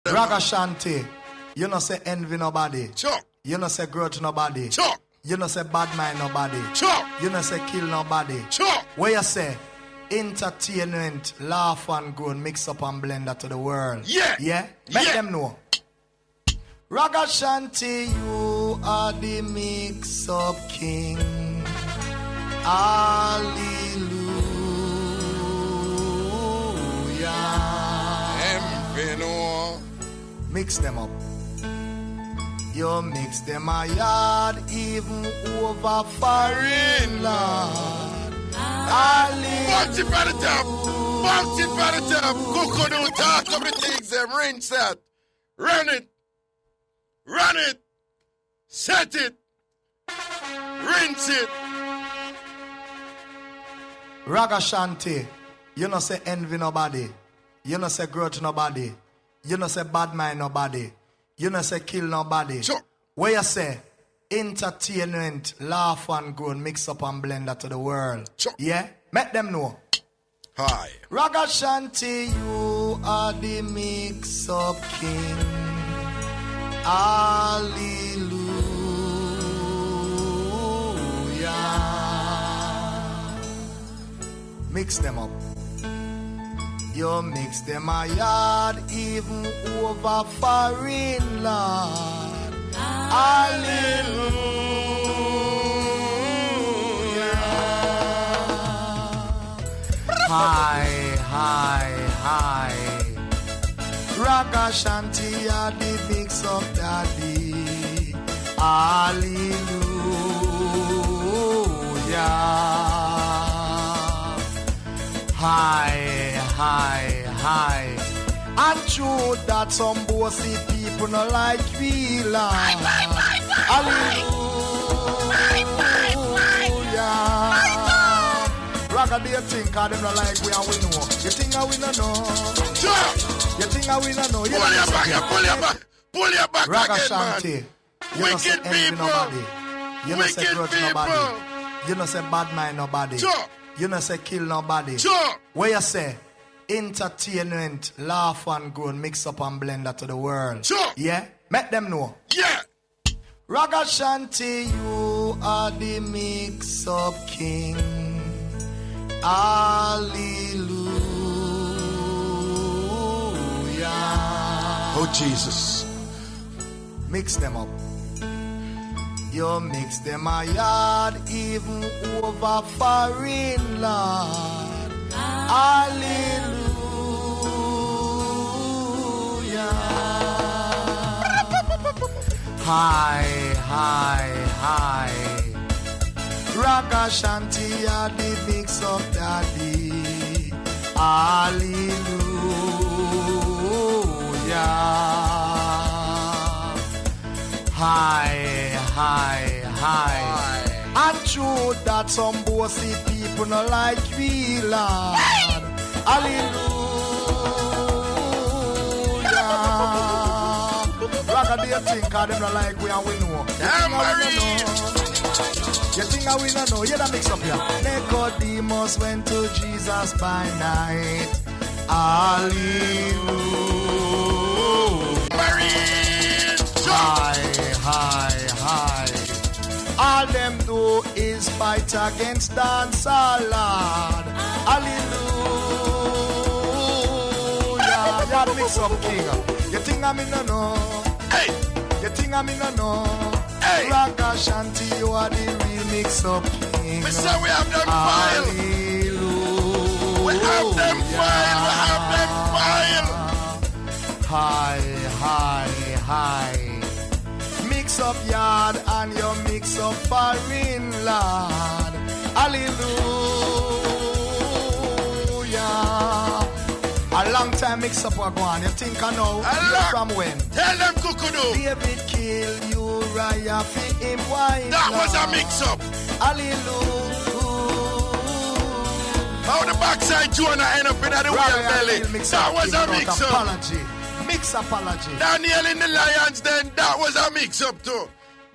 Ragashanti, you no say envy nobody. Sure. You no say grudge nobody. Sure. You no say bad mind nobody. Sure. You no say kill nobody. Sure. Where you say entertainment, laugh and grown, mix up and blend to the world. Yeah. Yeah? Make them know. Ragashanti, you are the mix up king. Hallelujah. Mix them up. You mix them a yard even over foreign land. Hallelujah. Bounce it by the top. Bounce it by the top. Coco don't talk of the things them. Rinse that. Run it. Run it. Set it. Rinse it. Ragashanti, you no say envy nobody. You no say grudge nobody. You no say bad mind nobody. You no say kill nobody. Sure. Where you say entertainment, laugh and grown, mix up and blend to the world. Sure. Yeah? Make them know. Hi. Ragashanti, you are the mix up king. Hallelujah. Mix them up. You mix them a yard even over foreign land. Hallelujah. Hi, hi, hi. Ragashanti are the mix up daddy. Hallelujah. Hi, hi, hi. And true that some bossy people no like we laugh. Hallelujah. Raga, do you think them no like we and we know? You think we no know? Sure. You think we no know? Pull your back, pull your back. Pull your back Ragashanti, you no say envy nobody. You no say grudge nobody. You no say bad mind nobody. Sure. You no say kill nobody. Sure. Where you say entertainment, laugh and grown, mix up and blend to the world. Sure. Yeah? Make them know. Yeah. Ragashanti, you are the mix up king. Hallelujah. Oh, Jesus. Mix them up. You mix them a yard even over foreign land. Hallelujah. Hi, hi, hi. Ragashanti are the mix of daddy. Hallelujah. Hi, hi, hi. And true that some bossy people no like we land. Hallelujah. Raga, do you think them no like we and we know? You think we no know? You don't mix up here. Nicodemus went to Jesus by night. Hallelujah. Hi, hi, hi. All them do is fight against Dancehall. Hallelujah. You mix up king. You think no know? Hey. You think no know? Hey. Ragashanti, you are the real mix up king. Mister, we have them file. Hallelujah. We have them file. We have them file. Hi, hi, hi. Mix up yard and you mix up foreign land. Hallelujah. A long time mix up what go on. You think I know? From when? Tell them Kukudu. David killed Uriah for him white. That was a mix up. Hallelujah. How the backside Jonah end up in the wheel belly. That was a mix up. Apology. Mix apology. Daniel in the Lions then, that was a mix up too.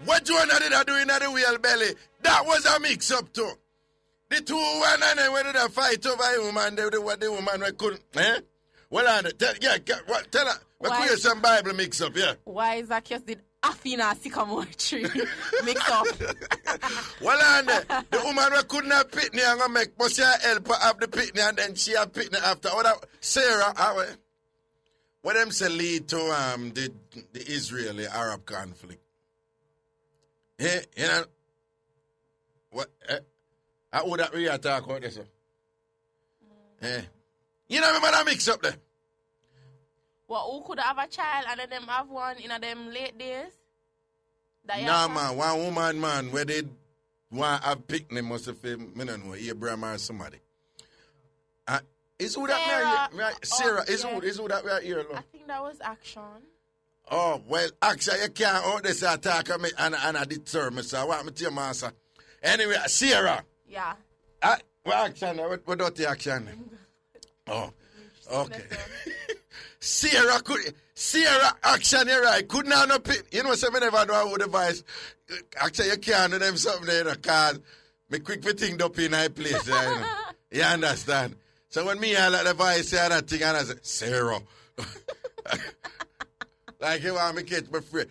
What Jonah did I do in the wheel belly, that was a mix up too. The 2-1 and then when they fight over a woman, the woman we couldn't, eh? Well, tell her, We create some Bible mix up, yeah. Why Zacchaeus did Afina sycamore tree mix up? Well, and the woman who couldn't have pitney and gonna make must help her have the pitney and then she have pitney after. Sarah, what them say lead to the Israeli-Arab conflict? Yeah, you know what? How would that really talk about this? Yeah, you know remember that mix up there? Well, who could have a child and then them have one in them late days? Nah, man, one woman, man, where they want to have picnic must have been, I don't know, Abraham or somebody. Is who that married? Sarah, is who that right here? I think that was Action. Oh, well, actually, you can't hold this attack on me and I deter me, so I want me to your master. Anyway, Sarah. Yeah. What action? What dirty action? Oh, okay. Sarah action here, right? Could not no pit. You know, so I never know how the voice. Actually, you can't do them something there because me quick for thing up in my place. You know? You understand? So when me I let the voice say that thing and I say, Sarah. Like you want me catch my friend.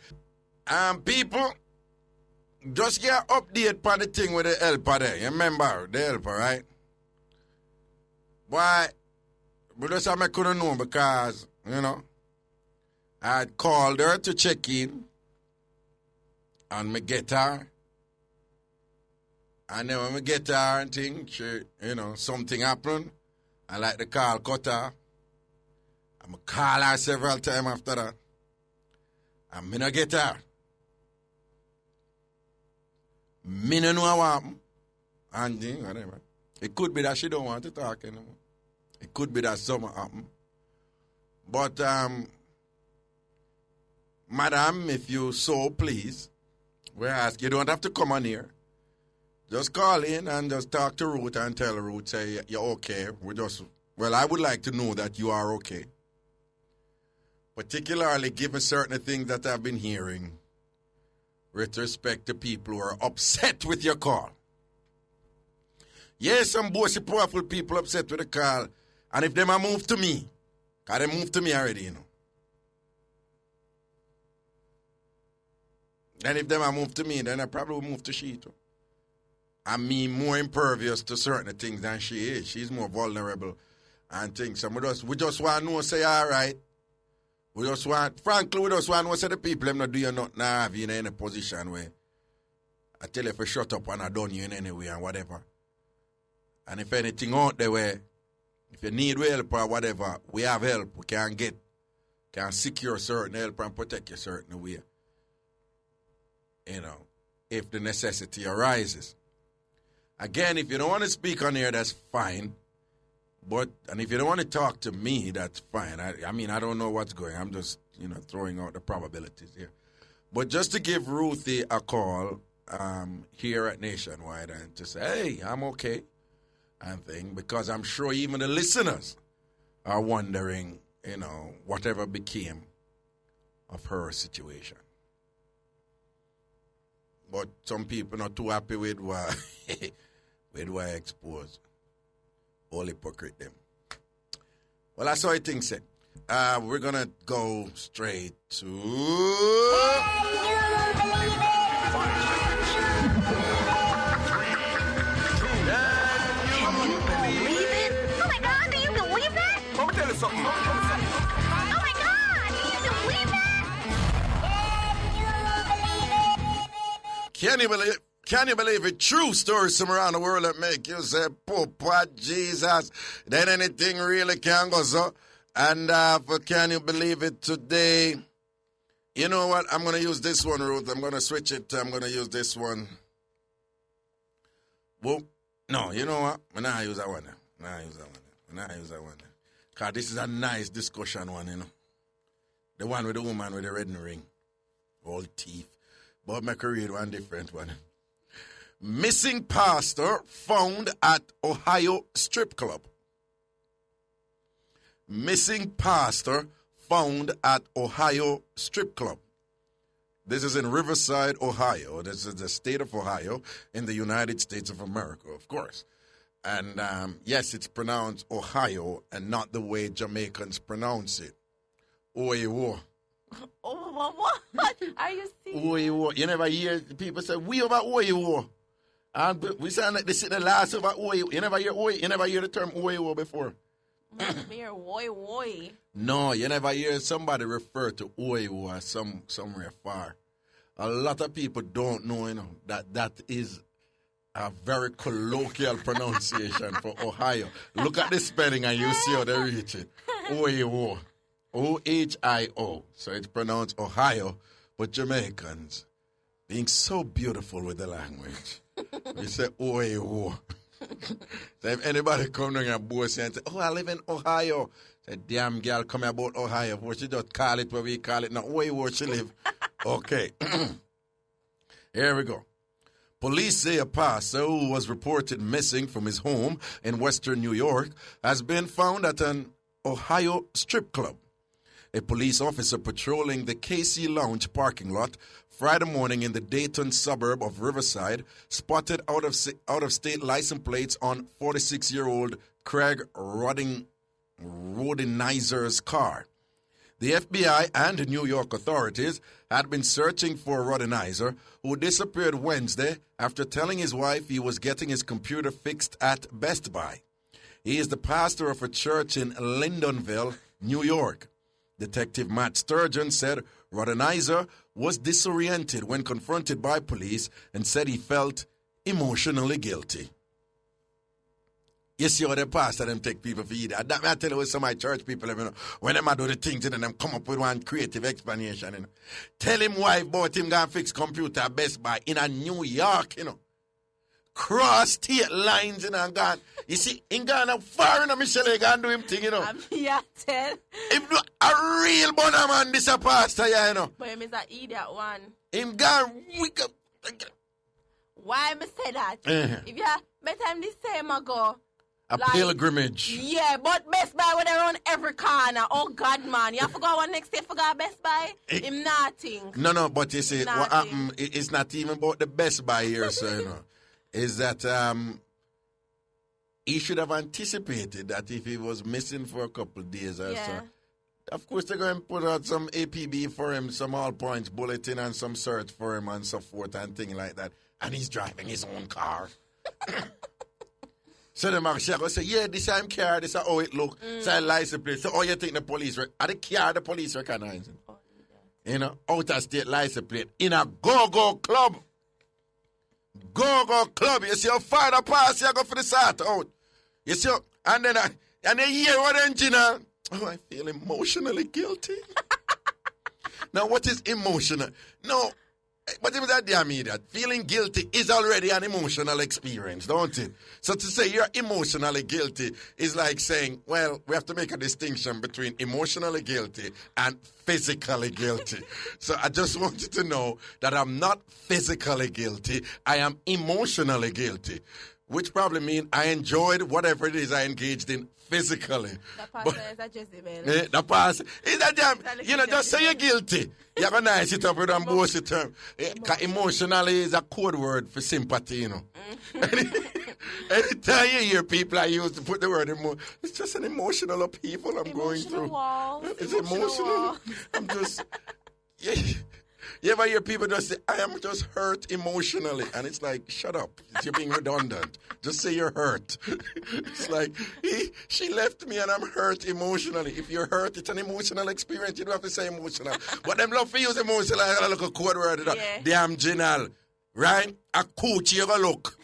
People, just get update on the thing with the helper there. You remember the helper, right? Why? But that's how I couldn't know because, you know, I called her to check in and me get her. And then when we get her and thing, she, you know, something happened. I like the call cut her. I'm going to call her several times after that. And me not get her. Me no know what happened. And thing, whatever. It could be that she don't want to talk anymore. It could be that something happened. But, madam, if you so please, we ask you don't have to come on here. Just call in and just talk to Ruth and tell Ruth, say, you're okay. I would like to know that you are okay. Particularly given certain things that I've been hearing with respect to people who are upset with your call. Yes, some bossy, powerful people upset with the call. And if them a move to me, because they moved to me already, you know. And if them a move to me, then I probably will move to she too. And me more impervious to certain things than she is. She's more vulnerable and things. So we just want to know, say, all right. Frankly, we just want to say the people, them not do you nothing, have you in any position where I tell you if you shut up and I done you in any way and whatever. And if anything out there where, if you need help or whatever, we have help. We can secure certain help and protect you certain way. You know, if the necessity arises. Again, if you don't want to speak on here, that's fine. And if you don't want to talk to me, that's fine. I mean, I don't know what's going on. I'm just, you know, throwing out the probabilities here. But just to give Ruthie a call here at Nationwide and to say, hey, I'm okay. And thing, because I'm sure even the listeners are wondering, you know, whatever became of her situation. But some people not too happy with what with what I exposed. All hypocrite them. Well, that's how I think said. We're gonna go straight to something. Oh my God! Can you believe that? Can you believe it? True stories from around the world that make you say, Papa Jesus, then anything really can go so. And for Can You Believe It today, you know what? I'm going to use this one, Ruth. I'm going to switch it. I'm going to use this one. Well, no, you know what? I'm not use that one. Because this is a nice discussion one, you know. The one with the woman with the red ring. All teeth. But make a read one different one. Missing pastor found at Ohio strip club. Missing pastor found at Ohio strip club. This is in Riverside, Ohio. This is the state of Ohio in the United States of America, of course. And yes, it's pronounced Ohio and not the way Jamaicans pronounce it. Oye-wo. Oh, what? Are you serious? Oye-wo. You never hear people say, we over Oye-wo. And we sound like they sit the last over Oye. You never hear the term Oye-wo before. Mere woy. No, you never hear somebody refer to Oye-wo as somewhere far. A lot of people don't know, that is a very colloquial pronunciation for Ohio. Look at the spelling and you see how they reach it. Ohio. O-H-I-O. So it's pronounced Ohio, but Jamaicans, being so beautiful with the language, we say Ohio. So if anybody come down and boast and say, oh, I live in Ohio. Say, damn girl, come here about Ohio. What she just call it where we call it now. Where she live? Okay. Here we go. Police say a pastor who was reported missing from his home in western New York has been found at an Ohio strip club. A police officer patrolling the KC Lounge parking lot Friday morning in the Dayton suburb of Riverside spotted out-of-state license plates on 46-year-old Craig Rodenizer's car. The FBI and New York authorities had been searching for Rodenizer, who disappeared Wednesday after telling his wife he was getting his computer fixed at Best Buy. He is the pastor of a church in Lyndonville, New York. Detective Matt Sturgeon said Rodenizer was disoriented when confronted by police and said he felt emotionally guilty. You see how the pastor them take people for you. That I tell you with some of my church people, when them do the things and them come up with one creative explanation. Tell him wife bought him go fix computer at Best Buy in a New York, Cross state lines and gone. You see, in Ghana, far in Michelle can do him thing, I'm here, tell. Him do a real bonner man, this a pastor, But him is an idiot one. Him gone wicked. Why me say that? If you better him this same ago. A pilgrimage. Yeah, but Best Buy when they run every corner. Oh God, man. You have to go one next day for Best Buy? Him nothing. No, but you see, what happened, it's not even about the Best Buy here, so is that he should have anticipated that if he was missing for a couple of days or so, of course they're going to put out some APB for him, some all points bulletin and some search for him and so forth and things like that. And he's driving his own car. So the marshal will say, yeah, this is him car, this is how it look. So license plate. So you think the police, are the car the police recognize him? Out of state license plate in a go-go club. Go club. You see how far the pass you go for the sort out. You see how, and then hear what engineer. Oh, I feel emotionally guilty. Now what is emotional? No, but it was that damn idiot. Feeling guilty is already an emotional experience, don't it? So to say you're emotionally guilty is like saying, well, we have to make a distinction between emotionally guilty and physically guilty. So I just want you to know that I'm not physically guilty. I am emotionally guilty, which probably means I enjoyed whatever it is I engaged in physically. The pastor is a Jezebel. The pastor is a damn, just say you're guilty. You're going to nice it up with a bullshit term. Emotionally is a code word for sympathy, Anytime you hear people I use to put the word emotion, it's just an emotional upheaval I'm going through. It's emotional. I'm just, you ever hear people just say, I am just hurt emotionally. And it's like, shut up. You're being redundant. Just say you're hurt. It's like, she left me and I'm hurt emotionally. If you're hurt, it's an emotional experience. You don't have to say emotional. But them love to use emotional. I gotta look a code word. Damn general. Right? A coochie you go look.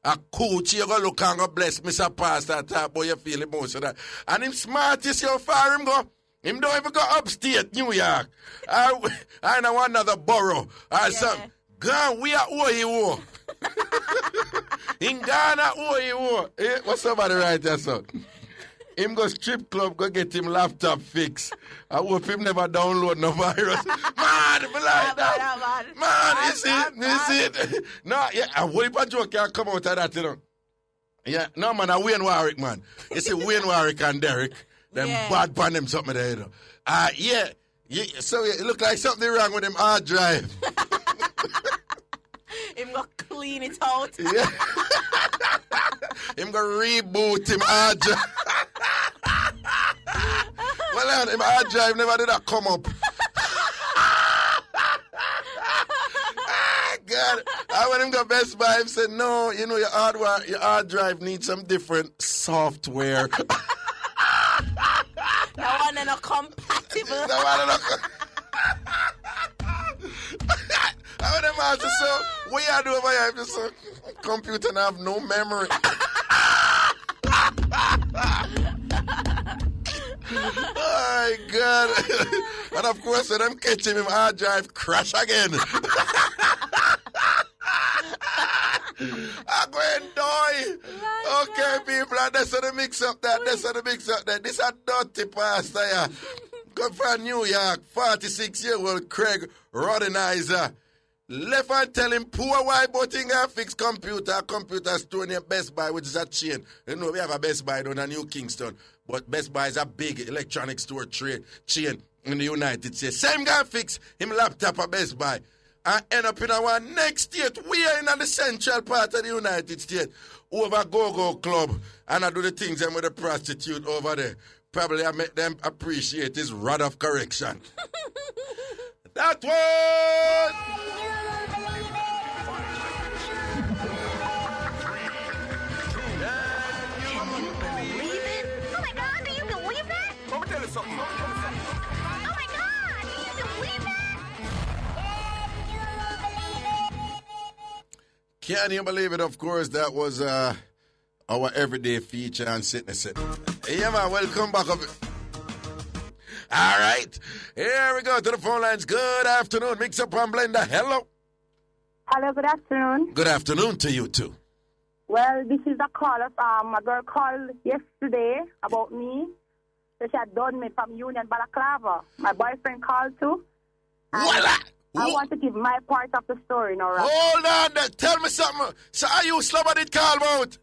A coochie you go look and go bless Mr. Pastor. Talk about you feel emotional. And him smart, you see how far him go? Him don't even go upstate New York. I know another borough or something. Gone, we are Oyo. In Ghana, Oyo. What's somebody right there, son? Him go strip club, go get him laptop fixed. I hope him never download no virus. Man, be like that. Man, you see it? No, yeah, a whole heap of joke can come out of that, Yeah, no, man, a Wayne Warwick, man. You see Wayne Warwick and Derek. Them bad pan them something there, so it look like something wrong with them hard drive. Him go clean it out. Yeah. Him go reboot him hard drive. Well, on, him hard drive never did that come up. God, I when him go Best Buy, him said, no, you know, your hard drive needs some different software. No one is not compatible. No one is I would imagine, so what you do over here? Just a computer and have no memory. Oh, my God. And of course, when them catch him, hard drive crash again. I'm going to die. Okay, people, that's how the mix up that. That's how the mix up that. This is a dirty pastor here. Come from New York, 46-year-old Craig Rodenizer. Left and tell him poor white boy thing and fix computer store near Best Buy, which is a chain. You know, we have a Best Buy down in New Kingston, but Best Buy is a big electronic store chain in the United States. Same guy fix him laptop at Best Buy and end up in our next state. We are in the central part of the United States over Go-Go Club, and I do the things with the prostitute over there. Probably I make them appreciate his rod of correction. That was... Something. Oh my God! Can you believe it? Can you believe it? Of course, that was our everyday feature on Sitness. Yeah, man, welcome back. All right, here we go to the phone lines. Good afternoon. Mixup An Blenda. Hello. Hello, good afternoon. Good afternoon to you too. Well, this is a call of a girl called yesterday about me. So she had done me from Union Balaclava. My boyfriend called too. Voila! I want to give my part of the story now, Raga. Hold on, tell me something. So are you slubber did call about?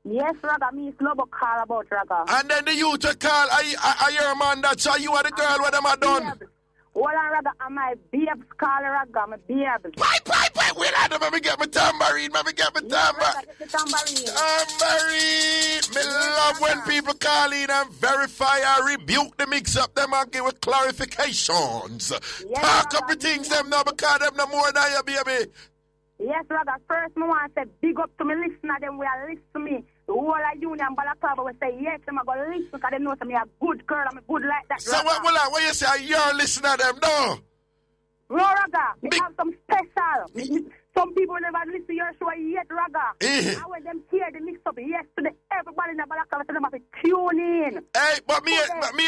Yes, Raga, me slubber call about, Raga. And then the youth will call, are your man that, so you are the girl what them are done? Well, Raga, I'm my babes call, Raga, my babes. Pipe, wait, let me get my tambourine, Raga, get the tambourine. Tambourine! Me love when people call in and verify or rebuke the mix-up them and give with clarifications. Yes, Talk Raga, up the things them now because them no more than you, baby. Yes, Raga, first I want to say big up to me listener, them will listen to me. The whole of Union Balaclava will say yes, I'm going to listen because they know I'm a good girl, I'm good like that. So what you say, you're listening to them, no? No, Raga, we have some special. Some people never listen to your show yet, Raga. I when them hear the mix up yesterday, everybody in the Balaclava said them have to tune in. Hey, but me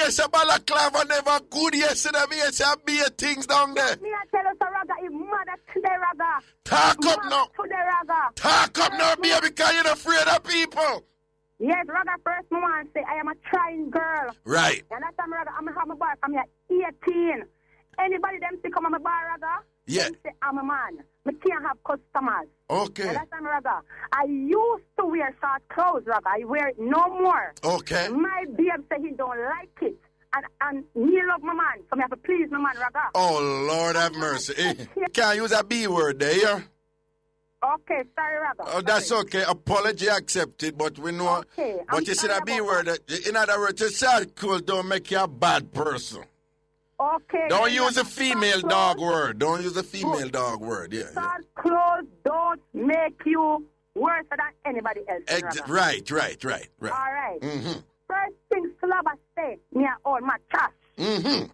say Balaclava never good yesterday. Me say be things down there. Me I tell us, Raga, it's mother today, Raga. Talk up now. Today, Raga. Talk up now, baby, because you're afraid of people. Yes, Raga, first I want to say I am a trying girl. Right. And that time, Raga, I'm going to have my bar from here 18. Anybody them say come on my bar, Raga? Yeah. Them say I'm a man. I can't have customers. Okay. And that time, Raga, I used to wear short clothes, Raga. I wear it no more. Okay. My babe say he don't like it. And he love my man. So I have to please my man, Raga. Oh, Lord have mercy. Can't use a B word there, yeah? Okay, sorry, Raga. Oh, that's okay. Apology accepted, but we know. Okay. But you see that B word, in other words, it's sad cool, don't make you a bad person. Okay. Don't use a female dog word. Don't use a female dog word, yeah. Short clothes don't make you worse than anybody else. Right. All right. Mm-hmm. First thing Slabber say, me and all my trash. Mm-hmm.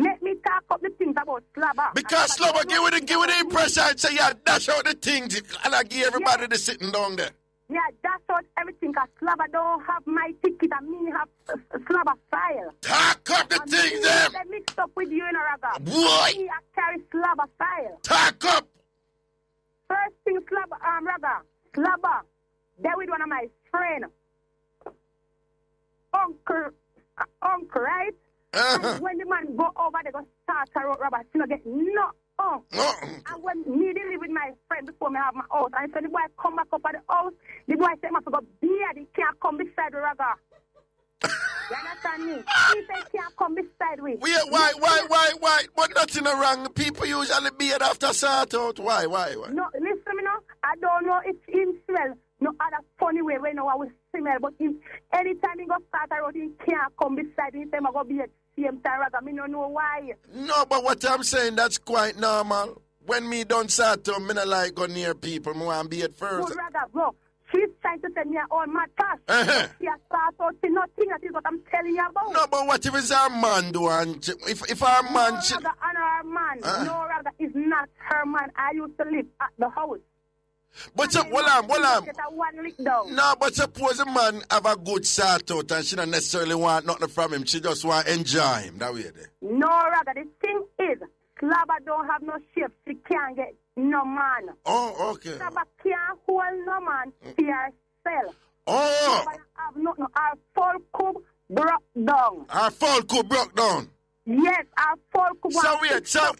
Make me talk up the things about Slabber. Because Slabber give it the impression and say, yeah, dash out the things and I give everybody the sitting down there. Yeah, that's out everything because Slabber don't have my ticket and me have Slabber file. Talk up the things them. They mixed up with you in a Raga. Boy. Me I carry Slabber file. Talk up. First thing Slabber, Raga. Slabber, there with one of my friends. Uncle, right? And when the man go over, they go start a road robber. She don't get no. And when me they live with my friend before me have my house, and so the boy come back up at the house, the boy say, I have to go beard, he can't come beside the Raga. You understand me? He say he can't come beside me. Why? But nothing wrong. People usually beard after sort out. Why? No, listen to me now. I don't know if him smell no other funny way when I will smell. But if anytime he go start out, he can't come beside me. He say, I'm going to be at the same time. I don't know why. No, but what I'm saying, that's quite normal. When me done start to, me not like go near people. I want to be at first. Good, rather, bro. She's trying to send me all my tasks. She has started out to nothing. That is what I'm telling you about. No, but what if it's our man, do? And if our man... No, rather, and her man. No, rather, is not her man. I used to live at the house. But hold on. No, but suppose a man have a good start out and she don't necessarily want nothing from him. She just want to enjoy him. That way there. No, rather, the thing is, Slabber don't have no shape. She can't get no man. Oh, okay. Slabber can't hold no man for herself. Oh. Slabber have nothing. Our full cup broke down. Our full cup broke down? Yes, our full cup. So wait, so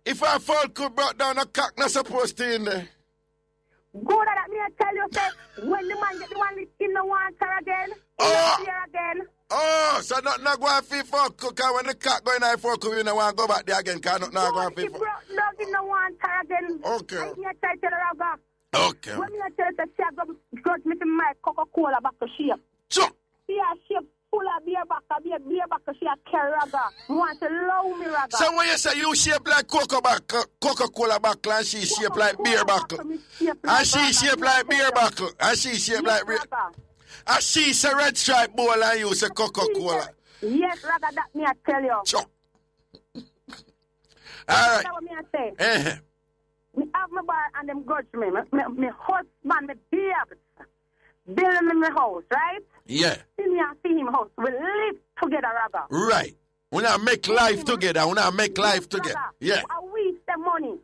if our full cup broke down, a cock not supposed to in there? Go that me I tell you, say, when the man get the one in the water again, again. Oh, so not going to fuck cook, when the cock going in for cook, you don't want to go back there again, because not going to fuck. Dog in the water again. Okay. I me I tell you, Raga. Okay. When me I tell you, she got me to my Coca-Cola back to shape. So. She a shape full of beer back to she a carry Raga. Want to love me, Raga. So when you say you shape like Coca-Cola buckle, and she shape like beer buckle. And she shape like beer buckle. And she shape like beer. And she say red stripe bowl and you say Coca-Cola. Yes, Raga, that me I tell you. So. All right. That's what me I say. Me have my bar and them grudge me. Me husband, me babes. Building in my house, right? Yeah. See me and see him house. We live together, Raga. Right. We not make life together. We not make life together. Yeah. I waste the money.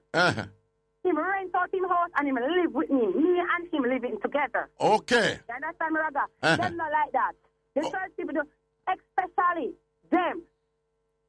Him rent out him house and him live with me. Me and him living together. Okay. You understand me, Raga? Them not like that. The church people do, especially them.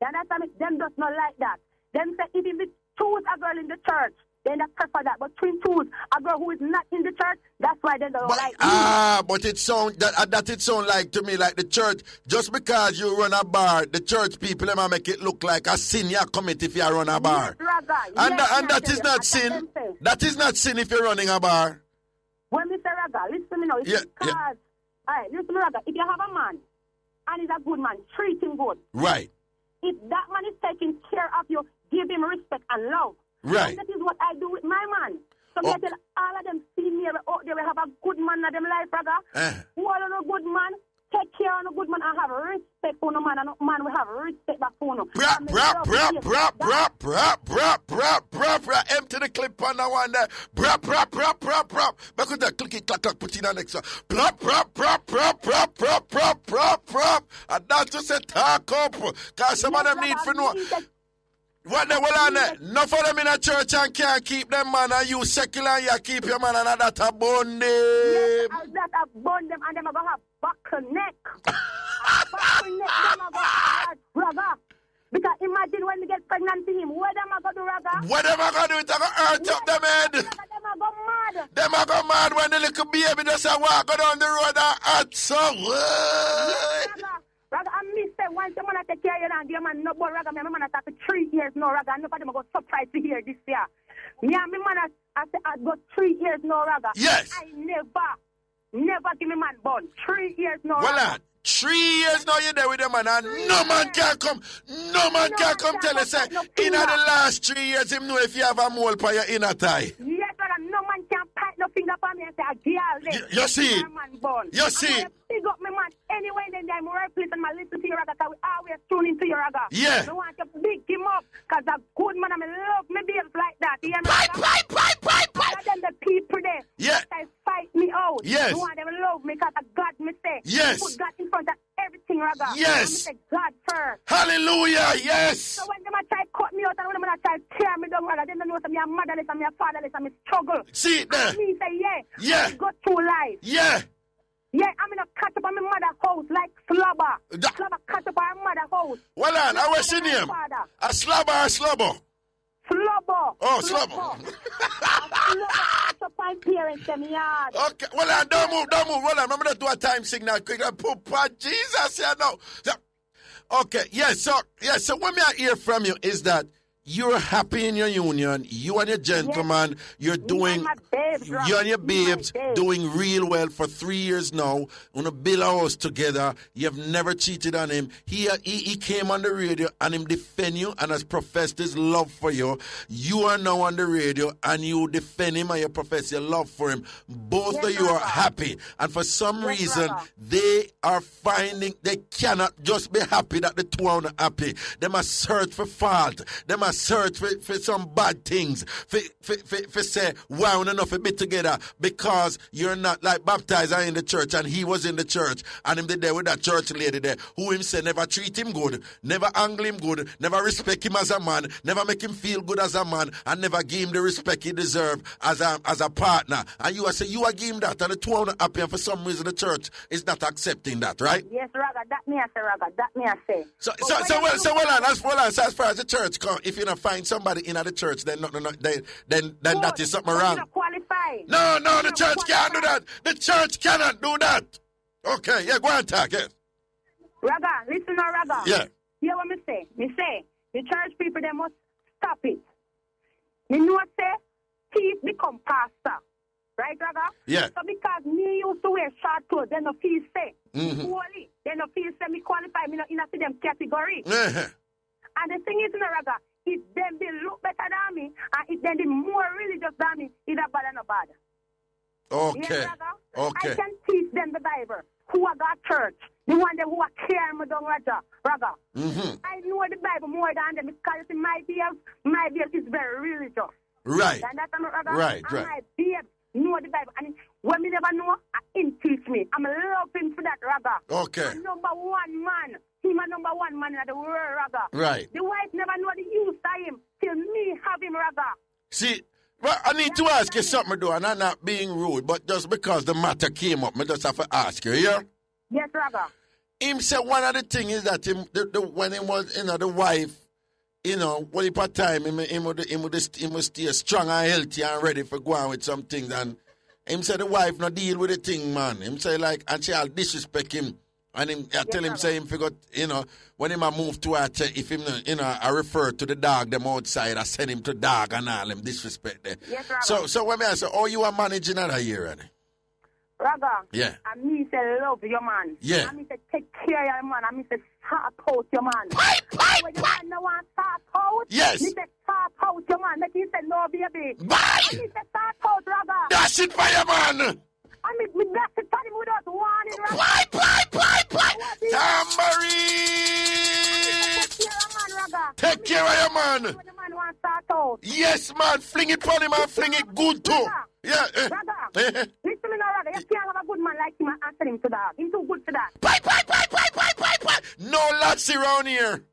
You understand me? Them does not like that. Them say if you choose a girl in the church, then they prefer that. But twin choose a girl who is not in the church, that's why they don't like me. But it sound that it sound like to me like the church, just because you run a bar, the church people them make it look like a sin you commit if you run a bar. Yes, Raga. And that is not sin. That is not sin if you're running a bar. When Mr. Raga, listen to me now. It's because, alright, listen to me, Raga. If you have a man and he's a good man, treat him good. Right. If that man is taking care of you, give him respect and love. Right. And that is what I do with my man. So I tell all of them see me out there, we have a good man in them life, Raga. Who are a good man, take care of a good man and have respect for no man, and man will have respect back for no. Empty the clip on that one there. Back with that clicky clack clack, put in the next one. And that's just a talk up. Because some of them need for no. What they will on there? Enough of them in a church and can't keep them man, and you secular and you keep your man, and that a bone them. Yes, that a bone them, and them are going to have buckle neck. Buckle neck, them are going to have Raga. Because imagine when they get pregnant to him, what them are going to do, Raga? What them are going to do? It's going to hurt up them head. Them are going mad. Them are going mad when the little baby just walk down the road and hurt so. Yes, Raga, I miss that once the man I take care of you and the man no but Raga, my man I take 3 years now, Raga, and nobody go surprised to hear this year. Me and my man I got 3 years now, Raga. Yes. I never give me man born. 3 years now. Well, Raga. 3 years now you're there with them man, and no man can come tell us say in the last 3 years him know if you have a mole for your inner thigh. Yes, Raga, no man can pat no finger for me and say a girl. You see it. You see it. Big up my man. Anyway, then I'm right place and my listen to your Raga, because we always tune into your Raga. Yeah. I want to big him up, because a good man, I love me babes like that. You know, Pipe. Then the people there. Yeah. They fight me out. Yes. I want them to love me, because God me say. Yes. Put God in front of everything, Raga. Yes. I say God first. Hallelujah, yes. So when them try to cut me out and when them try to tear me down, Raga, they don't know that I'm motherless and I'm fatherless and I'm struggle. See it there. And me say, Yeah. I go through life. Yeah. Yeah, I'm in a cut up on my mother's house like Slobber. Slobber cut up on my mother's house. Well, I was in him. A slobber or slobber? Slobber. Oh, slobber. Slobber cut up on parents in the yard. Okay, well, don't move. Well, I'm going to do a time signal quick. Papa Jesus, you know. So, okay, so what I hear from you is that you're happy in your union. You and your gentleman, you're doing, you and your babes doing real well for 3 years now. On a bill a house together. You have never cheated on him. He came on the radio and him defend you and has professed his love for you. You are now on the radio and you defend him and you profess your love for him. Both of you are happy. And for some reason, they are finding they cannot just be happy that the two are not happy. They must search for fault. They must search for some bad things. For say, wow, enough a bit together because you're not like baptizer in the church and he was in the church and him there with that church lady there who him say never treat him good, never angle him good, never respect him as a man, never make him feel good as a man and never give him the respect he deserve as a partner. And you are say you are give him that and the two are not happy and for some reason the church is not accepting that, right? Yes, Raga, that me I say, Raga, that me I say. So as far as the church come, if you don't find somebody in the church, then that is something wrong. No, the church can't do that. The church cannot do that. Okay, yeah, go on talk, yes. Raga, listen now, Raga. Yeah. Hear what me say? Me say, the church people, they must stop it. You know what say? Thief become pastor. Right, Raga? Yeah. So because me used to wear short clothes, they no feel say. Holy. They no feel say me qualify, me not in a them category. And the thing is, Raga, if them they look better than me, and if them they more religious than me, it's a bad and a bad. Okay. Yes, Okay. I can teach them the Bible. Who are got church? The one them who are care me down, Raga. I know the Bible more than them because my beard is very religious. Right. And that's Raga. Right. My beard know the Bible. And when me never know, him teach me. I'm loving for that, Raga. Okay. I'm number one man. Him a number one man in the world, Raga. Right. The wife never know the use of him till me have him, Raga. See, well, I need to ask you something, though, and I'm not being rude, but just because the matter came up, I just have to ask you, yeah? Yes, Raga. Him said one of the things is that when he was, the wife, what if a time, he would stay strong and healthy and ready for going with some things, and him said the wife not deal with the thing, man. Him say, like, and she all disrespect him. And I tell him, say him forgot, when him a move to her, if him, I refer to the dog, them outside, I send him to dog and all them disrespect there. Yes, Raga. So when I say, oh, you are managing that year, Randy? Raga. Yeah. And me say love your man. Yeah. And me say take care of your man. And me say start out your man. When your man no want start out. Yes. Me say start out your man. Make him say no, baby. Bye. And me say start out, Raga. Dash it for your man. And me dash it for him without warning, Raga. Bye. Tambourine. Take care of your man. When the man want start out. Yes, man. Fling it for him and fling it good too. Yeah. Raga. Listen to me now, Raga. You can't have a good man like him and answer him to that. He's too good for that. Bye. No lassie around here.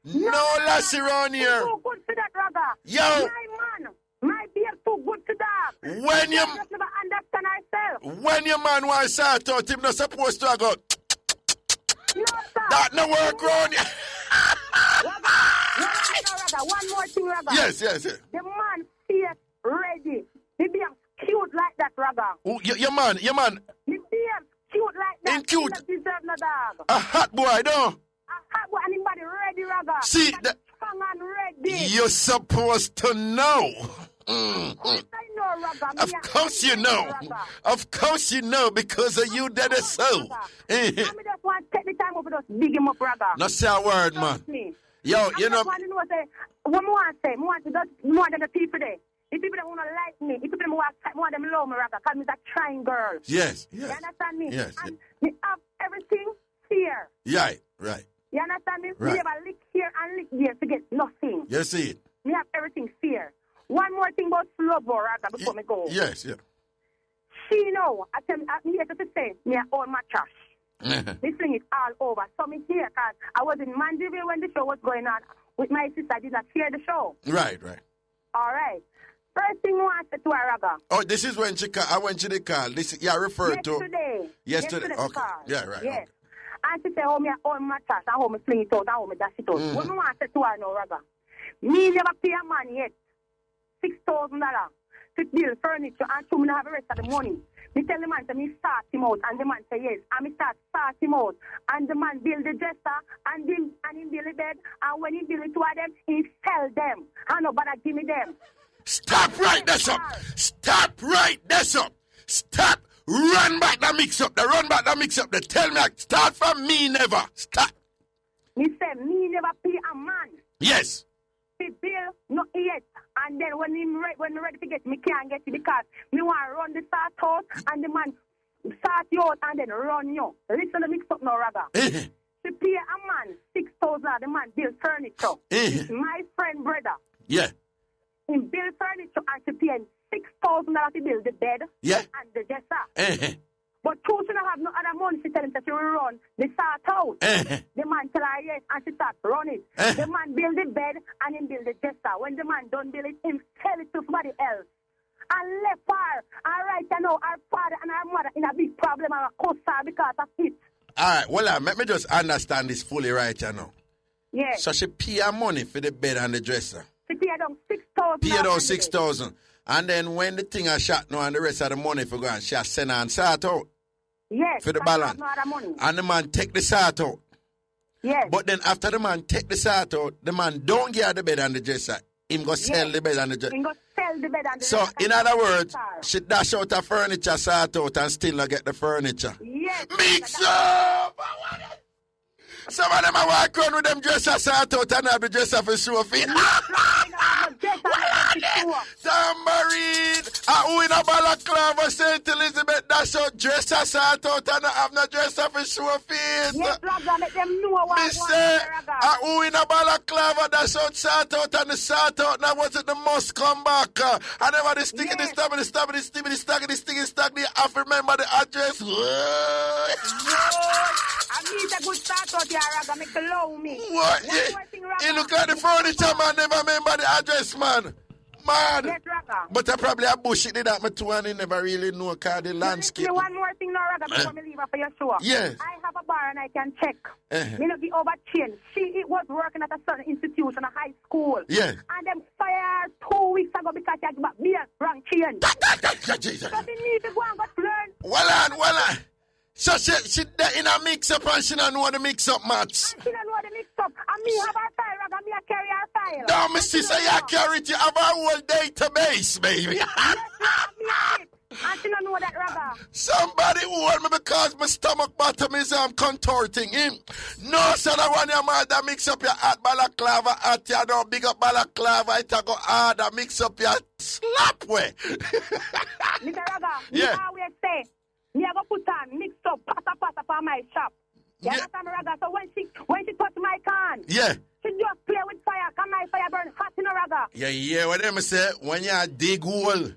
No lassie around here. He's too good for that, Raga. Yo. My man. My beard too good for that. When you I just never understand myself. when your man wants to start out, him not supposed to go. No, sir. That no work round here. Raga. One more thing, Raga. Yes. The man face ready. The beard cute like that, Raga. Oh, your man. The beard cute like that. Him cute. He deserve no dog. A hot boy, no? A hot boy, anybody ready, Raga. See, Anybody strong and ready. you're supposed to know. I know, Raga. Of course you know. Of course you know because of you that is so. I just want to take the time over to big him up, Raga. Not say a word, man. Yo, you know. I want to know, say, what I want to more than the people there. The people that want to like me, the people that want them love me, Raga, because I'm a trying girl. Yes. You understand me? Yes. And we have everything here. Right. You understand me? Right. We have a lick here and lick there to get nothing. You see it. We have everything here. One more thing about Slovo, Raga, before me go. Yes. She know, I tell me, I'm here to say, me all my trash. This thing is all over. So me here, because I was in Mandeville when the show was going on. With my sister, I did not hear the show. Right. All right. First thing I want to do, Raga. Oh, this is when I went to the car. This I referred to. Yesterday. Okay. Yeah, right. Yes. Okay. And she said, me all my trash, and how me fling it out, and how me dash it out. What I want to do, I know, Raga. Me never pay a man yet $6,000 to build furniture and to me have the rest of the money. Me tell the man, say me start him out, and the man say yes. And me start him out. And the man build the dresser, and he build the bed, and when he build the two of them, he sell them. And nobody give me them. Stop right there, up. Stop right there, up. Stop. Run back the mix up. Run back the mix up. Tell me, start from me never. Stop. Me say, me never pay a man. Yes. The bill, not yet. And then when me ready to get, me can't get it because me want to run the start out, and the man start you out and then run you. Listen to mix up now, Raga. To pay a man 6,000, the man build furniture. It's my friend brother. Yeah. He build furniture and to pay $6,000 to build the bed and the dresser. But two should not have no other money. She tell him that she will run the start out. The man tell her yes, and she start running. The man build the bed and him build the dresser. When the man don't build it, him tell it to somebody else. And left her. And right now, our father and our mother in a big problem and a cuss her because of it. All right, well, let me just understand this fully right now. Yeah. So she pay her money for the bed and the dresser. She pay down 6,000. Pay down 6,000. And then when the thing is shot now and the rest of the money for going, she send her and sort out. Yes. For the balance. No other money. And the man take the sort out. Yes. But then after the man take the sort out, the man don't get the bed and the dresser. Him go sell the bed and the dresser. Him go sell the bed and the so, dresser. in other words, she dash out her furniture, sort out, and still not get the furniture. Yes. Mix up! Some of them are walking around with them dresser sort out and have the dresser for show feet. Tambourine! Who in a balaclava St. Elizabeth dash out dresser sort out and have no dresser for show feet. Yes, Raga, let them know what Me say, who in a balaclava dash out sort out and the sort out now was it the must come back. And then the sticky, the stabby, the stabby, the sticky, the stacky, the sticky, the stacky, you have to remember the address. I need a good start out here, Raga, make it low me. What? You look at the furniture, man, never remember the address, man. Man. Yes, Raga. But I probably a bullshit did that, me too, and he never really know the landscape. One more thing now, Raga, before me leave her for your show. Yes. I have a bar and I can check. Me not give over change. She was working at a certain institution, a high school. Yes. And them fired 2 weeks ago because she had got beer wrong change. Jesus. So she need to go and go learn. Well on. So she in a mix-up and she don't know the mix-up match. And she don't know the mix-up. And me have her file, Raga, me a carry her file. No, my sister, you carry it. You have a whole database, baby. Yes, Raga, me have it. And she don't know that, Raga. Somebody hold me because my stomach bottom is contorting him. No, son, I want your mother mix up your hot balaclava at you know, big up balaclava, it go harder, mix up your slap way. Mr. Raga, Yeah. me always say, me a go put on mix up, pata for my shop. You understand me, Raga? So when she touch my can, Yeah. she just play with fire. Can my fire burn hot in a Raga? Yeah, what them say, when you dig hole,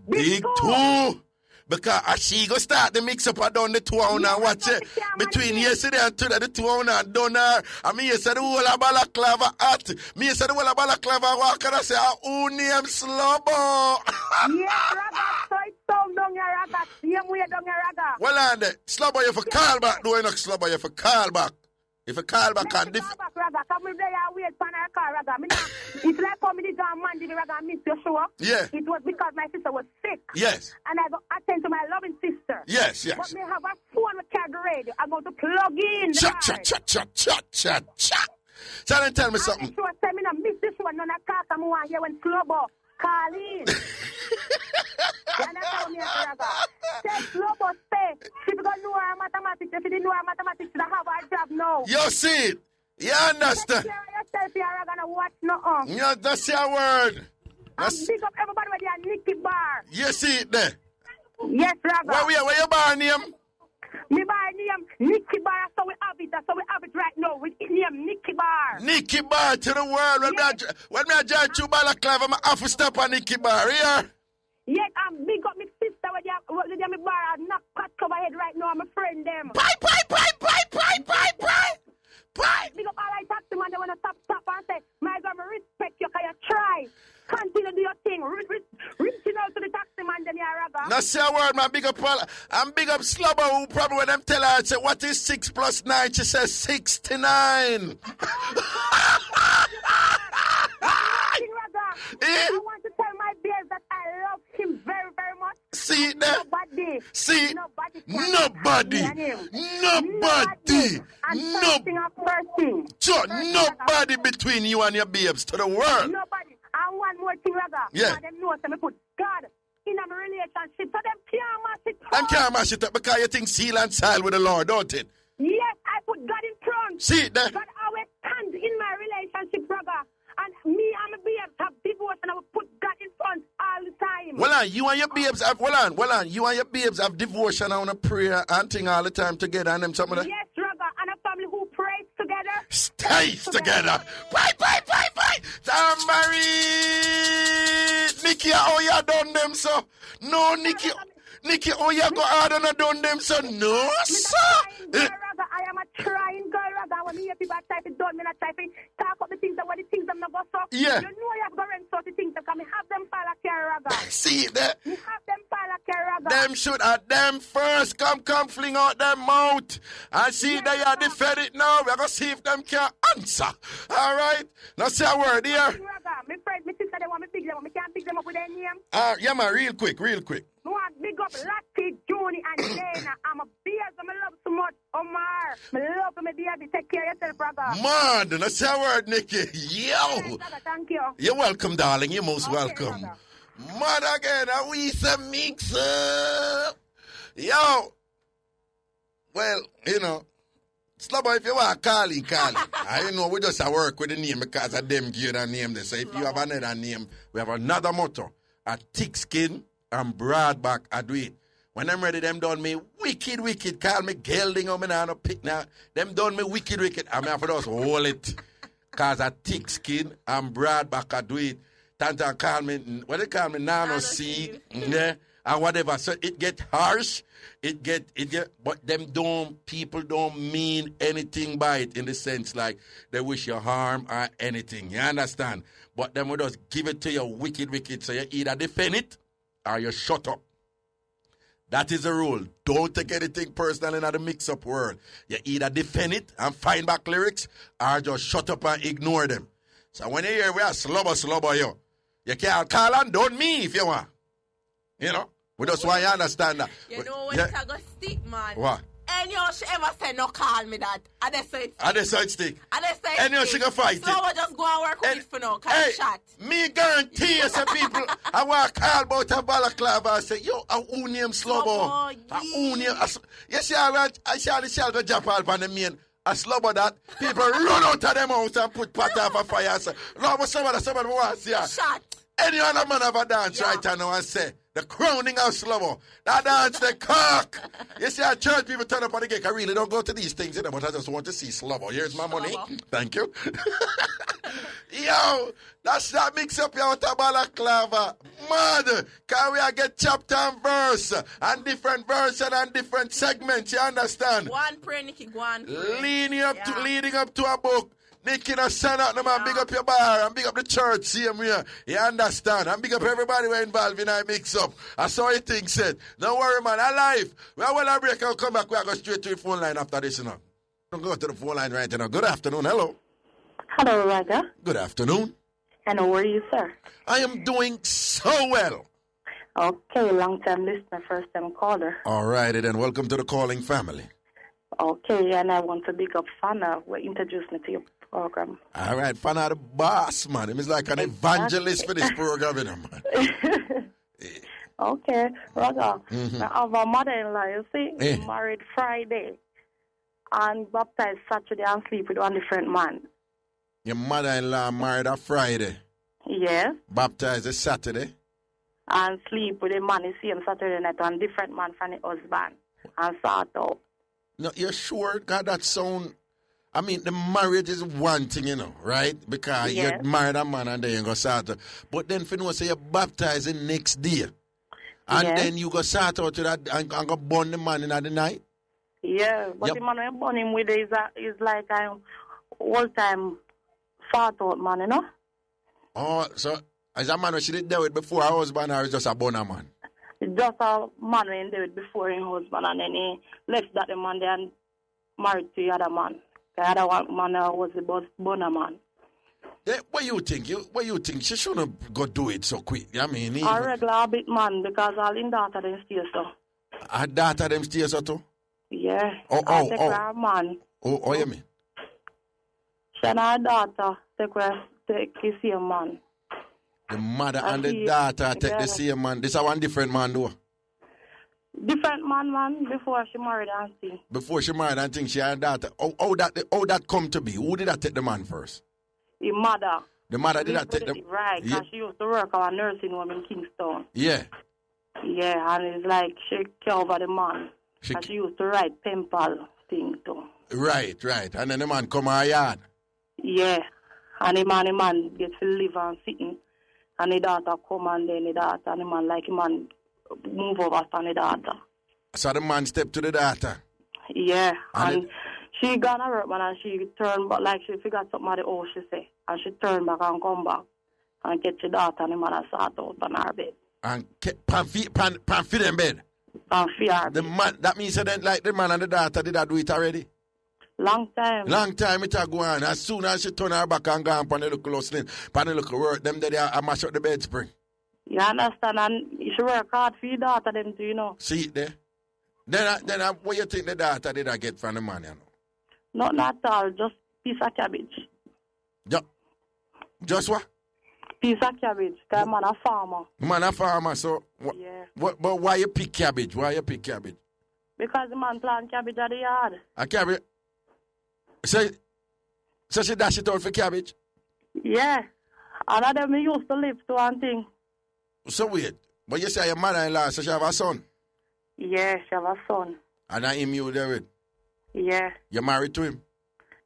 dig Dig two. Because she go start the mix up and down the 2 hour and watch it. Between yesterday and today, the 2 hour and done her. And me say the whole of balaclava hot. Me say the whole of balaclava walk and I say, who name Slobbo? Yes, Raga. So it's so down your Raga. Same way down your Raga. Well, and Slobbo, you for call back. Do you know Slobbo, you for call back. If you call back and Raga, come with there and wait for her car, Raga. It's like for me to go on Monday, Raga, and miss your show. Yeah. It was because my sister was sick. Yes. And I go attend to my loving sister. Yes. But me have a phone with the radio. I go to plug in the Chat. So then tell me something. I'm sure I miss this one. None of talk I'm here when Slobo call in. You understand me, Raga? Tell Slobo say, she don't know her mathematics. If she didn't know her mathematics, she don't have her job now. You see it. You understand? Yourself here, Raga, watch nothing. Yeah, that's your word. And big up everybody with their Nicky bar. You see it there. Yes, Raga. Where your bar name? Me bar name Nicky Bar, so we have it. That's how we have it right now. With name Nicky Bar. Nicky Bar to the world. When me judge you balaclava, I have to stop on Nicky Bar, yeah? Yes, I'm big up my sister with me bar. I knock pat cover head right now. I'm a friend them. Bye. Big up all I talk to man. They want to stop and say, my God, I respect you because you try. Continue to do your thing. Reaching out to the taxi man, then you're Raga. Now say a word, man. Big up all. I'm big up Slobber, who probably when them tell her, say, what is 6 plus 9? She says 69. Raga, I want to tell my bears that I love him very, very much. See it there? Bad See? Nobody. Sure, nobody between you and your babes to the world. Nobody. And one more thing, Raga. Yeah. Them know me put God in a relationship, so them can't mash it up. Them can't mash it up because you think seal and style with the Lord, don't it? Yes, I put God in front. See it there? God always stands in my relationship, Raga. And me and my babes have divorced and I will put God in front all the time. Well on, you and your babes have you and your babes have devotion and a prayer and thing all the time together and them some of the Yes, Raga, and a family who prays together. stays together. Bye. I'm married. Nikki, how you done them so? No, Nikki, how you go hard and done them so? No, sir. I am a trying girl, Raga. When me hear people try to done, me not try to talk up the things that what the things I'm not go so. Yeah. You know you have to rent sort of things because me have them file a care, Raga. See that? Me have them file a care, Raga. Them should at them first come fling out them mouth. I see they are defend it now. We're gonna see if them can answer. All right? Now say a word here. Raga, my friend, my sister, they want me pick them up. Me can't pick them up with their name. Yeah, man, real quick. Me want big up Lottie, Juni, and Lena. I'm a beers, I love so much. Omar, me love me baby. Take care of yourself, Raga. Man, now say a word, Nikki. Yo. Yes, Raga, thank you. You're welcome, darling. You're most Okay, welcome. Raga. Man, again, we some mix up. Yo. Well, you know, Slubber, if you want, call it. I know we just work with the name because of them give a name. So if you have another name, we have another motto. A thick skin and broad back, I do it. When I'm ready, them done me wicked. Call me gelding or me now no pick now. Them done me wicked. I mean, for us hold it. Cause a thick skin and broad back, I do it. Tanta call me, what they call me, nano seed, yeah, and whatever. So it get harsh, it get, but people don't mean anything by it in the sense like they wish you harm or anything. You understand? But them will just give it to you wicked. So you either defend it or you shut up. That is the rule. Don't take anything personal in the mix-up world. You either defend it and find back lyrics or just shut up and ignore them. So when you hear we are slobber, you can't call and don't me if you want. You know? We just want you to understand that. You know when it's going to stick, man. What? And you should ever say no call me that. And they say it stick. And they say and you should go fight it. So we just go and work with it for now. Can you shot? Me guarantee you some people, I want to call about a balaclava and say, yo, who name Slobo? Who name? You see, I shall go jump out on the main. A slobber that people run out of them house and put pot off a fire and say, no, but somebody wants here. Shot. Any other man have a dance right now and say, the crowning of slobber. That dance, the cock. You see, our church people turn up on the gate. I really don't go to these things, you know, but I just want to see slobber. Here's my money. Thank you. Yo, that's that mix up your balaclava. Mad, can we get chapter and verse and different version and different segments, you understand? One prayer, Nikki, one prayer. Leading up to a book. Nikki, no send out the man, big up your bar and big up the church, same here. You understand? And big up everybody who involved in our mix up. I saw you think said. Don't worry, man, alive. We are well a break, I'll come back. We'll go straight to the phone line after this, you know. Don't go to the phone line right now. Good afternoon, hello. Hello, Raga. Good afternoon. And how are you, sir? I am doing so well. Okay, long-time listener, first-time caller. All righty then, welcome to the calling family. Okay, and I want to big up Fana who introduced me to your program. All right, Fana the boss, man. He's like an evangelist for this program, you know, man. Okay, Raga. I have a mother-in-law, you see, married Friday and baptized Saturday and sleep with one different man. Your mother-in-law married on Friday? Yes. Baptized a Saturday? And sleep with a man the same Saturday night, one different man from the husband. And sort out. No, you're sure? God, that sound... I mean, the marriage is one thing, you know, right? Because you married a man and then you go start out. But then, if you know, say you're baptized the next day. And then you go start out to that and go burn the man in the night? Yeah, but the man I burn him with is like an all-time fart out man, you know? Oh, so is a man who she did do it before her husband or is just a burner man? It's just a man who did it before his husband and then he left that man there and married to the other man. The other one was the burner man. Yeah, what you think? What you think? She shouldn't go do it so quick. I mean, a regular habit man because all in daughter then stay so. Her daughter them stay so too? Yeah. Oh. Her man. Oh, you mean? She and her daughter take the same man. The mother and the daughter take the same man. This is one different man though. Different man, before she married and thing. Before she married and thing, she had a daughter. How that come to be? Who did that take the man first? The mother. The mother did that take the... Right, because she used to work at a nursing home in Kingston. Yeah. Yeah, and it's like she care over the man. And she used to write pen pal thing too. Right. And then the man come her yard. Yeah. And the man gets to live and sitting. And the daughter come and then the daughter and the man like the man move over to the daughter. So the man step to the daughter? Yeah. And she gonna work man and she turned back like she figured something at the house she say. And she turned back and come back and get the daughter and the man and sat out on her bed. And pan feet in bed? Pan feet her the man, that means that like the man and the daughter did that do it already? Long time it a go on. As soon as she turn her back and go on pan the little hustling, pan the little work, them there I mash up the bed spring. You understand? And she work hard for your daughter them too, you know. See it there? Then what you think the daughter did I get from the man, you know? Not at all, just piece of cabbage. Just what? Piece of cabbage, because man a farmer. Man a farmer, so yeah. But why you pick cabbage? Because the man plant cabbage at the yard. A cabbage? So she dash it out for cabbage? Yeah. And of them used to live to one thing. So wait, but you say your mother-in-law, so she have a son? Yeah, she have a son. And I him you there with? Yeah. You married to him?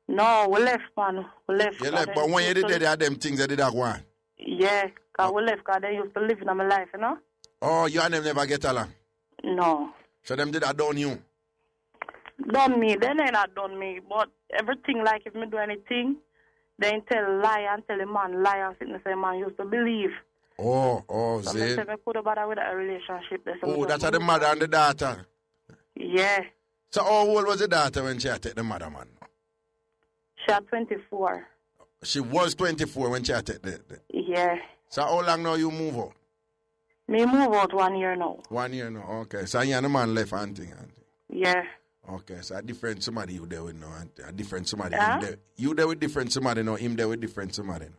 No, we left, man. We left. You left, but when you did there are them things that did that one? Yeah, because we left because they used to live in my life, you know? Oh, you and them never get along? No. So them did that done you? Done me. They ain't not done me. But everything, like if me do anything, they tell lie and tell a man lie and sit and say man used to believe. Oh, so see. So I could have bother with that relationship. That's the mother and the daughter? Yeah. So how old was the daughter when she had take the mother, man? She had 24. She was 24 when she had take the... Yeah. So how long now you move out? Me move out 1 year now. 1 year now, okay. So you and the man left auntie. Yeah. Okay, so a different somebody you there with now, auntie. A different somebody. There. You there with different somebody now, him there with different somebody now.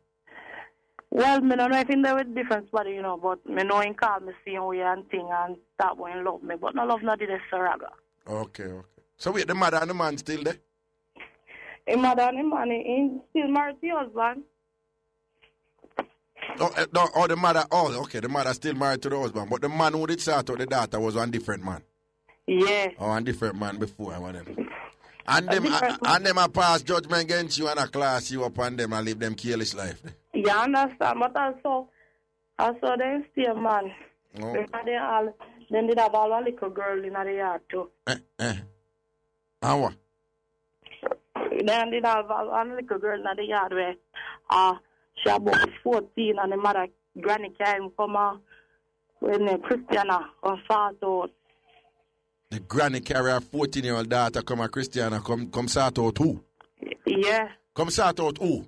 Well, me don't know if him there with different somebody, you know, but me know him call me same way and thing and that boy love me. But no love not did a Raga. Okay. So wait, the mother and the man still there? The mother and the man, he still married to your husband. Oh, the mother, okay, the mother still married to the husband, but the man who did start out the daughter was one different man. Yeah. Oh, one different man before, whatever. And them a pass judgment against you and a class you up on them and live them careless life. You understand, but also they still man. Oh. Because they did have all a little girl in the yard too. And what? They did have a little girl in the yard where she about 14 and the mother granny came come when Christiana or sort out. The granny carry her 14-year-old daughter come a Christiana come sort out who? Yeah. Come sort out who?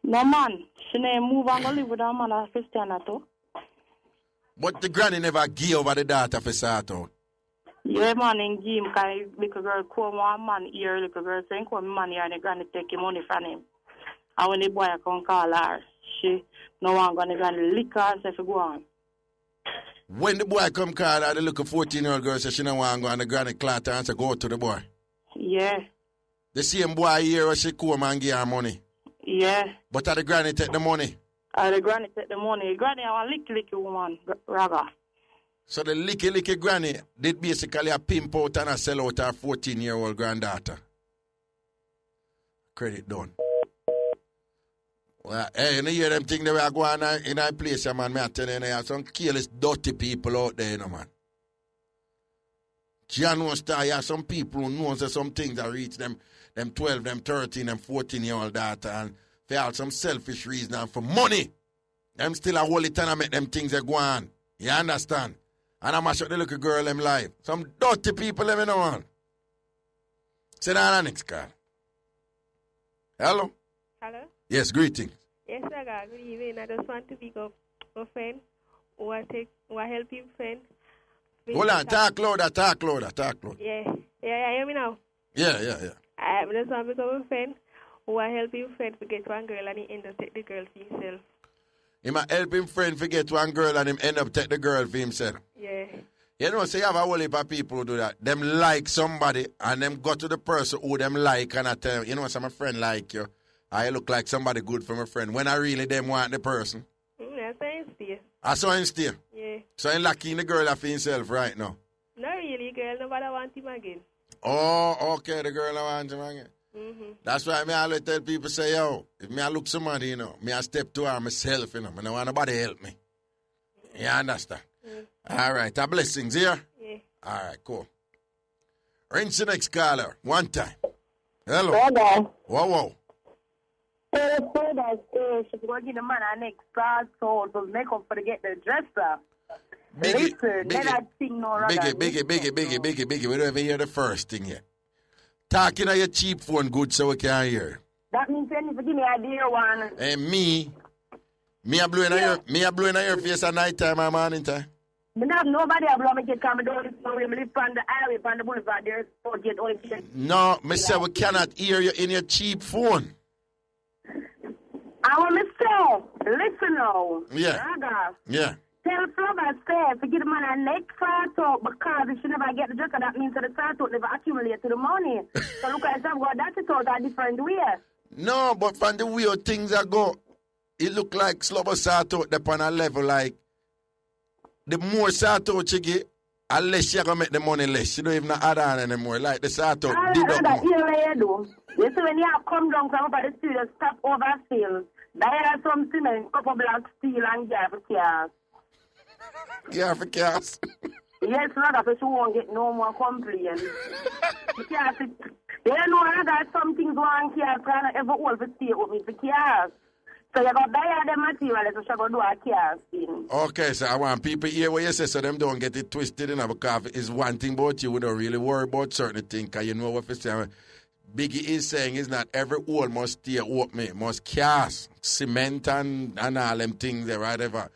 No man. She never move and go live with her man a Christiana too. But the granny never give over the daughter for sort out. Yeah, man, in game, because little girl come one man here, little girl saying come man here and the granny take him money from him. And when the boy come call her, she no one gonna lick her and say to go on. When the boy come call her, the little 14-year-old girl says she no want to go and the granny clat her and say go to the boy. Yeah. The same boy here where she come and give her money. Yeah. But the granny take the money. The granny take the money. Granny have a licky woman, Raga. So the licky granny did basically a pimp out and a sell out her 14-year-old granddaughter. Credit done. Well, hey, you hear them things that we are going on in our place, man. Me I tell you, there are some careless, dirty people out there, you know, man. You know, you have some people who know some things that reach them 12, them 13, them 14-year-old daughter, and they have some selfish reason and for money. Them still a whole it and make them things that go on. You understand? And I mash up the little girl them life. Some dirty people let me know on. Say that on next call. Hello? Hello? Yes, greetings. Yes, sir. Good evening. I just want to pick up a friend who I help him friend Hold on, talk louder. Yeah, hear me now? Yeah. I just want to become a friend who will help him friend to get one girl and he end up take the girl for himself. He might help him friend to get one girl and him end up take the girl for himself. Yeah. You know, say you have a whole heap of people who do that. Them like somebody and them go to the person who them like and I tell them, you know, some friend like you. I look like somebody good for my friend. When I really them want the person. That's how I stay. I saw him stay. Yeah. So he's locking the girl for himself right now. Not really, girl. Nobody want him again. Oh, okay, the girl I want him again. Mm-hmm. That's why I always tell people, say, yo, if me I look somebody, you know, me I step to her myself, you know. I don't want nobody help me. You understand? Mm-hmm. All right, a blessings here? Yeah. All right, cool. Rinse the next caller, one time. Hello. Brother. Whoa. She's going to give the man an extra soul to make up for to get the dresser. Biggie, we don't even hear the first thing yet. Talking on your cheap phone good so we can hear. That means you need to give me a dear one. And me a blowing on your face at night time or morning time. Me not nobody a blow me get come down this way. Me live on the highway, on the boulevard. There's no get only. No, me say we cannot hear you in your cheap phone. I want to say, listen now. Yeah. Raga. Yeah. Tell Flubber say to give the man a next start out because if she never get the dresser, that means that the start out never accumulate to the money. So look at yourself, God, that's it out a different way. No, but from the way things are go, it look like Slubber start out upon a level like the more start out you get, unless you're going to make the money less. You don't even add on anymore. Like the start out, did up more. You see when you have come down from over the studio, stop over field, buy some cement, couple black steel and gas for cars. Yeah, for cars. Yes, Raga, so she won't get no more complaints. Because you know, Raga, some things wrong cars can't ever hold for stay with me for cars. So you got to buy them material so she go do a car thing. Okay, so I want people hear what you say so them don't get it twisted, you know, because it's one thing about you, we don't really worry about certain things, because you know what you say. Biggie is saying is not every hole must stay open, must cast cement and all them things there, whatever.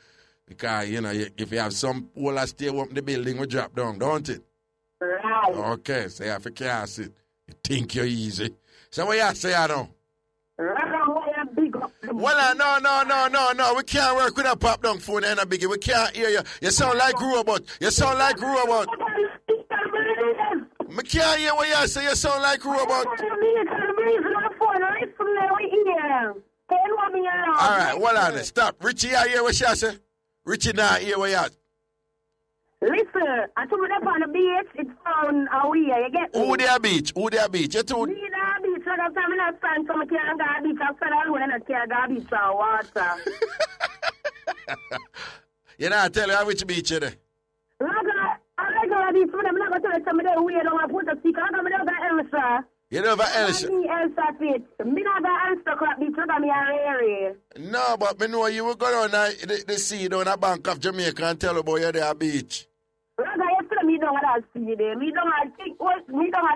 Because, you know, if you have some hole that stay open, the building will drop down, don't it? Right. Okay, so you have to cast it. You think you're easy. So what you say, I don't? Well, no. We can't work with a pop down phone and a Biggie. We can't hear you. You sound like robot. I can't hear what you say. You sound like robot. All right, hold on. Stop. Richie, I hear what she say. Richie, now hear what you say. Listen, I told you up on the beach. It's found out here. You get me? Who there beach? You told me that beach. So that's why I'm not stand. So I can't go beach. I said I want to can't go beach or water. You know, I tell you which beach you there. I'm not going to tell somebody who you don't put a secret. I'm going to go Elsa. You know about Elsa? Elsa fit. Me not going to answer beach. I'm going to No, but me know you will go down the sea down the bank of Jamaica and tell about you there beach. Raga, you tell me don't want to see there. Me don't have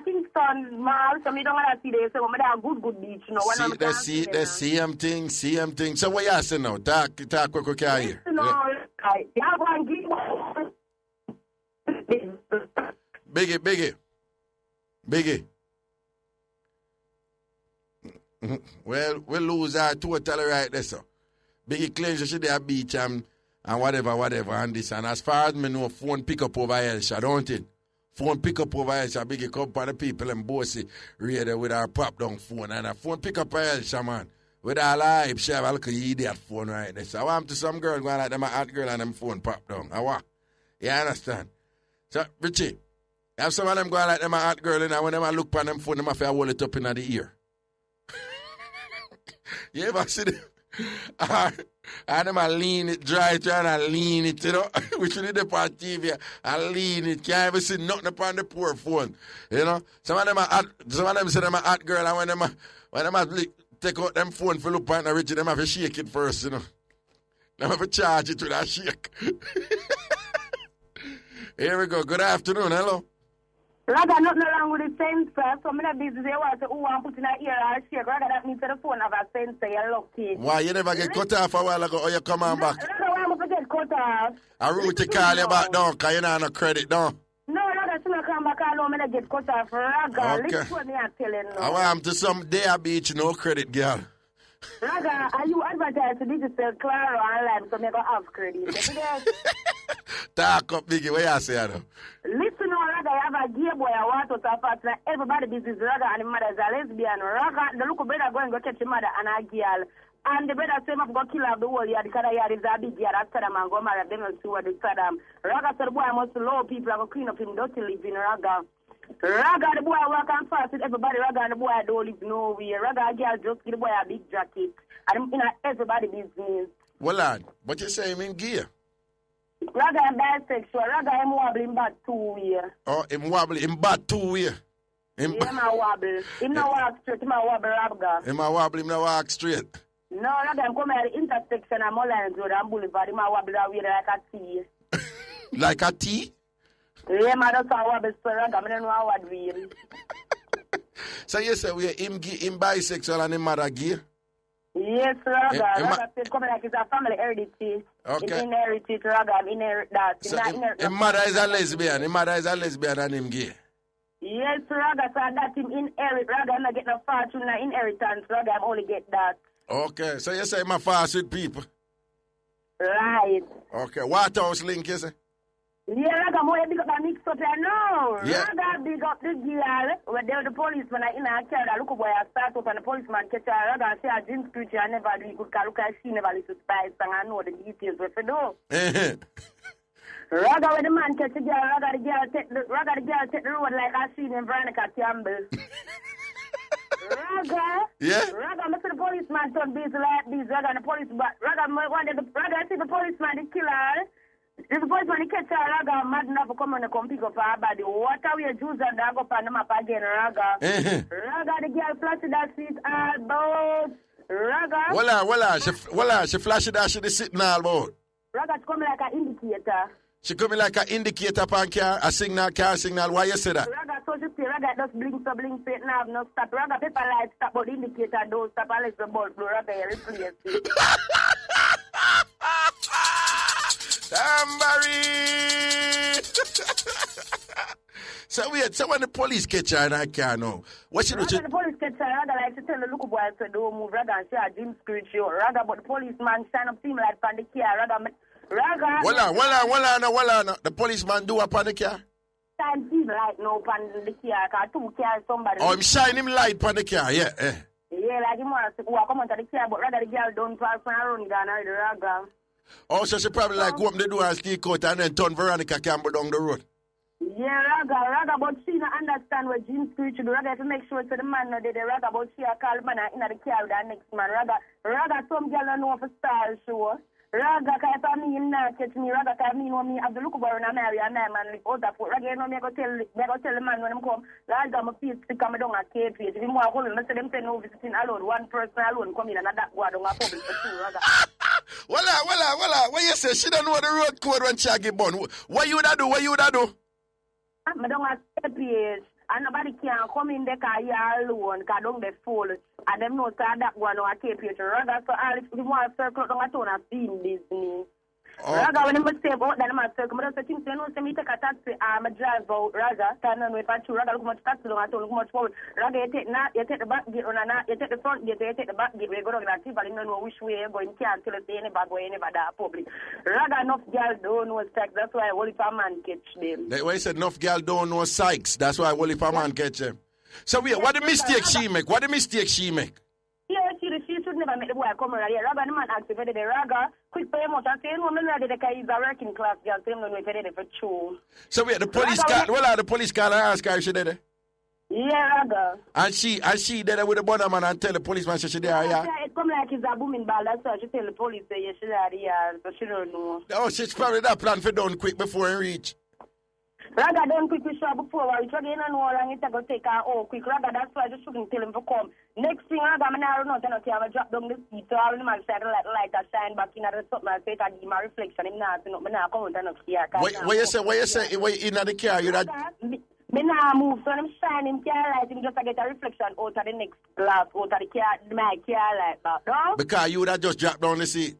Kingston Mall, so me don't want to see there. So me have good beach. You know, see, the same thing. So what you say now? Talk quick here. No, Biggie. Well, we lose our totally right there, so. Biggie claims you should have beach and whatever, and this. And as far as me know, phone pick up over Elsha, don't it? Phone pick up over Elsha, Biggie come for the people and bossy radio with our pop down phone. And a phone pick up over Elsha, man. With all our hype, she have a little idiot phone right there. So I want to some girl going like them a hot girl and them phone pop down. I want. You understand? So, Richie, have some of them going like them a hot girl and when them a look on them phone, them have to hold it up in the ear. You ever see them? And them a lean it, dry and lean it, you know. We should do the part TV and lean it. Can't even see nothing upon the poor phone. You know? Some of them say them a hot girl and when them a take out them phone for look at Richie, them have to shake it first, you know. Them have to charge it with a shake. Here we go. Good afternoon. Hello. Rather, nothing wrong with the sensor. So I'm not busy. They want to put in an ear or shake. Rather, that means the phone have a sensor. You're lucky. Why? You never get cut off a while ago or you come on back? Rather, why am I get cut cut off. I room to call you back down, because you don't have no credit down. No, Raga, so I come back alone, I get cut off. Raga, Okay. listen to me, I'm telling you. I want to some day a beach, no credit, girl. Raga, are you advertising digital Claro online so I go have credit? Talk up, Biggie. What you say, though? Listen, Raga, I have a gay boy. I want to talk about everybody. This is Raga and his mother is a lesbian. Raga, the local brother go and go catch his mother and a girl. And the brother say, I'm going to kill off the whole year. The other year is a big year. After them, and go marry them and see what they said. Raga said, the boy must low people. I'm going to clean up him dirty living. Raga. Raga, the boy work and fast with everybody. Raga, and the boy don't live nowhere. Raga, girl just give the boy a big jacket. And in everybody business. Well, lad, but you say him in gear. Raga, I'm bisexual. Raga, I'm wobbling back 2 years. Oh, him wobble, him bad 2 years. Him Yeah, my wobble. Him no walk straight, him a wobble, Raga. him a wobble, him no walk straight. No, Raga, I'm coming at the intersection of Mullins Road and Boulevard. Him a wobble away like a tea. Like a tea? Yeah, man, that's a wobble, so Raga, I don't know what real. So you say we him bisexual and him mother gay? Yes, Raga. Him- him- Raga said coming like it's a family heritage. Okay. Him inherit it, Raga. Him inherit that. So Him not him mother is a lesbian. Him mother is a lesbian and him gay. Yes, Raga, so that him inherit. Raga, I'm not get no fortune, no inheritance. Raga, I'm only get that. Okay, so you say him a fast with people. Right. Okay, what house link you say? Yeah, Raga, more big up a mix up here now. Yeah. Raga, big up the girl. When there the policeman in a car, I look boy, I start up and the policeman catch her. Raga, say a jeans creature, I never do good car. Look at she never listen to spice, and I know the details what to do. Raga, when the man catch the girl, Raga, the girl take the road like I seen in Veronica Campbell. Raga, Yeah? Raga, I see the policeman turn busy like this. Raga, and the police, but Raga, I see the policeman, the killer. The policeman, the catch her, Raga, mad enough to come and come pick up her body. What are we Jews and dog up on the map again, Raga? Raga, the girl flashed that seat all about. Raga, Well, she flash it out, she sitting all about. Raga, it's coming like an indicator. She coming like an indicator upon car signal. Why you say that? Raga, so you see, Raga just blink, it now, no stop. Raga, paper light stop, but the indicator don't stop unless the bulb blow. Raga, you replace it. Tambourine! So when the police catch her in her car now, what she do? Raga, the police catch her, Raga, like to tell the local boy, so don't move, Raga, and she a gym screech you. Raga, but the policeman stand up, seem like on the car, Raga, Well on. The policeman do upon the car? Time seem like no upon the car, because 2 cars, somebody. Oh, him shine him light upon the car, yeah. Yeah, like him wants to walk come onto the car, but Raga, the girl don't pass on her own gun, Raga. Oh, so she probably like open the door and sneak out and then turn Veronica Campbell down the road. Yeah, Raga, but she don't understand what Jim Screech do. Raga, to make sure to the man no did the Raga, but she a call man in the car with the next man. Raga, some girl don't know for star show. Raga, if I mean not catch me, Raga, if I mean when me have the look about when I marry a man like other foot. Raga, you know me go tell the man when him come. Raga, my feet stick on me down at KP. If him want hold him, I say them say no visiting alone. One person alone come in and that go down a public for 2, Raga. Voila. What you say? She don't know the road code when she get born. What you would do? I don't have KPH. And nobody can come in the car here alone, because don't be full. And them know that one or KPH. Raga, so if you want to circle down a town of being business. Raga, when you step out, then I'm a circle. But I say, Kingston, you know, me take a taxi, I'm a drive out. Raga, stand on with a two. Raga, look much taxi, look much forward. Raga, you take the back gate, you take the front gate, you take the back gate. We go down that but you don't know which way you're going. Can't tell us anybody go anybody that public. Raga, enough girls don't know sex. That's why only if a man catch them. That's why I said enough girl don't know Sykes. That's why only if a man catch them. So wait, what the mistake she make? Yeah, she should never make the boy come around here. Raga, the man asked if they did Raga, quick pay much. I say, no, I'm not the guy is a working class girl. Say, no, if they did it for true. So wait, the police call and ask her if she did it? Yeah, Raga. And she did it with the bonner man and tell the policeman she did it, yeah? Yeah, it come like it's a booming ball. That's why she tell the police say, yeah, she did it, but she don't know. Oh, she's probably that plan for done quick before he reach. Raga done quick with show before we try to know and it's going to take her quick. Raga, that's why I just shouldn't tell him to come. Next thing, Raga, I'm not going to tell him to drop down the seat. So I will not shine light that shine back in the something and say that give my reflection. I'm not going to here. What you say, in the car, you that... Me now move, so I'm shining car light and just to get a reflection out of the next glass, out of the car, my car light back, no? Because you would have just dropped down the seat.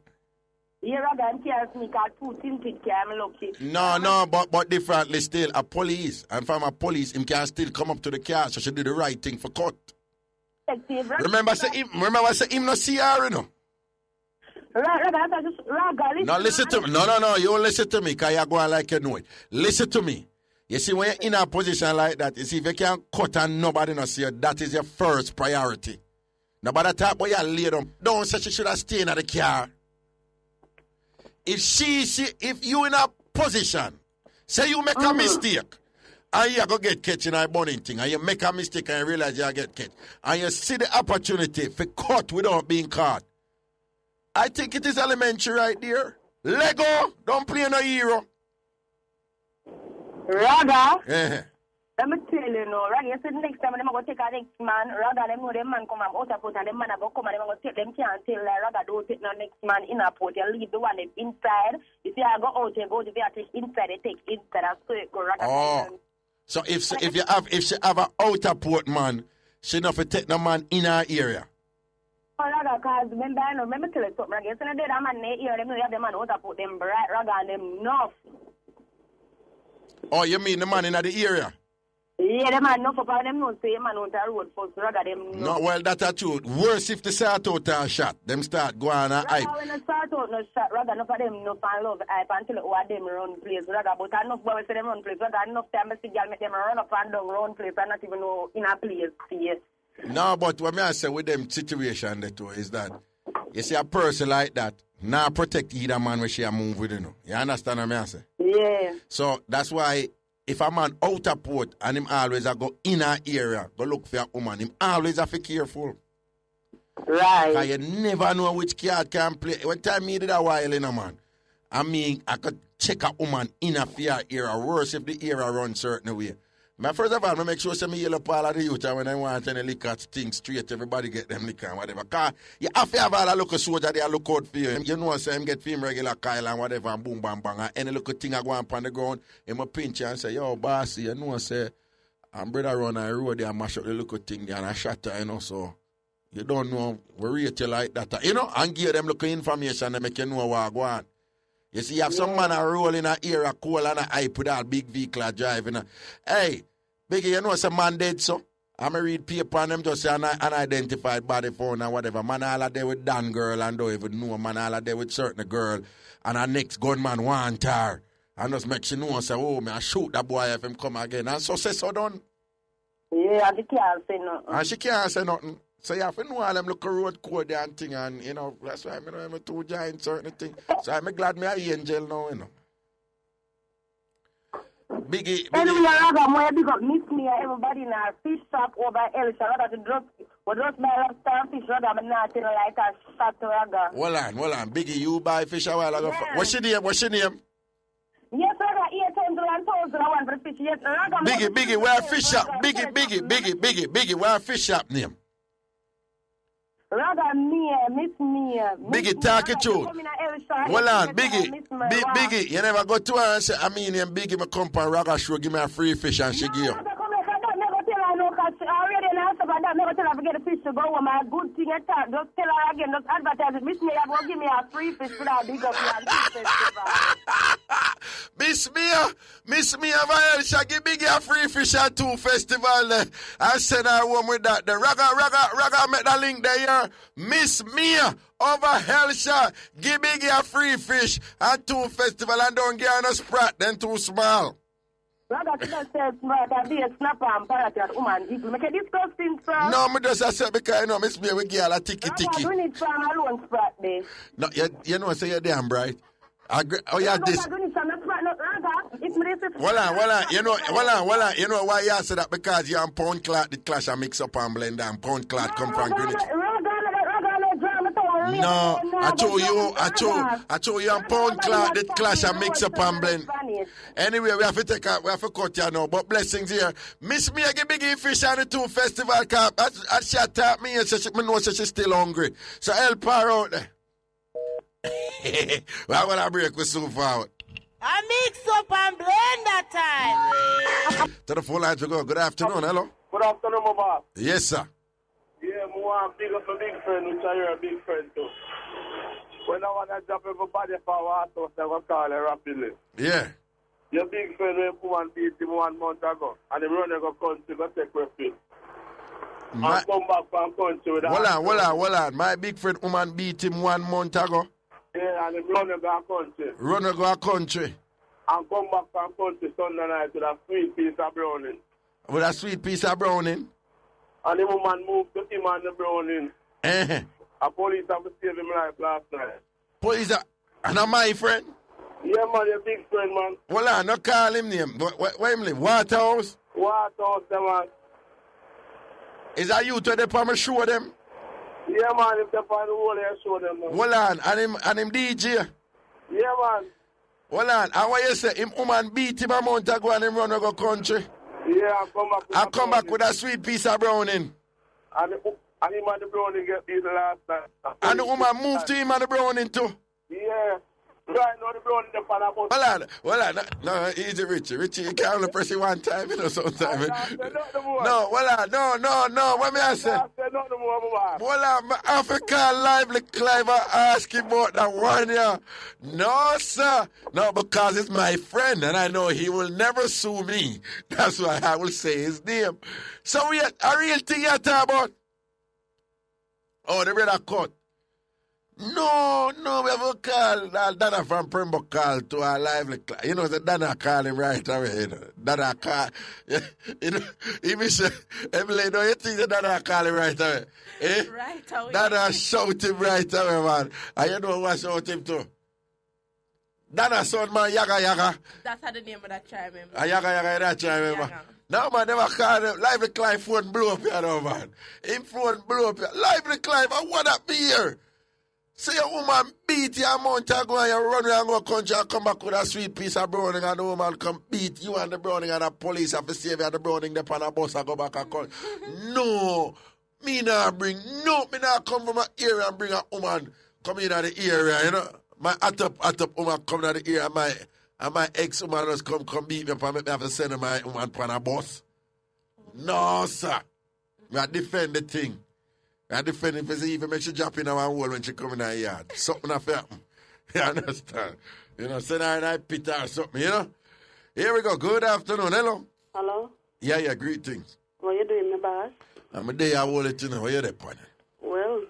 Yeah, Raga, I'm careless, me got 2 tinted car, I'm lucky. No, but differently still. A police, and from a police, him can still come up to the car, so she do the right thing for cut. Remember, say him no see her, you know. Raga, No, listen to me. No, you listen to me, because you're going like you know it. Listen to me. You see, when you're in a position like that, you see, if you can't cut and nobody no see you, that is your first priority. Now, by the time you lay down, don't say she should have stayed in the car. If you in a position, say you make a mistake, and you go get catch in a burning thing, and you make a mistake and you realize you get catch, and you see the opportunity for cut without being caught, I think it is elementary right there. Lego, don't play no hero. Raga, let me tell you, no, Raga, you said next time I'm going to take a next man, Raga, them know them man come from outer port, and them man are going to come and they're going to take them can't tell Raga, don't take no next man in a port, you leave the one inside. You see, I go out, you go to the take inside, they take inside, and so it go Raga. Oh, so if she have an outer port man, she not for take no man in her area. Oh, Raga, because remember tell you something, Raga, you see, they that man in the area, them know you have them man outer port, them bright, Raga, and them enough. Oh, you mean the man in the area? Yeah, them man enough, because them know say man on the road first, Raga, them no, well, that's true. Worse if they start out and shot. Them start going and hype. When they start out no shot, Raga, enough of them no fan love hype until it was them run place, Raga, but enough boys say them run place, Raga, enough time I see girl make them run up and down run place and not even know in a place, see. No, but what I say with them situation that too is that you see a person like that now protect either man when she a move with, you know. You understand what I say? Yeah. So that's why if a man out of port and him always a go in a area, go look for a woman, him always have to be careful. Right. Because you never know which card can play. One time me did a while in a man. I mean, I could check a woman in a fear area. Worse if the area runs certain way. But first of all, I make sure I yell up all of the youth when I want any liquor things straight, everybody get them liquor and whatever. Because you have to have all a local soldier there look out for you. You know, say him get film regular Kyle and whatever and boom, bang, bang. And any little thing I go on the ground, him a pinch and say, yo, bossy, you know, say, I'm brother run on the road there and mash up the little thing there and I shot her, you know, so you don't know, we rate you like that. You know, and give them local information and make you know what go on. You see, you have some man a roll in a area cool and a hype with that big vehicle driving. Hey, Biggie, you know some man dead, so? I'm going to read paper and them just say unidentified body phone and whatever. Man all of there with Dan girl and don't even know. Man all of there with certain girl. And our next gunman want her. And just make she know and say, oh, me I shoot that boy if him come again. And so say so done. Yeah, and she can't say nothing. And she can't say nothing. So you have to know all them look road code and thing. And, you know, that's why I know I'm too giant certain thing. So I'm glad me a angel now, you know. Biggie. Anyway, I big up Miss me everybody in a fish shop over Elisha. Rather to just buy lobster and fish, rather I'm not like a shot to Raga. Hold on. Biggie, you buy fish a while ago. Yeah. What's your name? Yes, Raga, 8,000 1,000 for the fish. Yes, Raga. Biggie, where fish shop? Biggie, where fish shop name? Raga, Miss Mia. Biggie, talk it true. Hold on, Biggie, you never go to her and say, I mean, Biggie, me come from Raga show, give me a free fish and she give you. Never tell her to get a fish to go with my good thing at time. Just tell her again, just advertise it. Miss Mia, will give me a free fish for that big up Miss Mia, shall give Biggie a free fish at 2 festival. I send her home with that. The Raga, make the link there. Miss Mia over Hellshire, give Biggie a free fish at 2 festival and don't get on a sprat, then too small. Raga says that be a snapper and parrot and woman. People make a disgusting sir. No, me just said because you know Miss Mia we get a ticky. I don't need from alone sprat there. No, you know say you're damn bright. Oh yeah, this. Hold on. You know why you say that? Because you're on Pound Clot, the Clash and Mixup and Blenda, and Pound Clot come from Greenwich. No, I told you on Pound Clot, the Clash and Mixup and Blend. Anyway, we have to cut you now, but blessings here. Miss Mia give big fish on the 2 festival camp. As she attacked me and said, me know she's still hungry. So help her out there. We're going to break with soon forward. A Mixup and Blender time. To the phone line to go. Good afternoon. Hello. Good afternoon, my boss. Yes, sir. Yeah, I want to big up a big friend, which I hear a big friend too. When I want to drop everybody for water, I will call it rapidly. Yeah. Your big friend when woman beat him 1 month ago, and the runner go country go take refuge. And come back from country with Hold on. My big friend woman beat him 1 month ago. Yeah, and the runner go country. Runner go country. And come back from country Sunday night with a sweet piece of browning. With a sweet piece of browning? And the woman moved to him and the browning. A police have saved him life last night. Police and my friend? Yeah, man, your big friend, man. Well, I not call him name. Where him live? Waterhouse? Waterhouse, man. Is that you to the palm show them? Yeah, man, if they find the whole here, show them, man. Well, and him DJ? Yeah, man. Well, and what you say? Him woman beat him a month ago and him run go country? Yeah, I come back with a sweet piece of browning. And him and the browning get beat last night. And the woman moved to him and the browning too? Yeah. Right now the browning the pan about. Well, no, easy, Richie. Richie, you can't only press it one time, you know, sometimes. No, what me I say? My African lively Cliver asking about that one, yeah. No, sir. No, because it's my friend, and I know he will never sue me. That's why I will say his name. So we a real thing you're talking about? Oh, the brother cut. No, we have a call. Dana from Pembroke call to a lively class. You know, the Dana call him right away. You know. Dana call. You know, even say, Emily, don't you think that Dana call him right away? Eh? Right away. Dana shout him right away, man. And you know what shout him to? Dana son, man, Yaga. That's how the name of that tribe member. Yaga, that tribe member. No, man, never call him. Lively Clive phone blow up here, no, man. Him phone blow up here. Lively Clive, I want to be here. Say a woman beat you a month ago and you run and go country and come back with a sweet piece of browning and the woman come beat you and the browning and the police have to save you and the browning up on a bus and go back and come. No, me not come from my area and bring a woman come in at the area, you know. My hot up woman come to the area and my ex-woman just come beat me up and make me have to send my woman on a bus. No, sir. I defend the thing. I defend if it's even make she jump in our wall when she come in our yard. Something have to happen. You understand? You know, send her in our pit or something, you know? Here we go. Good afternoon. Hello. Hello. Yeah, greetings. What you doing, my boss? I'm a day I will let you know. Where you there, partner? Well,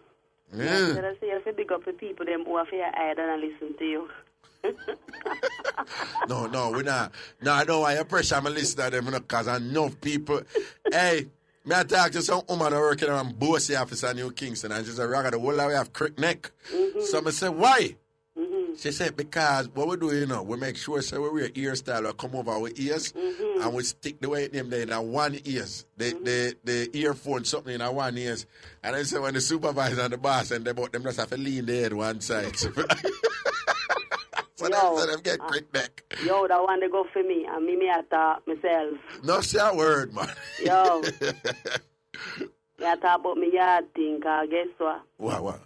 yeah. I say if you big up the people, them who have your eye and listen to you. No, we're not. No, I don't want your pressure. I'm a listener to them, because enough people. Hey, me I talk to some woman working on Bossy office in New Kingston, and she said, Raga, the whole way have crick neck. So I said, why? She said, because what we do, you know, we make sure so we wear ear style, we come over our ears, and we stick the way them there in one ears, the earphone, something in one ears. And I said, when the supervisor and the boss and them just have to lean their head one side. So them get crick neck. Yo, that one they go for me, and me I talk myself. No, say a word, man. Yo. I talk about me yard thing, because guess what? What?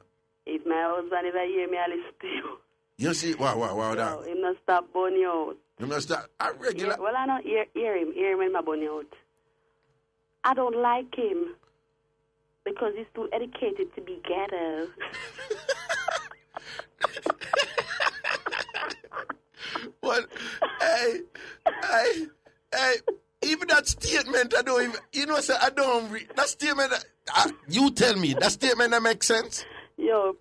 If my husband ever hear me, I listen to you. You see, wow, Yo, him not stop bunny out. Him not stop, a regular. Yeah, well, I don't hear him when my bunny out. I don't like him, because he's too educated to be ghetto. What? Hey, even that statement, I don't even, you know, I don't read, that statement, you tell me, that statement that makes sense? Yo,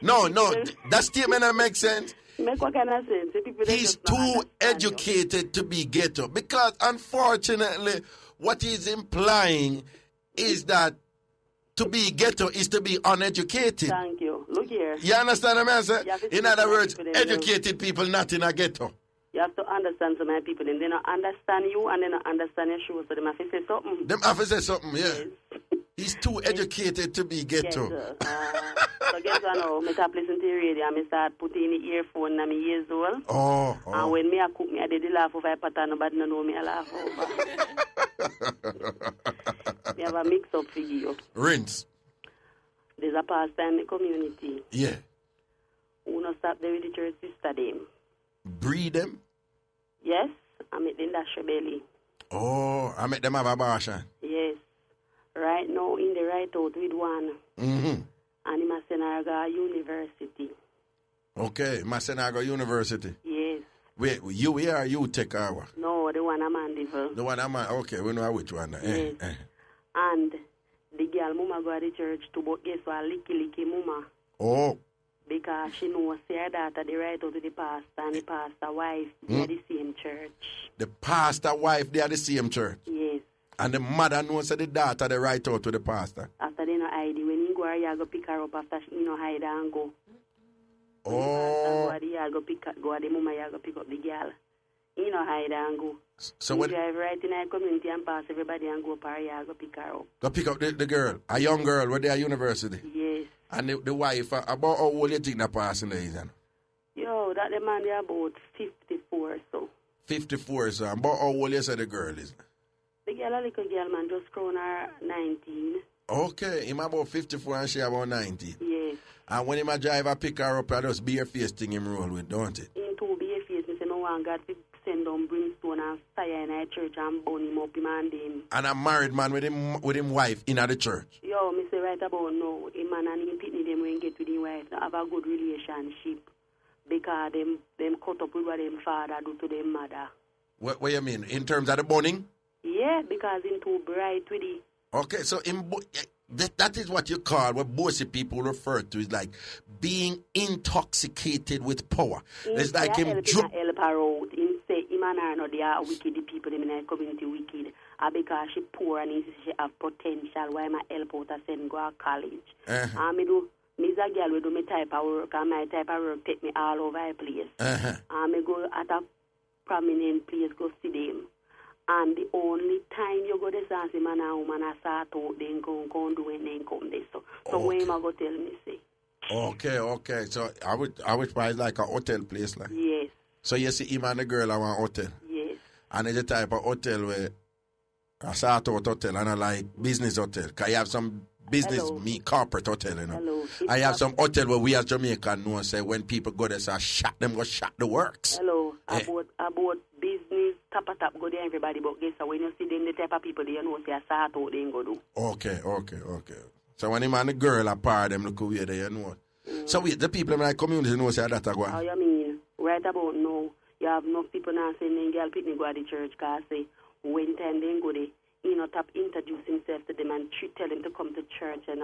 No, that statement that makes sense. Make what kind of sense? He's too educated to be ghetto, because unfortunately, what he's implying is that to be ghetto is to be uneducated. Thank you. Look here. You understand what I'm saying? In other words, educated people not in a ghetto. You have to understand some of people, and they don't understand you, and they don't understand your shoes, so they have to say something. Them have to say something, yeah. Yes. He's too educated to be ghetto. So guess what now? I start listening to the radio, and I start putting in the earphone, and I'm years old. Oh. And when me I cook, I did the laugh of a pattern, nobody know me, I laugh over. We have a mix-up for you. Rinse. There's a pastor in the community. Yeah. Who not stop there with the church sister them. Breed them? Yes. I make them dash your belly. Oh, I make them have a abortion. Yes. Right now, in the right out with one. Mm-hmm. And he must send her to university. Okay, Masenago University. Yes. Wait, you here or you take our? No, the one I'm Mandeville. The one I'm on. Okay, we know which one. Yes. And the girl mama go to the church to but guess what? Licky mama. Oh. Because she knows her daughter they write out to the pastor and the pastor wife they are the same church. The pastor wife they are the same church? Yes. And the mother knows that the daughter they write out to the pastor? After they no hide, when you go her, you go pick her up after she no hide and go. Oh. Go the mama, you go pick up the girl. You know hide and go. So you when drive right in our community and pass everybody and go up her, you go pick her up. Go pick up the girl, a young girl where they are university? Yes. And the wife, about how old you think that person is? Yo, that the man they about 54 so. 54 so. And about how old you say the girl is? The girl a little girl man just grown her 19. Okay, him about 54 and she about 90. Yes. And when him a drive, I pick her up, I just bare face thing him roll with, don't it? In two bare face, me say no one God to send down brimstone and fire in our church and burn him up, him and him. And a married man with him wife in the church. Yo, me say right about now, him man and him pitney them when get with him wife have a good relationship. Because them cut up with what them father do to them mother. What you mean? In terms of the burning? Yeah, because him too bright with it. Okay, so that is what you call, what bossy people refer to, is like being intoxicated with power. It's like him help her out. Him say him and her no they are wicked, the people them in the community wicked. Because she poor and she have potential. Why my help out and send go to college. Me's a girl we do my type of work and my type of work take me all over the place. Me go at a prominent place go see them. And the only time you go to dance him and a woman a start out, then go do and then come there. So when him a go tell me say. Okay. So I would buy like a hotel place like. Yes. So you see him and the girl at one hotel. Yes. And it's the type of hotel where a start out hotel and a like business hotel. Cause you have some business, corporate hotel, you know. Hello. I have some hotel where we as Jamaican know say when people go there, say shot the works. Hello. About business, tap go there everybody, but guess what? When you see them, the type of people they know say a start out they ain't go do. Okay. So when him and the girl apart, them look away there, you know. So wait, the people in my community know say that go. How you mean? Right about now, you have enough people now saying then girl pitney go to the church cause say when time they go there, you know, tap introduce himself to them and tell them to come to church and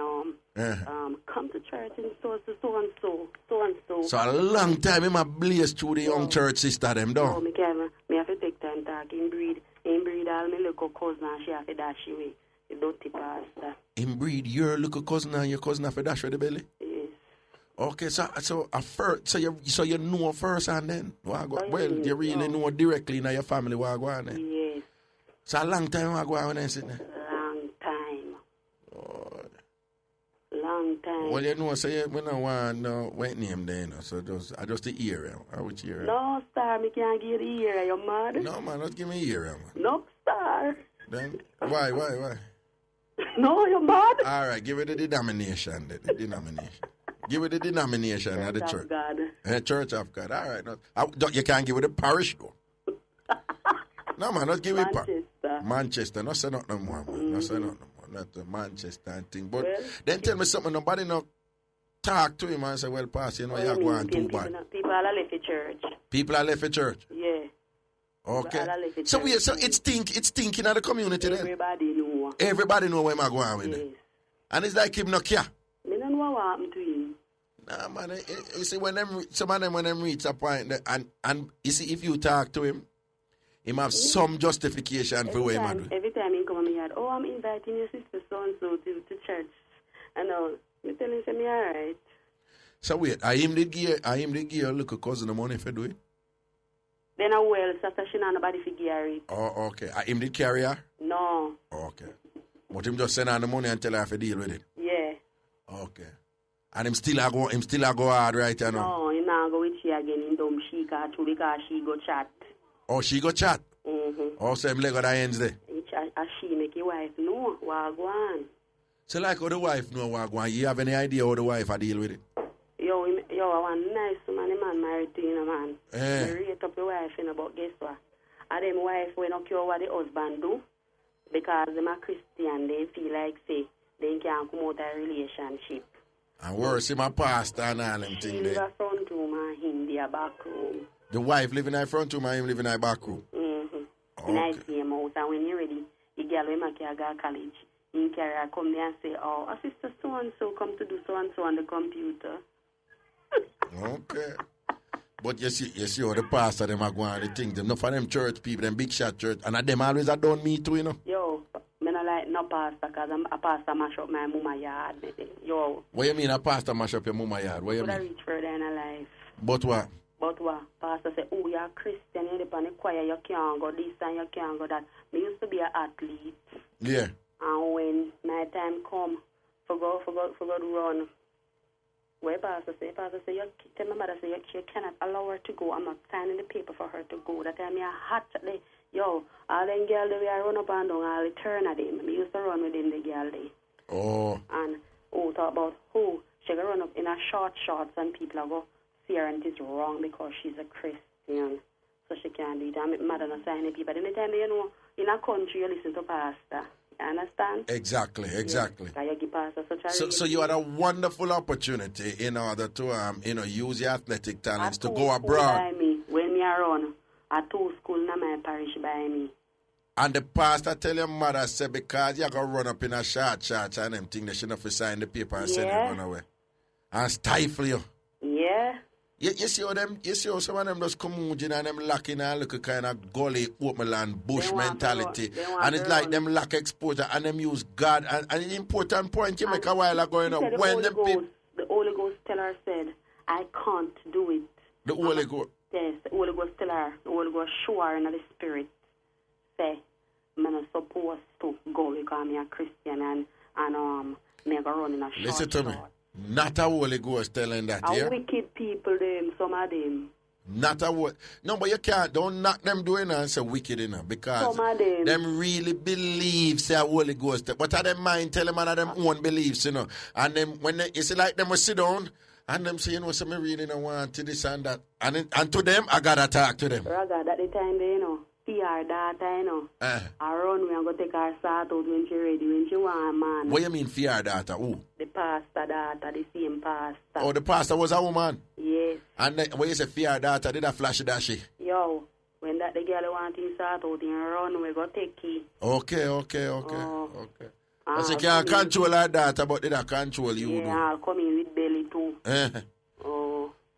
come to church and so and so. So a long time him a blaze through the young church sister them though. No, me have to take time talk. In breed all my little cousin and she have to dash away. The dirty pastor. In breed your little cousin and your cousin have to dash with the belly? Yes. Okay, so you know first and then you really know directly in your family what go on then? Yes. So a long time I go on and sit there? Long time. Oh. Long time. Well, you know, so we don't want no white name there, you know, so just the area. Which area? No, star, me can't give the area, you mad? No, man, not give me area, man. No, star. Then, why? No, you mad? All right, give it the denomination. Give it the denomination of the church. God. Church of God. All right. No, you can't give it the parish, though. No, man, not give it Manchester. No say nothing no more, man. No say nothing no more. Not the Manchester thing. But then tell me something, nobody no talk to him and say, well, pass, you know, you're going too bad. People are left the church. People are left the church? Yeah. Okay. So it's thinking of the community then? Everybody know where I'm going with it. And it's like him no care. I don't know what happened to him. Nah, man, you see, some of them when them reach a point, and you see, if you talk to him have some justification for what he do. Every time he come on me yard, I'm inviting your sister so-and-so to church. And I tell him, say me all right. So wait, I him did give your little cousin the money for do it? Then sister, she not nobody for carry it. Oh, okay. I him did carry her? No. Okay. But him just send her the money and tell her to deal with it? Yeah. Okay. And him still go hard right now? No, he not go with she again in dumb she because she go chat. Oh, she go chat? Mm-hmm. Oh, so him leg on the ends there? She make your wife know what go on. So like how the wife know what go on, you have any idea how the wife a deal with it? Yo, I want nice man married to you, man. Yeah. He rate up the wife, but guess what? And them wife will not care what the husband do because them are Christian, they feel like say they can't come out of a relationship. And worse, him a pastor and all them things there. She son room and him the back room. The wife live in the front room and him live in the back room? Okay. In the same house. And when you're ready, the girl will make you go to college. You carry her come there and say, oh, a sister so-and-so come to do so-and-so on the computer. Okay. But you see how the pastor them are going the things. Them not for them church people, them big shot church. And them always are done me too, you know. Yo, I don't like no pastor because a pastor mash up my mama yard. Yo. What you mean a pastor mash up your mama yard? What you mean? I reach further in a life. But what? But what? Pastor say, oh, you're a Christian, you're in the choir, you can't go this and you can't go that. Me used to be an athlete. Yeah. And when my time come, for go run. Where Pastor say, you tell my mother say you cannot allow her to go. I'm not signing the paper for her to go. That time me a hot day. Yo, all them girls they I run up and down, I'll turn at them. Me used to run with them the girl day. Oh. And talk about who she go run up in a shorts and people are go see her and it's wrong because she's a Christian. So she can't do it. And my mother not signing the paper. Then the time you know in a country you listen to pastor. You understand? Exactly. Yeah. So you had a wonderful opportunity in order to use your athletic talents to go abroad. By me. When me run, at 2 school in my parish by me. And the pastor tell your mother say because you gonna run up in a short and them thing they shouldn't have to sign the paper and send you run away. And stifle you. Yeah. You see how some of them just come and them lacking a little kind of gully, open land, bush mentality. And it's like them lack exposure and them use God. And the important point you make a while ago, you know, when the Holy Ghost tell her said, I can't do it. The Holy Ghost? Yes, the Holy Ghost tell her, the Holy Ghost show her in the spirit, say, I'm not supposed to go because I'm a Christian and me go run in a short. Listen to me. Not a Holy Ghost telling that, yeah? Wicked people, some of them. Not a word. No, but you can't. Don't knock them doing and say wicked enough because them really believe say a Holy Ghost. But at them mind tell them and them own beliefs, you know. And them when they, you see like them will sit down and them say, you know, so me really don't want to this and that. And to them, I gotta talk to them. Raga, that the time they, you know. See her daughter, you know. I run me and go take her start out when she ready, when she want man. What you mean fear her daughter? Who? The pastor daughter, the same pastor. Oh, the pastor was a woman? Yes. And when you say fear her daughter, did that flashy dashy? Yo, when that the girl want him start out and run, we go take key. Okay. She can't control her daughter, but did I control you? Yeah, I'll come in with belly too.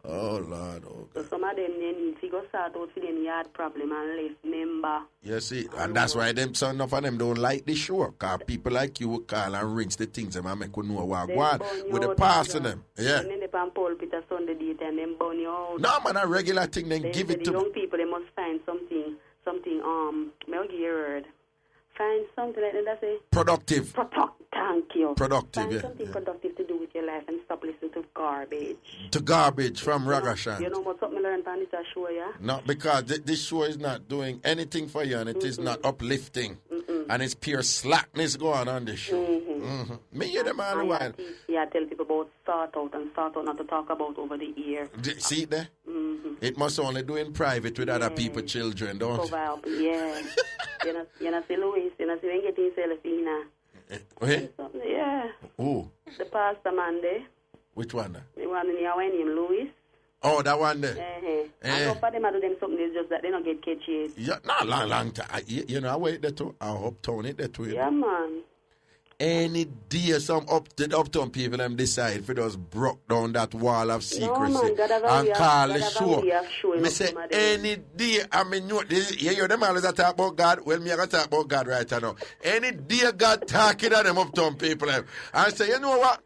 Oh, Lord. Okay. So some of them, they need to go start out for them yard problem and left member. You see, and that's why some of them don't like the show. Because people like you will call and rinse the things and make you know what want with the past in them. Yeah. And then they pan pulpit a Sunday date and then burn you out. No, man, a regular thing, then give it to the young people, they must find something, may I give you a word. Find something like that, say. Productive. Thank you. Productive, Find something productive to do with your life and stop listening to garbage. To garbage from Ragashanti. You know what's something I learned on this show, yeah? No, because this show is not doing anything for you and it is not uplifting. And it's pure slackness going on this show. Me hear them all the while. Yeah, I tell people about start out not to talk about over the ear. See it there? It must only do in private with other people's children, don't it? Yeah. You know, see Louis, you know, see when getting Celestina. Yeah. Who? The pastor man there. Which one? The one in your name, Louis. Oh, that one there. I know for them I do them something, it's just that they don't get catchy. Yeah, not long time. You know, I wait there too. I hope Tony there too. Yeah, man. Any day some uptown people them decide for just broke down that wall of secrecy and call the show. Me say any day, I mean, you hear them always talk about God. Well, me I gonna talk about God right now. Any day God talking to them uptown people and say, you know what?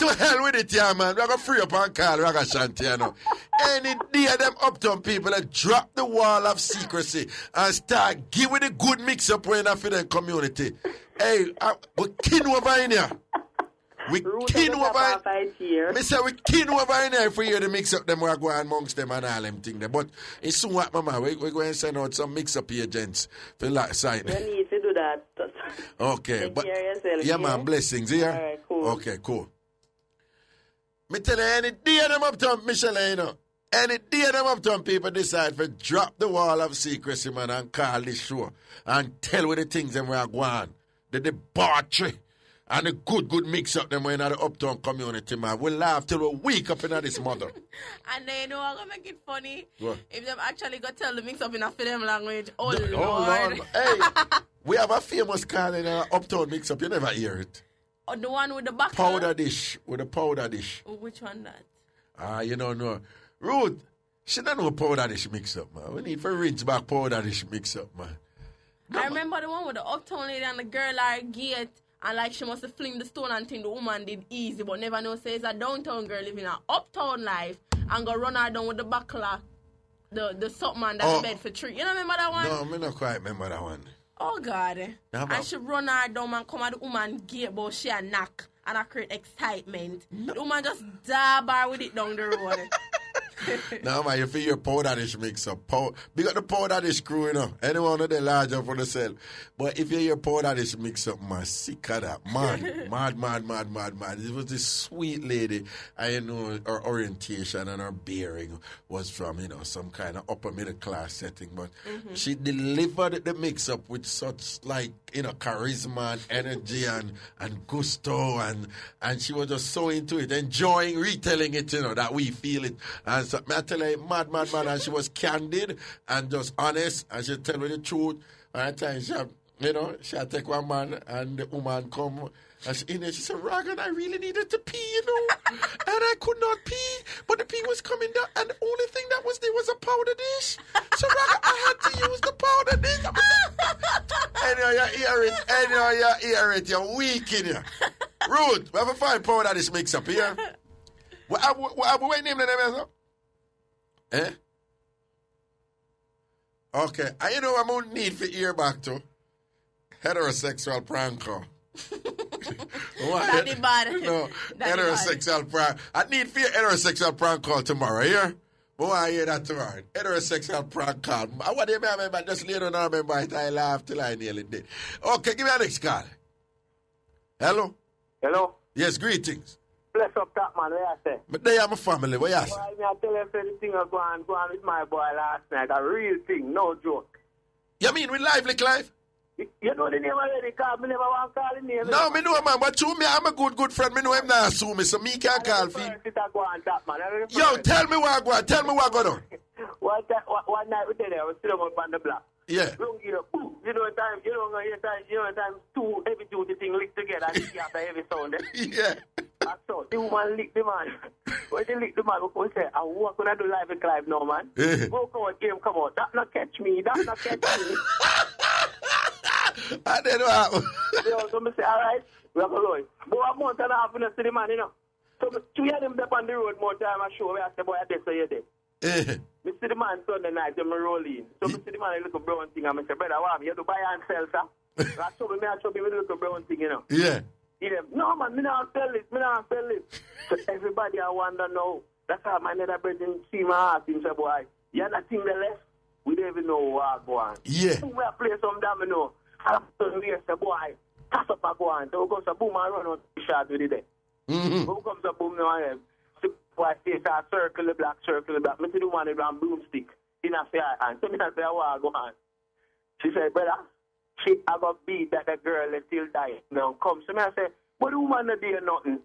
To hell with it, yeah, man. We're going to free up and call Ragashanti, you know. Any day them uptown people that drop the wall of secrecy and start giving the good mix-up when for the community. Hey, we kin over in here. We kin over in here. Me say we kin over in here for you to mix up them we're going amongst them and all them things. But it's soon what, mama. We're going to send out some mix-up agents for that sign. You need to do that. Okay. Take care of yourself, yeah, man. Blessings, yeah? All right, cool. Okay, cool. Me tell you, any day them uptown, Michelle, you know, any day them uptown people decide to drop the wall of secrecy, man, and call this show and tell what the things them we are going. The debauchery And a good mix up them when at the uptown community, man. We laugh till we wake up in this mother. And then, you know, I'm going to make it funny. What? If them actually go tell the mix up in a film language. Oh, No, Lord. Hey, we have a famous car in our uptown mix up. You never hear it. Oh, the one with the buckle? Powder dish. With the powder dish. Oh, which one that? You don't know. Ruth, she don't know powder dish mix up, man. We need for rinse back powder dish mix up, man. I remember the one with the uptown lady and the girl are gate. And like she must have fling the stone and think the woman did easy, but never know say it's a downtown girl living an uptown life and go run her down with the buckler, the something and that bed for tree. You don't remember that one? No, I don't quite remember that one. Oh God. And she run her down and come at the woman gate, but she a knock and I create excitement. No. The woman just dab her with it down the road. No, man, you feel your powder dish mix up. Big up the powder dish crew, you know. Anyone of the larger for the sale. But if you hear powder dish mix up, man, sick of that. Man, mad. It was this sweet lady. I know her orientation and her bearing was from, you know, some kind of upper middle class setting. But she delivered the mix up with such, like, you know, charisma and energy and gusto. And she was just so into it, enjoying retelling it, you know, that we feel it. And so, I tell her, mad, and she was candid and just honest, and she tell me the truth. And at times, she take one man, and the woman come, and she said, Ragan, I really needed to pee, you know, and I could not pee, but the pee was coming down, and the only thing that was there was a powder dish. So, Ragan, I had to use the powder dish. Anyhow, you hear it, you're weak in here. Ruth, we have a fine powder dish mix up here. What name the name is? Eh? Okay. And you know what I'm going to need for ear back to? Heterosexual prank call. That is bad. No, heterosexual prank. I need for your heterosexual prank call tomorrow, yeah? But I hear that tomorrow. Heterosexual prank call. What do you remember? Just later on, I remember it. I laughed till I nearly did. Okay, give me a next call. Hello? Hello? Yes, greetings. Bless up that man, what you say? But they are my family, what you say? Well, I tell you anything go on with my boy last night. A real thing, no joke. You mean with Lively Clive? You know the name already, cause me never want to call the name. No, me know, man, but to me, I'm a good friend. Me know him not sue me, so me can't call for him. Yo, tell me what go on. Tell me what go on. One night we did there, we sit up on the block. Yeah. You know time two heavy duty things lick together and you have the heavy sound. Yeah. So the woman lick the man. When they lick the man, we say, I walk when I do live and Clive now, man. Go out, game, come out. That not catch me. I didn't know how. So I say, all right, we have a loy. But a month and a half in the city, man, you know. So two of them up on the road more time, I show where I say, boy, I did so you did. Me see the man Sunday night, them roll in. So me see the man a little brown thing, and I say, brother, what, you have to buy and sell, sir? I show me with a little brown thing, you know. Yeah. No, man, me not sell it. So everybody I wonder now. That's how my nether brethren see my heart in say, boy, you not think the less? We don't even know what go on. Yeah. We play some damn, you know. I say, boy, pass up a go on. So we come to boom and run out the shot with it there. We come to boom now and boy, say, circle the black. Me see the one with a broomstick in a fair hand. So me say, what go on? She said, brother, I got beat that the girl is still dying. Now come. So me I say, but the woman not doing nothing.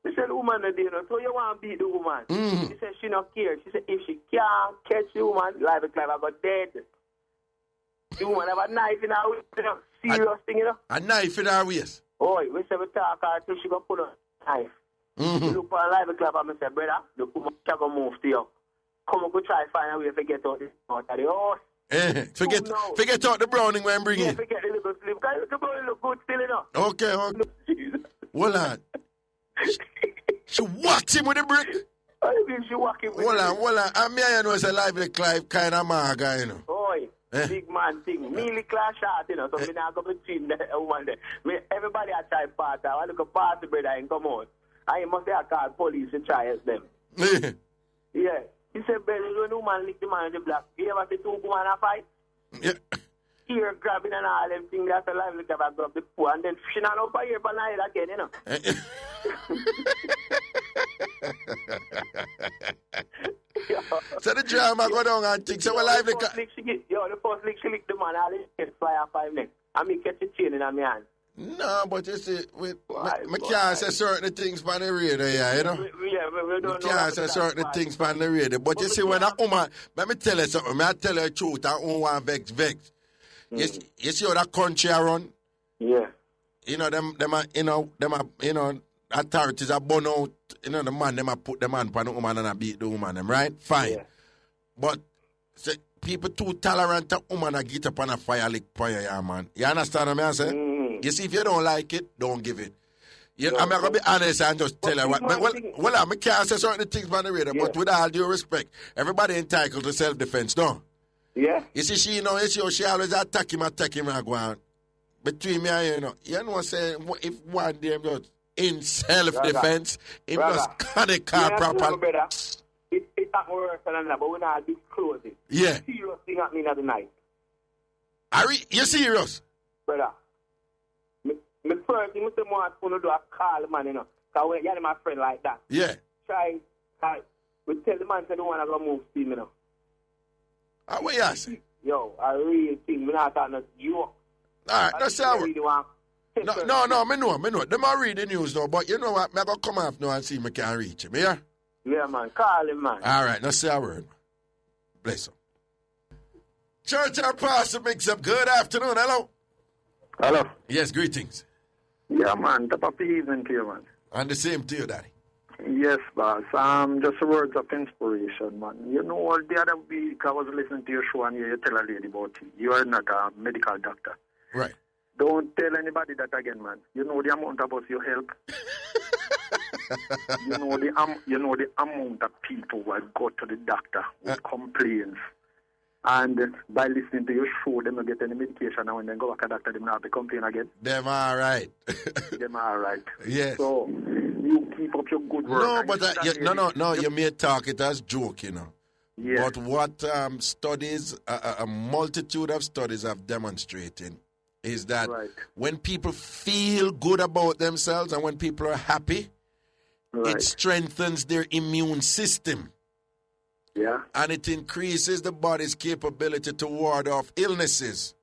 She said, the woman not doing nothing. So you want to beat the woman? She said, she not care. She said, if she can't catch the woman, life is I got dead. The woman have a knife in her waist, you know. Serious thing, you know. A knife in her waist? Oh, we say we talk her till she go put a knife. She look for a live club and I say, brother, the woman can go move to you. Come on, go try to find a way to get out this out of the house. Forget out the browning when bring in. Forget the little sleep. Because the browning look good still, you know. Okay. Hold on. She whacked him with a brick. I mean, she whacked him with a brick. Hold on. And me, I know it's a Lively Clive kind of man guy, you know. Big man thing. Mealy class shot, you know. So me now go between the woman there. Everybody I try party. I look a party, brother, and come on. I must have called police to try help them. Yeah. He said, brother, when the woman lick the man in the black, you ever see two women a fight? Yeah. Here grabbing and all them things, that's a Lively Club, I grab the poor, and then she not over here for night again, you know. So the drama go down and things, so Lively Club. The first lick she lick the man, all the kids fly off 5 minutes. And me catch the chain in my hand. No, but you see, me can't say certain things on the radio, yeah, you know? We don't know. Can't say certain things on the radio. But you see, when a woman, let me tell you something, I tell you the truth, I don't want vex. You see how that country I run? Yeah. You know, them authorities are burn out, you know, the man, them a put the man on the woman and a beat the woman, them, right? Fine. Yeah. But say, people too tolerant to woman and get up on a fire like fire, yeah, man. You understand what I'm saying? You see, if you don't like it, don't give it. I'm going to be honest and just tell her what. Well, I can't say certain things on the radio, but with all due respect, everybody entitled to self-defense, no? Yeah. You see, she always attack him, and go on. Between me and you know what I'm saying? If one day just in self-defense, it just kind of car proper. It's not worse than that, but we're not disclose it. Yeah. Serious thing happening at the night. You serious? Brother. My first thing, I want to do a call, man, you know. Because when you're my friend like that. Yeah. We tell the man, I don't want to go move steam, you know. What you say? Yo, I really think we're not talking you. All right, that's how No, me know. Them I read the news though, but you know what? I'm going to come off now and see if I can reach him, yeah? Yeah, man. Call him, man. All right, let's say a word. Bless him. Church and Pastor Mixup, good afternoon. Hello. Hello. Yes, greetings. Yeah, man. Top of the evening to you, man. And the same to you, Daddy. Yes, boss. Just words of inspiration, man. You know, the other week I was listening to your show and you tell a lady about it. You are not a medical doctor. Right. Don't tell anybody that again, man. You know the amount of us you help. you know the amount of people who go to the doctor with complaints. And by listening to your show, them not get any medication, and when they go back to the doctor, them not have to complain again. Them all right. Them all right. Yes. So, you keep up your good work. No, but no, you may talk it as joke, you know. Yeah. But what studies, a multitude of studies have demonstrated is that when people feel good about themselves and when people are happy, it strengthens their immune system. Yeah. And it increases the body's capability to ward off illnesses.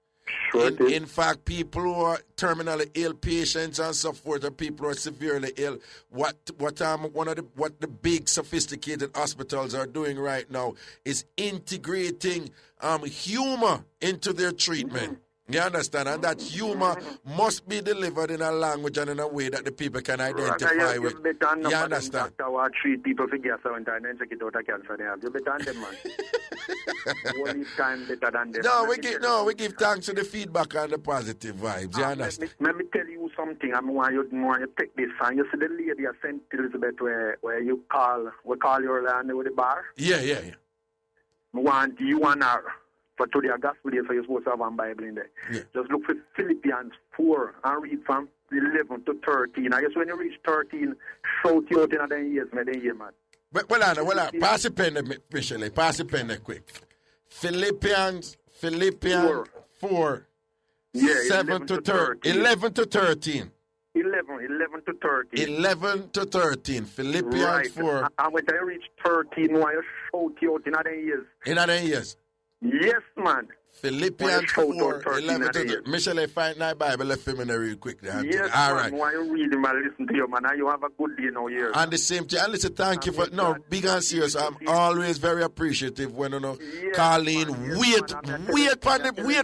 Sure. In fact, people who are terminally ill patients and so forth, or people who are severely ill, what the big sophisticated hospitals are doing right now is integrating humor into their treatment. Mm-hmm. You understand? And that humor must be delivered in a language and in a way that the people can identify with. You understand? Doctor treat people for gas and then check it out of cancer. You better than them, man. One time better than them. We give thanks to the feedback and the positive vibes. You understand? Let me tell you something. I want you to take this. And you see the lady at St. Elizabeth where we call your land with the bar? Yeah. You want her. For today, a gospel day, so you're supposed to have one Bible in there. Yeah. Just look for Philippians 4 and read from 11 to 13. I guess when you reach 13, shout you out in the years, man. Well, pass the pen, Michelle. Pass the pen quick. Philippians 4 7 to 13. 11 to 13. 11 to 13. 11 to 13. Philippians 4. And when I reach 13, why you shout you out in the years? In the years. Yes, man. Philippians 4, 11 to 13. Michelle, I find my Bible, left him in there real quick. Yes, all right. Why you read him and listen to you, man? You have a good day now here. And the same thing. And listen, thank you for, big and serious. I'm always very appreciative when, Carlene, wait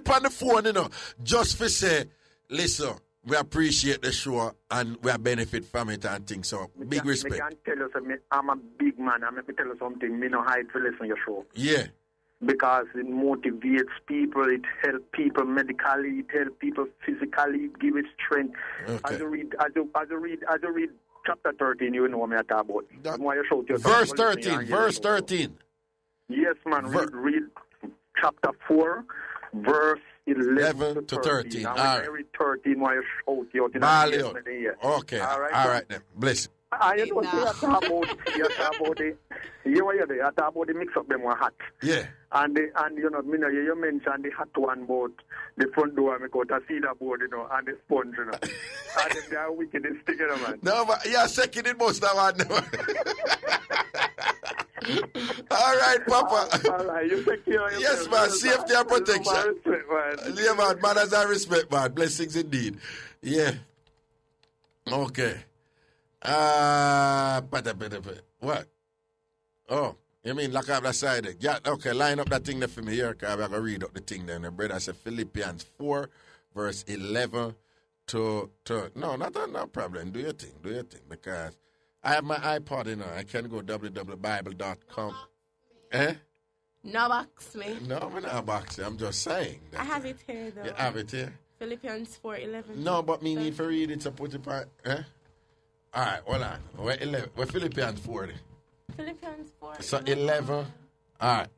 on the phone, just for say, listen, we appreciate the show and we benefit from it and things. So, big respect. I can tell you something. I'm a big man. I'm going to tell you something. Me no hide to listen to your show. Yeah. Because it motivates people, it helps people medically, it helps people physically, it gives it strength. Okay. As you read chapter 13, you know what I'm talking about. Verse 13. Yes, man. Read chapter 4, verse 11 to 13. All right. I read 13, why you shout you out in the year. Okay. All right then. Bless you. You know, you talk about the mix-up them were hot. Yeah. And you mentioned the hot one about the front door, I got a cedar board, and the sponge, and then they are wicked and sticky, man. No, but you're second in most of one. All right, Papa. All right, you take care of Yes, yourself. man. Safety and protection. Respect, man. Yeah, man. Manners and respect, man. Blessings indeed. Yeah. Okay. What? Oh, you mean lock up that side? Yeah, okay. Line up that thing there for me here, because I'm going to read up the thing there. The brother said Philippians 4, verse 11 to no, no problem. Do your thing, because I have my iPod in there. I can go www.bible.com. Eh? No box me. No, I'm not boxing. I'm just saying. I have it here, though. You have it here? Philippians 4:11. No, but me need to read it to put it on. Eh? All right, hold on. We're Philippians 4. Philippians 4. So 11. All right.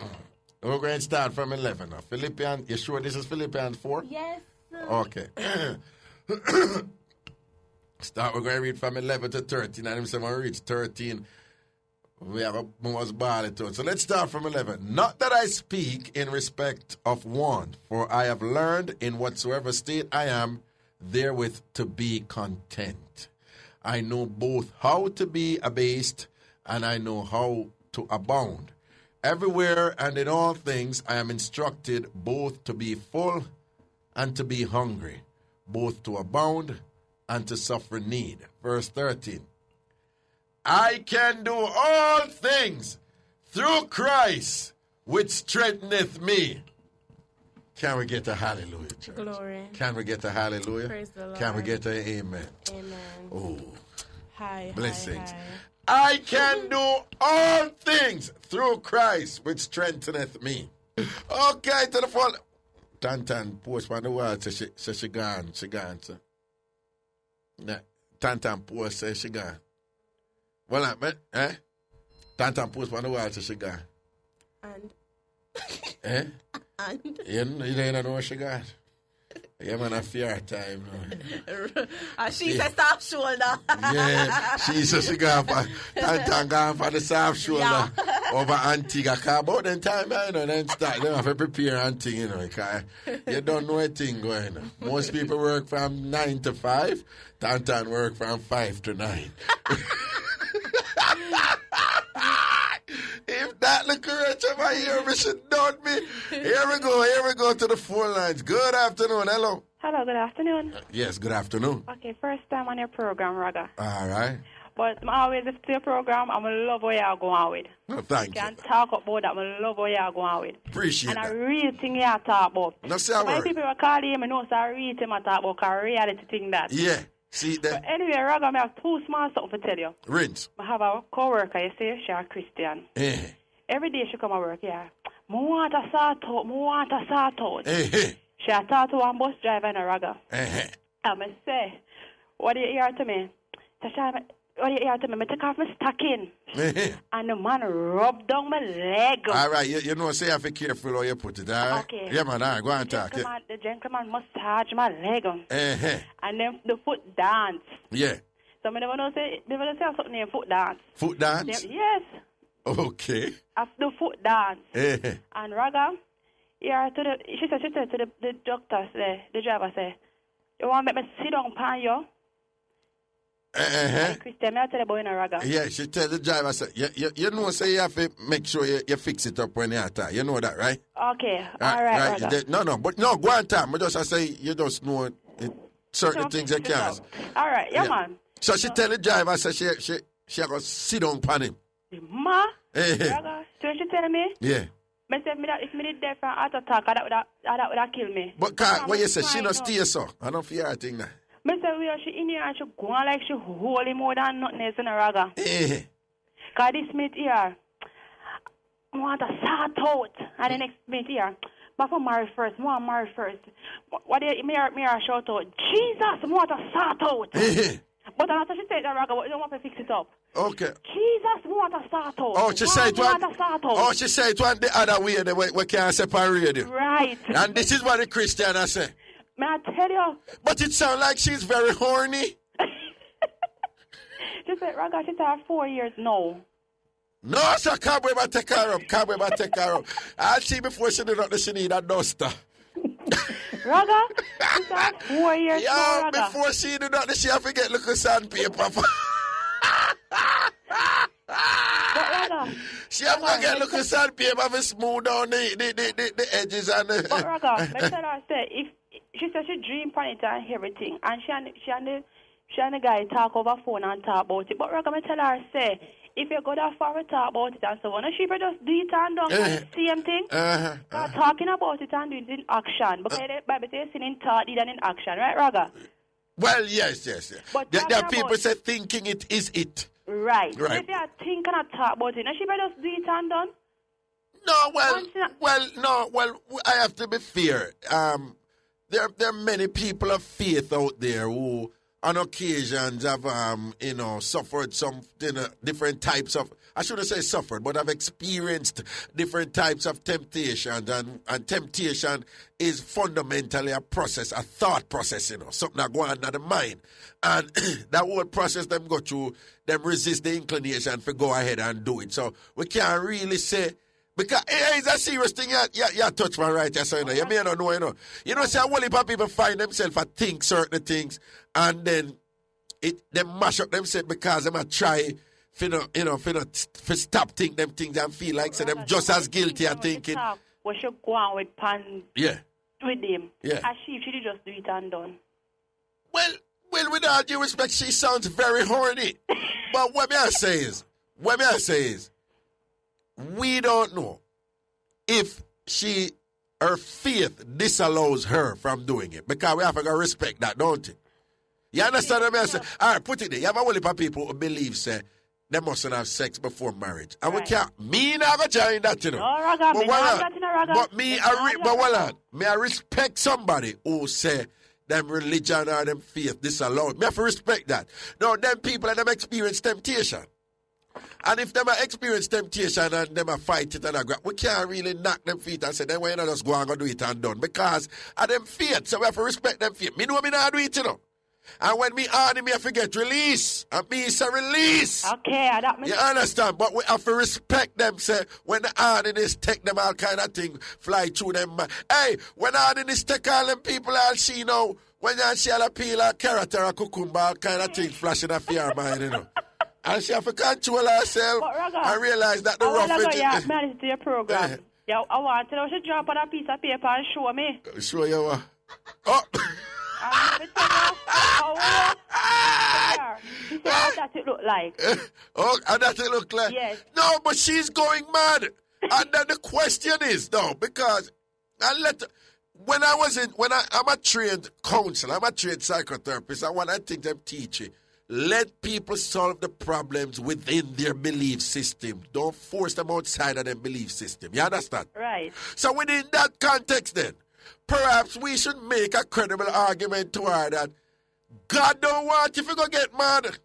We're going to start from 11 now. Philippians, you sure this is Philippians 4? Yes. Okay. We're going to read from 11 to 13. And if we reach 13, we have a most barley to it. So let's start from 11. Not that I speak in respect of want, for I have learned in whatsoever state I am, therewith to be content. I know both how to be abased, and I know how to abound. Everywhere and in all things I am instructed both to be full and to be hungry, both to abound and to suffer need. Verse 13. I can do all things through Christ, which strengtheneth me. Can we get a hallelujah, church? Glory. Can we get a hallelujah? Praise the Lord. Can we get a amen? Amen. Oh, Hi. blessings. Hi. I can do all things through Christ, which strengtheneth me. Okay, to the front. Tantan post on the wall says she gone. She gone, sir. Tantan post says she gone. Well, eh? Tantan post on the wall says she gone. And? Eh? And? You don't know what she got? Yeah, man, a fear time. She said soft shoulder. Yeah, she said she gone for Tantan gone for the soft shoulder over Antigua. About then time, then start. They have to prepare Antigua, because you don't know a thing going on. Most people work from 9 to 5. Tantan work from 5 to 9. If that look correct, if I hear me, should not be. Here we go to the phone lines. Good afternoon, hello. Hello, good afternoon. Yes, good afternoon. Okay, first time on your program, Raga. All right. But I'm always listen to your program. I'm love what you're going with. No, thank you. Can't talk about that. I love what you're going with. Appreciate and that. And I real thing you talk about. No, say a When word. people are calling him, I know so I real thing I talk about, because I reality thing that. Yeah, see that. But anyway, Raga, I have two small something to tell you. Rinse. I have a co-worker, you say she's a Christian. Every day she come to work, yeah. I want to sort out. She a talk to one bus driver in a Raga. And I say, what do you hear to me? So she, what do you hear to me? I take off my stocking. And the man rub down my leg. All right, you know, say you have to be careful how you put it, all right? Okay. Yeah, man, all right, go and talk. The gentleman massage my leg. And then the foot dance. Yeah. So I never say something named foot dance. Foot dance? Yes. Okay. After the foot dance. And Raga, she said to the doctor, the driver, say, you want to make me sit down upon you? Christian, I tell the boy in a Raga. Yeah, she tell the driver, say, you know, say you have to make sure you fix it up when you attack. You know that, right? Okay. All right, Raga. No, but no, go on time. I just say, you just know certain things you can't. All right, yeah, man. So she tell the driver, say she going to sit down upon him. Ma? Raga, so she tell me? Yeah. I said, if me did death from heart attack, that would have killed me. But what you say, she not stay so. I don't fear her thing now. I said, she in here and she go on like she holy more than nothing else in a Raga. Because this mate here, I want to sort out. And the next mate here, but for marry first, I want to marry first. What do you, me shout out, Jesus, I want to sort out. But after she said that, Raga, you don't want to fix it up. Okay. Jesus want to start out. Oh, she said it one the other way, we can't separate you. Right. And this is what the Christian I say. May I tell you? But it sounds like she's very horny. She said, Raga, she's 4 years now. No, sir, can't wait to take her up. I'll see before she do nothing, she need a duster. Raga, she's 4 years now, Raga. Before she do nothing, she have to get little sandpaper. But Raga, She have to get look at sandpaper to smooth down the edges and the... But Raga, let's tell her, say, if she said she dream on it and everything, and she and the guy talk over phone and talk about it. But Raga, I tell her, say, if you go that far and talk about it and so on, she just do it and don't same thing. Start talking about it and do it in action. Because the Bible says in thought than in action, right, Raga? Well, yes. But there are people say thinking it is it. Right. So if you are thinking and talk about it, she just do it and done. No, well, I have to be fair. There are many people of faith out there who, on occasions, have suffered some different types of. I shouldn't say suffered, but have experienced different types of temptations, and temptation is fundamentally a process, a thought process, something that goes on in the mind, and that whole process them go through, them resist the inclination to go ahead and do it. So we can't really say. Because it's a serious thing. You touch my right, you may not know, say a whole heap of people find themselves to think certain things, and then they mash up themselves because they might try to stop think them things and feel like say them just as guilty of thinking. We should go on with Pan with him. Yeah. As she should just do it and done. Well, with all due respect, she sounds very horny. But what may I say is, we don't know if her faith disallows her from doing it, because we have to respect that, don't you? You understand what I'm saying? All right, put it there. You have a whole heap of people who believe, say, they mustn't have sex before marriage. And we can't, me not going to join that, No, Raga, but I respect somebody who say them religion or them faith disallowed. Me have to respect that. No, them people and them experience temptation. And if them experience temptation and them fight it and we can't really knock them feet and say, then why you not just go and go do it and done? Because of them faith, so we have to respect them faith. Me know me not do it, And when me on me have to get release. And me say release. Okay, that means... You understand? But we have to respect them, say, when the on is take them all kind of thing, fly through them. Hey, when on is take all them people all see now, when you see all a peel or carrot or a cucumber, all kind of thing flashing off your mind, And she have to control herself and realize that the rough is... I managed to your program. I want to know, she drop on a piece of paper and show me. Show you what? Oh! She said, how does it look like? How does it look like? Yes. No, but she's going mad. And then the question is, though, because I'm a trained counselor, I'm a trained psychotherapist, and what I think I'm teaching, let people solve the problems within their belief system. Don't force them outside of their belief system. You understand? Right. So within that context, then, perhaps we should make a credible argument to her that God don't want you to go get mad.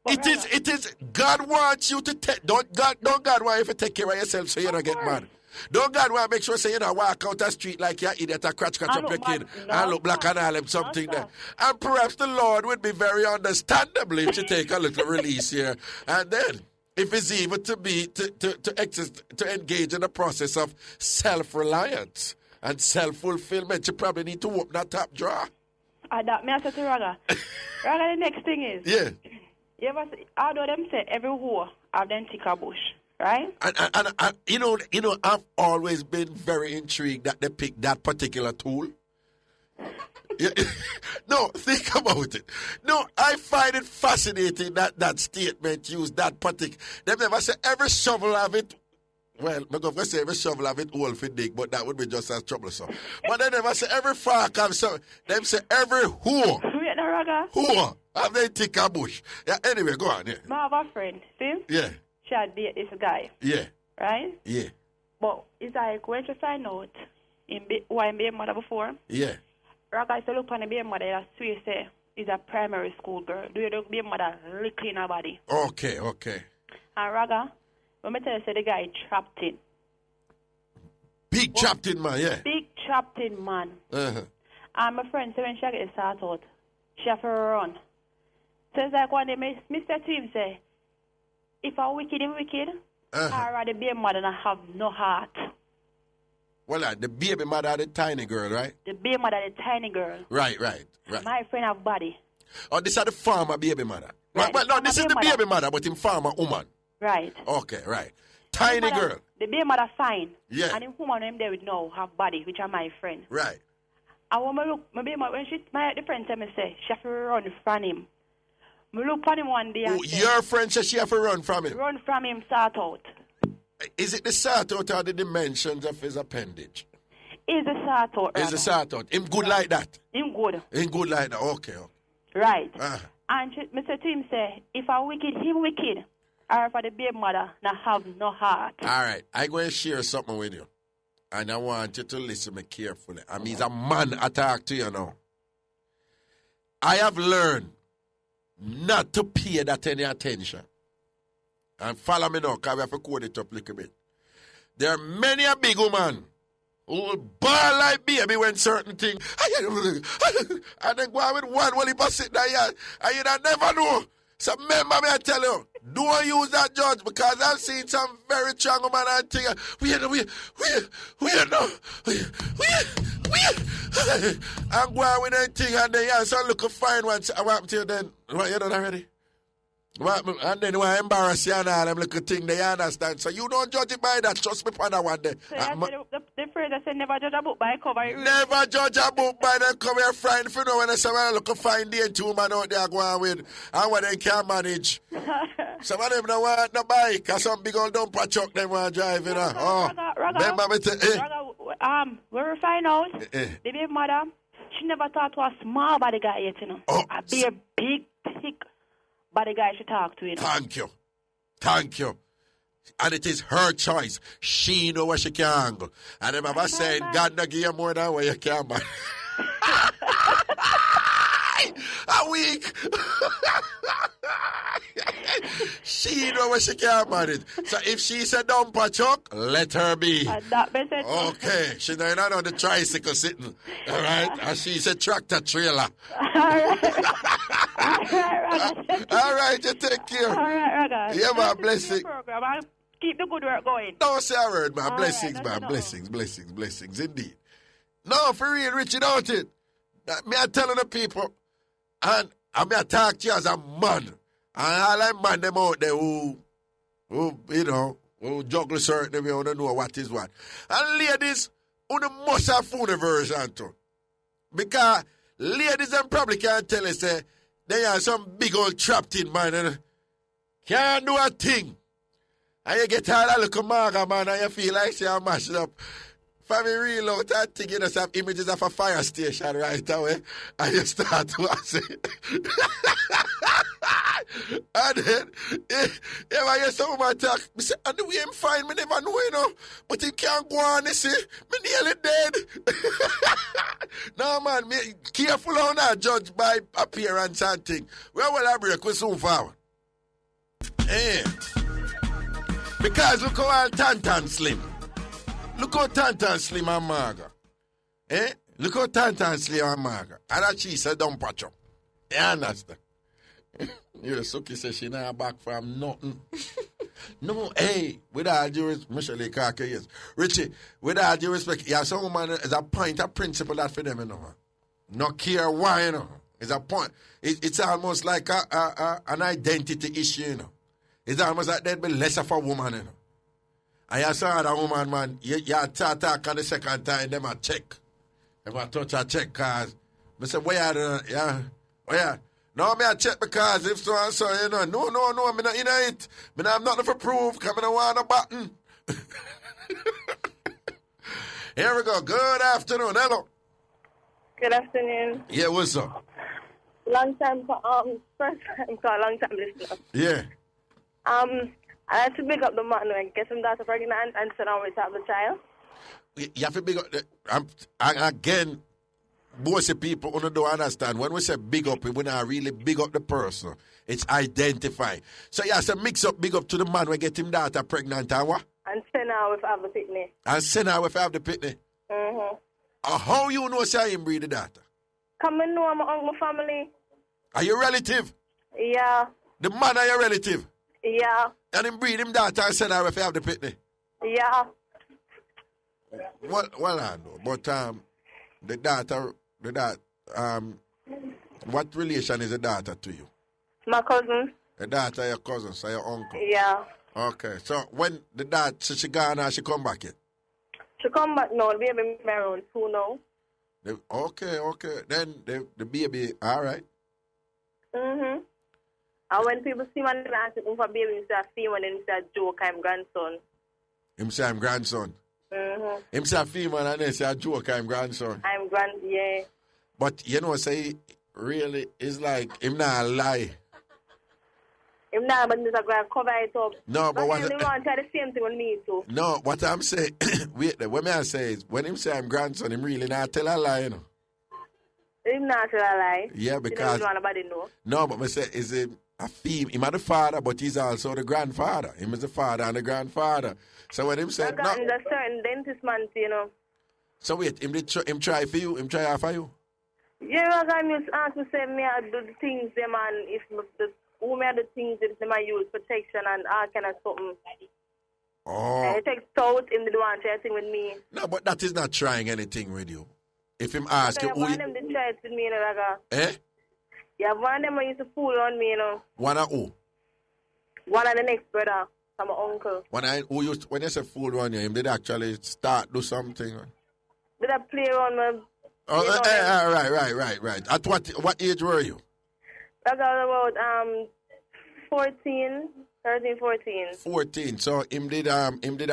It is God wants you to take. Don't God want you to take care of yourself so you don't get mad. Don't God want to make sure say you don't walk out the street like you're idiot or scratch up your kid and look black and all them something there. And perhaps the Lord would be very understandable if you take a little release here. And then if it's even to engage in the process of self-reliance and self-fulfillment, you probably need to open that top drawer. That me I say to Raga. Raga, the next thing is, you ever see, although them say every whore have them tick a bush, right? And you know, I've always been very intrigued that they pick that particular tool. No, think about it. No, I find it fascinating that statement used that particular. They never say every shovel have it. Well, I'm going to say every shovel have it hole for dig, but that would be just as troublesome. But they never say every fork have some. Them say every whore. Wait, no, Raga. Whore have they tick a bush. Yeah, anyway, go on. Yeah. I have a friend, see? Yeah. She had date this guy. Yeah. Right? Yeah. But it's like when she find out who I'm being mother before. Yeah. Raga used to look on the baby mother that swear say is a primary school girl. Do you look baby mother lick in her body? Okay. And Raga, let me tell you, say the guy trapped in. Big trapped in man, yeah. Big trapped in man. And my friend said when she get start out, she have to run. So it's like one day Mr. Tim say, if I wicked, I'd rather be a mother and have no heart. Well, the baby mother, the tiny girl, right? The baby mother, the tiny girl. Right. My friend have body. Oh, this is the farmer baby mother. Right. Well, no, this is the baby mother, but in farmer woman. Right. Okay, right. Tiny girl. The baby mother sign. Yeah. And the woman them there with no have body, which are my friend. Right. I want to look, my baby mother, when the friend tell me say, she have to run from him. I look for him one day and say, your friend says she have to run from him? Run from him, sort out. Is it the sort out or the dimensions of his appendage? Is the sort out. Is the sort out. Him good like that? Him good. Him good like that, okay. Right. And Mr. Tim say, if I wicked, him wicked. Or for the baby mother, not have no heart. All right, I'm going to share something with you. And I want you to listen to me carefully. I mean, he's a man I talk to you now. I have learned not to pay that any attention. And follow me now, because we have to code it up a little bit. There are many a big woman who will bawl like baby when certain things, and then go out with one while he pass sit there, and you don't never know. So remember me, I tell you, don't use that judge, because I've seen some very strong woman and think, I'm going with that thing, and then so look a fine one. I want to then, what you done already? And then when I embarrass you and all them little thing, they understand. So you don't judge it by that. Trust me for that one day. So the phrase I said, never judge a book by cover. Never judge a book by the cover. Your friend, if you know when I say, well, look a fine day, two man out there going with, and what they can't manage. Some of them don't want no bike, because some big old dumper truck them want to drive, you know. Remember me where we find out, the baby mother, she never thought to a small body guy yet, you know. A big, thick body guy she talk to, you know. Thank you. And it is her choice. She know where she can angle. And remember saying, God not give you more than what you can, man. A week. She know where she can manage. So if she's a dumper truck, let her be. Okay. She know the tricycle sitting. All right. And she's a tractor trailer. All right, you take care. All right, Raga. Yeah, man, blessing. Keep the good work going. Don't say a word, man. Blessings, man. Blessings, indeed. No, for real, Richie, don't it? Me, I telling the people, and I me I talk to you as a man. And all them man them out there who juggle certain way, who don't know what is what. And ladies, who must have found a version too. Because ladies them probably can't tell us they are some big old trapped in man and can't do a thing. And you get all that little maga man and you feel like you're mashed up. For me real out, I think you just have images of a fire station right away. And you start to say. And then, if I hear someone talk, I say, and the way I'm fine, I never know, you know. But he can't go on, you see. I'm nearly dead. No, man, careful on that, judge by appearance and thing. Well, I break, we soon forward. Hey. Because look how Tantan Slim. Look how Tantan Slim and Marga. Eh? Look how Tantan Slim and Marga. And that she said, don't patch up. You understand? You Suki says she not back from nothing. No, hey, with all due respect, Michelle Kaka, yes. Richie, with all due respect, yeah, some woman is a point of principle that for them, you know. No care why, you know. It's a point. It's almost like an identity issue, you know. It's almost like they'd be less of a woman, you know. And you saw that woman, man, you talk on the second time, them a check. If I touch a check, cause I say, where are you? Yeah. No, me I check because if so and so, you know. No, me not in it. Me not have nothing for proof, because I don't want a button. Here we go. Good afternoon. Hello. Good afternoon. Yeah, what's up? Long time, first time call, long time listener. Yeah. I had to pick up the man and get some daughter pregnant and sit down with the child. You have to big up. Again, most of people don't understand. When we say big up, we not really big up the person. It's identify. So you have to mix up big up to the man when get him daughter pregnant and what? And send her with have the pitney. And send her with have the pitney. Mm-hmm. How you know say him breed the daughter? Come and know my uncle family. Are you relative? Yeah. The man are your relative? Yeah. And him breed him daughter and send her with have the pitney? Yeah. Well, I know. But the daughter, what relation is the daughter to you? My cousin. The daughter, your cousin, so your uncle. Yeah. Okay, so when the dad, so she gone or she come back yet? She come back now. The baby around 2 now. Okay. Then the baby, all right. Mm-hmm. And when people see one, they ask him for baby, he say a female, and he say a joke, I'm grandson. Him say I'm grandson. Mm-hmm. Him say a female, and then say a joke, I'm grandson. Yeah. But, you know, say, really, it's like, him not lie. Him not, but Mr. Grant cover it up. No, but what... They want to try the same thing with me, too. No, what I'm saying, what I say is, when him say I'm grandson, him really not tell a lie, you know. Him not tell a lie. Yeah, because... Nobody know. No, but I say, is it a female? Him the father, but he's also the grandfather. Him is the father and the grandfather. So when him say... No. There's a certain dentist man, you know. So wait, him try for you? Him try out for you? Yeah, I just ask me, say, me I do the things, them, and if the... Who made the things that they might use protection and all kind of something. Oh. And it takes out him to do anything with me. No, but that is not trying anything with you. If him ask you, one of them did try it with me, you know, Raga. Eh? Yeah, one of them used to fool on me, you know. One of who? One of the next brother, from my uncle. When you say fool on you, him did actually start do something? Did I play around with? Right. At what age were you? I was about 13, 14. 14. So him did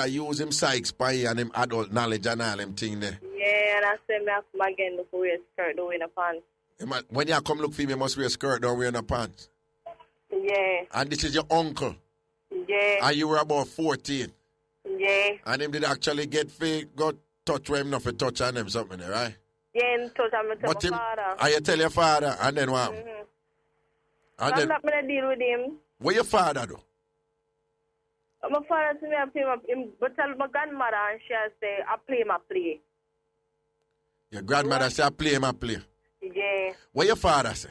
use him psych spy and him adult knowledge and all them thing there. Yeah, and I said me have to again look for wear skirt, don't wear no pants. When you come look for me, you must wear a skirt, don't wear no pants. Yeah. And this is your uncle. Yeah. And you were about 14. Yeah. And him did actually get go touch where him not for touch on him something there, right? Yeah, and touch on my father. And you tell your father, and then what? Mm-hmm. And I'm not going to deal with him. What your father do? My father to me, I play but tell my grandmother, and she say, I play. Your grandmother say, I play. Yeah. What your father say?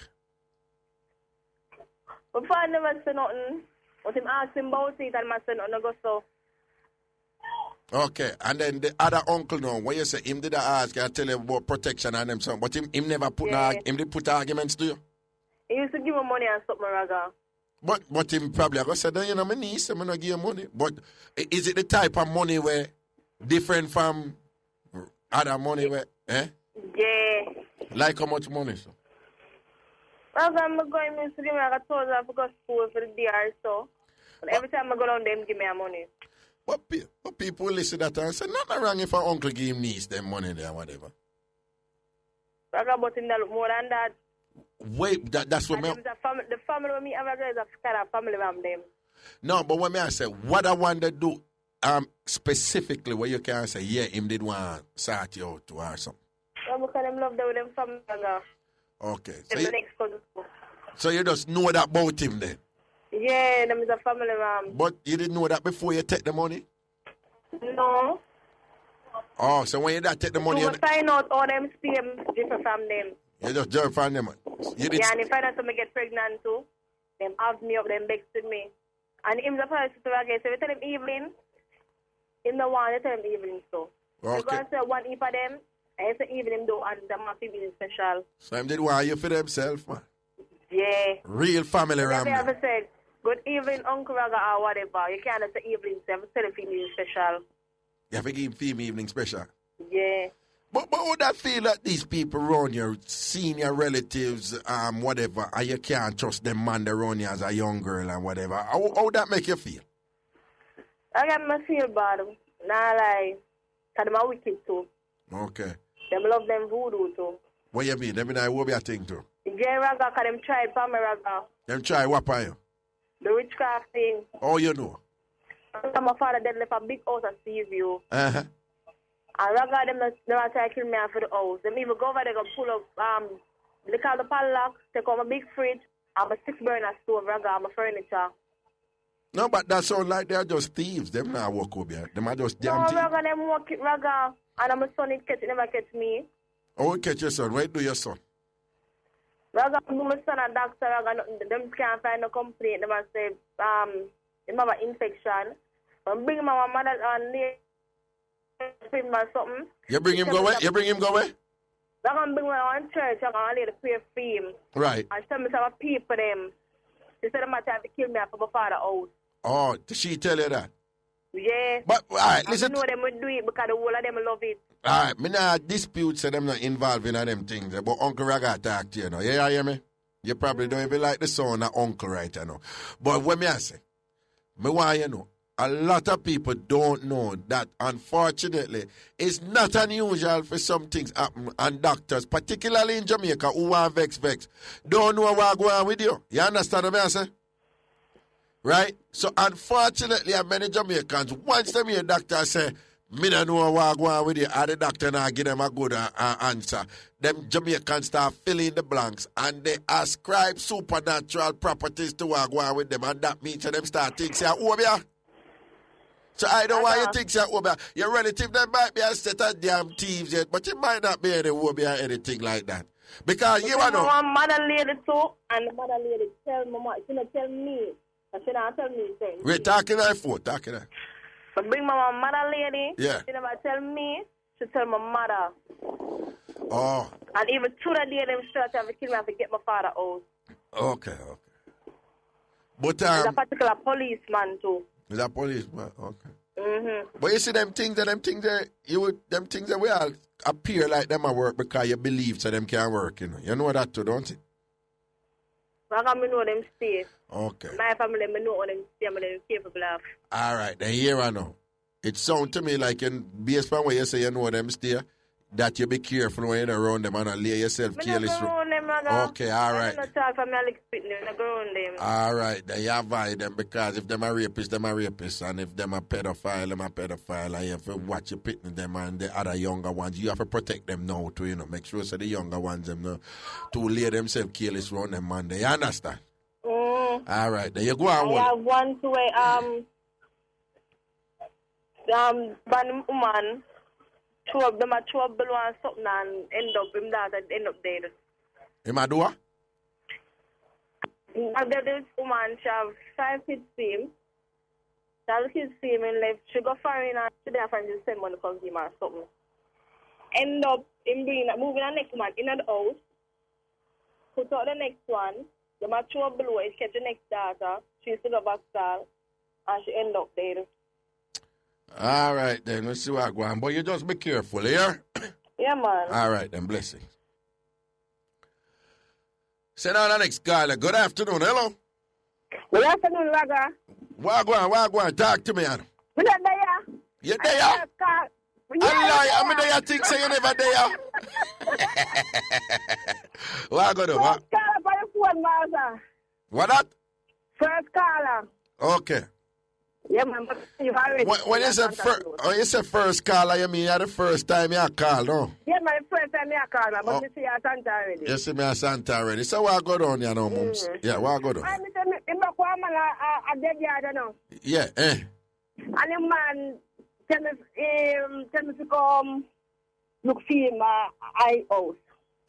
My father never say nothing. But him ask him about it, and I say nothing, I go so. Okay, and then the other uncle now, what you say, him did ask, I tell him about protection and them something, but him never put him did put arguments to you? He used to give me money and something, Raga. But him probably I go say, you know, my niece, I'm not give you money. But is it the type of money where different from other money where, eh? Yeah. Like how much money, so? Raga, I'm going to give me like $1,000 for school for the day or so. But every time I go down, them give me money. But people listen to that and say, nothing wrong if our uncle give him niece them money there, whatever. Raga, but him look more than that. Wait, that's what the family with me ever is a kind of family from them. No, but when I say what I want to do, specifically where you can say, yeah, him did want to sort you out or something. Yeah, because them love them with them family. Okay. So you just know that about him then? Yeah, them is a family man. But you didn't know that before you take the money? No. Oh, so when you take the money... You find out all them same different from them. You just jump from them. Yeah, and if I know somebody get pregnant too, them have me up, them begs with me. And him the person to again, so we tell him evening, him the one, they tell him evening so. Okay. We're going to say one eat for them, and it's the evening though, and the must be special. So him did want you for themselves, man? Yeah. Real family around them. They ever said, good evening, Uncle Raga, or whatever. You can't say evening, so you tell him evening special. You have to give him evening special? Yeah. But would I feel that these people around your senior relatives, whatever, and you can't trust them man around you as a young girl and whatever? How would that make you feel? I got me feel bad. Nah, like, because them are wicked too. Okay. Them love them voodoo too. What you mean? Them will be a thing too? Yeah, Raga, because them tried for me, Raga. Them try what for you? The witchcraft thing. Oh, you know? My father did left a big house at Seaview. Uh-huh. And Raga, them not try to kill me for the house. Them even go over there, go pull up, they call the padlock, take out my big fridge, and my 6-burner stove, Raga, and my furniture. No, but that sound like they're just thieves. Them not walk over here. Them are just damn thieves. No, Raga, them walk it, Raga. And my son, it never catch me. Oh, catch your son. Where do your son? Raga, my son a doctor, Raga, them can't find no complaint. Them say, they have an infection. But bring my mother and something. You bring him go where? You bring him go where? I'm going to bring him on church. I'm going to lay the prayer for him. Right. And tell me some people them. They said they might have to kill me for my father's house. Oh, she tell you that? Yeah. But, all right, listen. I know them will do it because the whole of them love it. All right, me not dispute say them not involved in them things, but Uncle Raga talk to you now. Yeah, you hear me? You probably don't even like the sound of Uncle right now. But what me I say, me want you know, a lot of people don't know that unfortunately it's not unusual for some things happen, and doctors, particularly in Jamaica, who are vex, don't know what's going on with you. You understand what I say? Right? So unfortunately, many Jamaicans, once them hear doctor say, me don't know what's going on with you, and the doctor now give them a good answer, them Jamaicans start filling the blanks and they ascribe supernatural properties to what's going on with them, and that means them start thinking, say, oh, yeah. So I don't want you to think, say, oh, yeah. Your relative, they might be a set of damn thieves yet, but it might not be any Wobia or anything like that. Because you know. My mother lady too, and the mother lady tell me, she not tell me. She not tell me. Wait, talking that for, talking that. But bring my mother lady. Yeah. She never tell me. She tell my mother. Oh. And even to the day them straight have to kill me, I have to get my father out. Okay. But he's a particular policeman too. He's a policeman, okay. Mm-hmm. But you see them things that we all appear like them at work because you believe so them can work, you know. You know that too, don't you? I know them stay. Okay. My family, me know them stay, I'm capable of. All right, then here I know. It sounds to me like, based on what you say, you know them stay, that you be careful when you're around them and not lay yourself careless. Okay, all right. All right, then you avoid them because if them are rapists, and if them are pedophile, and you have to watch you pitting them and the other younger ones. You have to protect them now too, you know. Make sure so the younger ones them know to lay themselves careless around them, man. You understand? All right, then you go on. I have one to one woman. Two of them are below and something and end up dead. Him a do what? This woman, she have 5 kids same. She have kids same and left. She go foreign and she there find the same money come give her something. End up moving the next one in the house. Put out the next one. The mature below is catch the next daughter. She still go back style and she end up dead. All right, then. Let's see what's going on. But you just be careful, yeah? Yeah, man. All right, then. Blessings. Send out the next caller. Good afternoon. Hello. Good afternoon, Raga. Wagwan. Talk to me, Anna. We're not there. You there? I'm in there. Think so you never there. What go do? First caller for the phone, Master. What that? First caller. Okay. Yeah, man, but you've already... When you say first caller, you mean you're the first time you call, no? Yeah, my first time you call, but you see a Santa already. You see me a Santa already. So what go down, you know, mums? Yeah, what go down? I'm a dead yard, you know. Yeah, And the man tell me to come look for my house.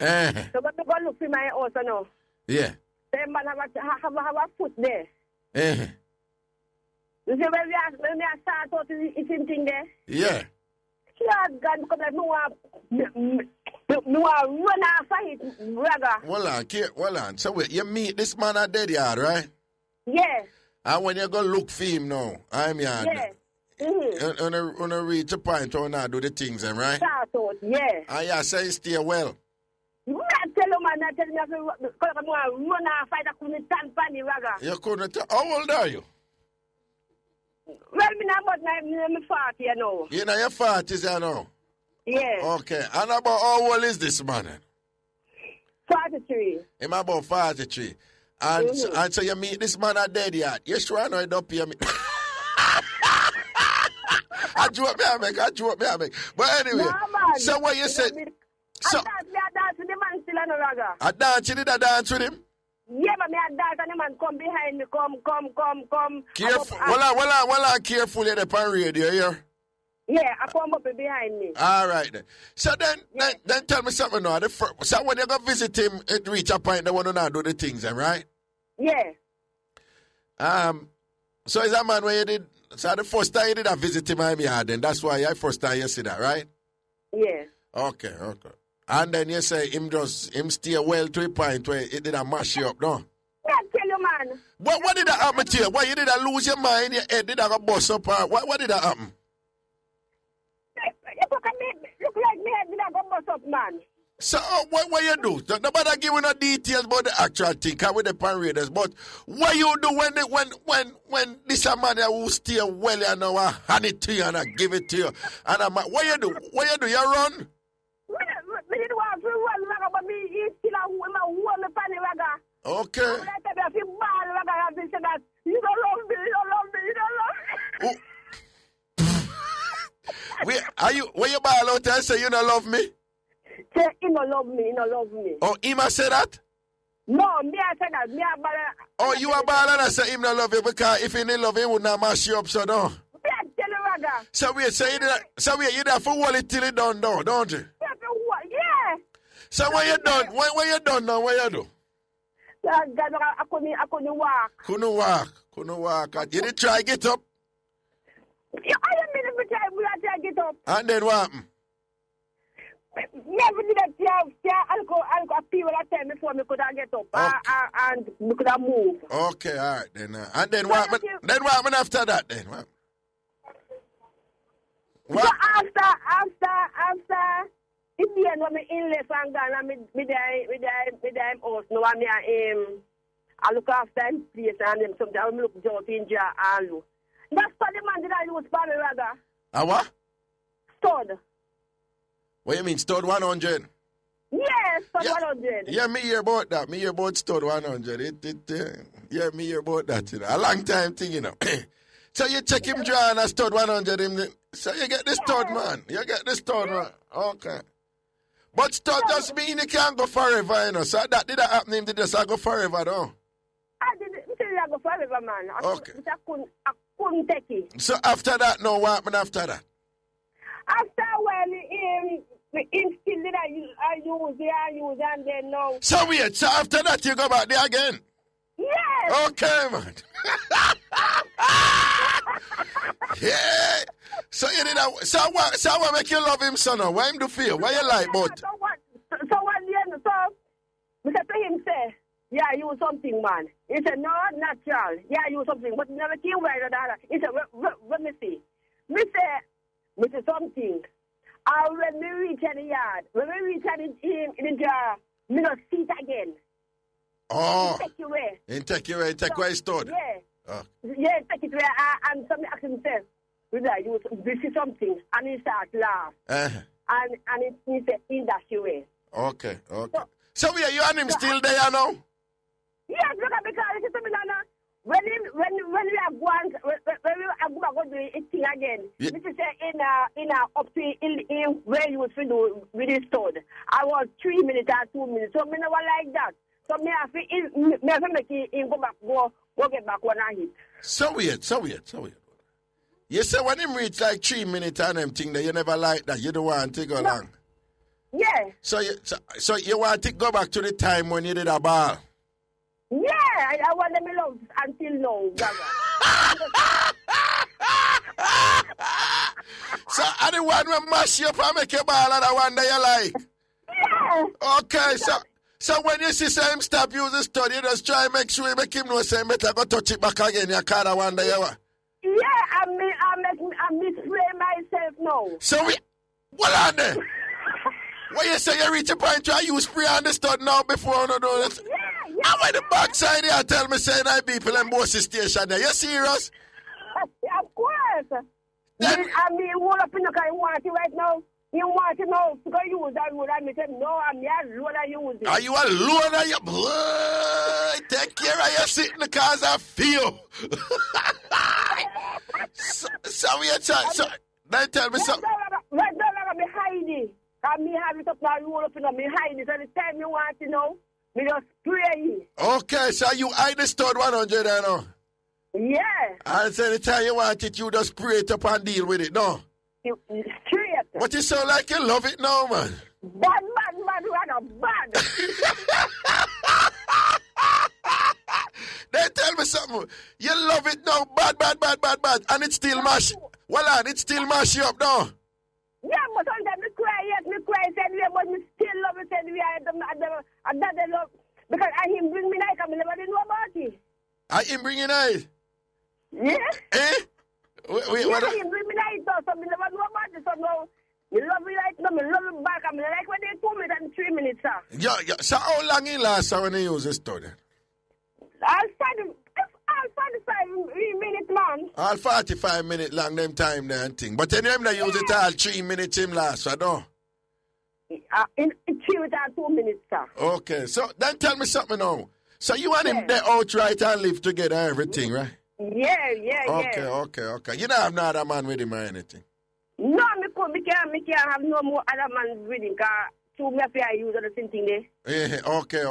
So when I go look for my house, you know. Yeah. The man have a foot there. You see, when we start out, it's in thing there. Yeah. God, because I know I run after it, Raga. Hold on. So wait, you meet this man at dead yard, right? Yeah. And when you go look for him now, I'm yard. Yeah. Mm-hmm. When you reach a point where you do the things, right? Start out, yeah. And you say stay well. You tell him, man, I tell him, because I run after it, I couldn't stand for the Raga. You couldn't tell. How old are you? Well, I'm 40, you know. You know, you're 40s, you know? Yeah. Okay. And about how old is this man? 43. Him about 43. And so you meet this man at dead yard. You sure I know you don't pay me? I joke me. But anyway, no, so what you said... So, I dance with the man still on the Raga. I dance with him? Yeah, but me a dance and the man come behind me, come. Careful. Well, I'm careful at the radio here. Yeah, I come up behind me. All right then. So then tell me something now. So when you go visit him, it reach a point they want to now do the things, right? Yeah. So is that man when you did? So the first time you did a visit him, I'm here. Then that's why first time you see that, right? Yeah. Okay. And then you say him stay well to a point where it did a mash you up, no? Yeah, tell you, man. What did that happen to you? Why you did I lose your mind, your head? Did I go bust up? What did that happen? Look like me head did I go bust up, man. So what you do? So, nobody give you no details about the actual thing, cause with the paraders. But what you do when this a man who stay well and now I hand it to you and I give it to you, and I'm what you do? What you do? You run? Okay. You don't love me. Wait, when you ball out and say you don't love me? Say he don't love me. Oh, him a say that? No, me I say that. Me a ball. Oh, you a ball and I say him don't love you because if he didn't love you, he would not mash you up, so no. Me I tell you, Raga. So wait, you have to hold it till it done now, don't you? Yeah. So when you done, when you done now, what you do? I couldn't walk. Couldn't walk. You did try get up? Yeah, I didn't mean to try get up. And then what happened? Never did that. I'll pee when I tell before me could get up. Okay. And we could have moved. Okay, all right then. And then what happened? Then what happened after that then? What? So after in the end when me inless and gone and me them house no and me I look after him place and them sometimes I look dirty in jar and look. That's what the man did I use for me, rather. A what? Stud. What you mean, stud 100? Yes, stud 100. Yeah, me hear about that. Me hear about stud 100. Yeah, me hear about that, you know. A long time thing, you know. So you check him dry and a stud 100. So you get the stud, man. You get the stud, man. Okay. But stud just mean he can't go forever, you know. So that did that happen him, did just go forever, though? I didn't go forever, man. Okay. I couldn't take it. So after that, no, what happened after that? After when him still did I use and then no. So wait, so after that you go back there again? Yes. Okay, man. Yeah. So you did that. So what make you love him, son? Why him do feel? Why you like both? So what the end? So because to him say, yeah, you something, man. He said, no, natural. Yeah, you something. But never came right or that. He said, let me see. Me say something. And when we reach in the yard, when we reach in the jar, me not see it again. Oh. Take you away. Take you away. Take away stored. Yeah. Oh. Yeah, take it away. And somebody asked himself, this is something. And he starts laugh. And he said, in that way. Okay. So you and him still there now? Yes, because it's something when we are going to do it thing again, this is in up to in where you was do with the stud. I was 3 minutes or 2 minutes, so me never like that. So me have to make him go get back when I hit. So weird. You say when him reach like 3 minutes and them thing that you never like that, you don't want to go long. Yeah. So you want to go back to the time when you did a ball? Yeah, I want them love until now, brother. So I the one will mash you up and make you ball and the one that you like? Yeah. Okay, so when you see him stop using study, you just try and make sure you make him know say better go touch it back again, you can't the one that you want. Yeah, I misplay myself now. So what on there? When you say you reach a point where you spray on the stud now before you do this? Yeah. I'm at the backside here tell me saying I people in both station there. You serious? Of course. Then, hold up in the car, you want it right now? You want to know to go use that wood? I said, no, I'm here loader using. Are you a loader? You boy, take care of your sit in the cars I feel. So we are trying. So then tell me something. Right now, I'm hiding. Me have it up now, roll up in me hiding. So the time you want to know, me just spray it. Okay, so you hide the stud 100 I know. Yeah. And so the time you want it, you just spray it up and deal with it, no? Straight. But you sound like you love it now, man. Bad, rather bad. Then tell me something. You love it now, bad. And it still mash. Well, and it still mash you up now. Yeah, but sometimes me cry, said we, but me still love it, said we, I love, because I him bring me like, I never did know about it. I him bringing I. Yeah. Eh? Wait, what? He bring me night, so me never know about this, so no. Me love you like no, me love you back. I mean, like when they 2 minutes and 3 minutes, sir. Yeah. So how long it last when you use this study? I'll 45 minutes, man. All 45 minutes long them time there and thing. But then him they use it all 3 minutes him last, so no. In 3 without 2 minutes, sir. Okay, so then tell me something now. So you and him they outright and live together everything, right? Yeah. Okay. You don't have no other man with him or anything? No, me can't have no more other man with him, because to me I use the same thing there. Yeah, okay.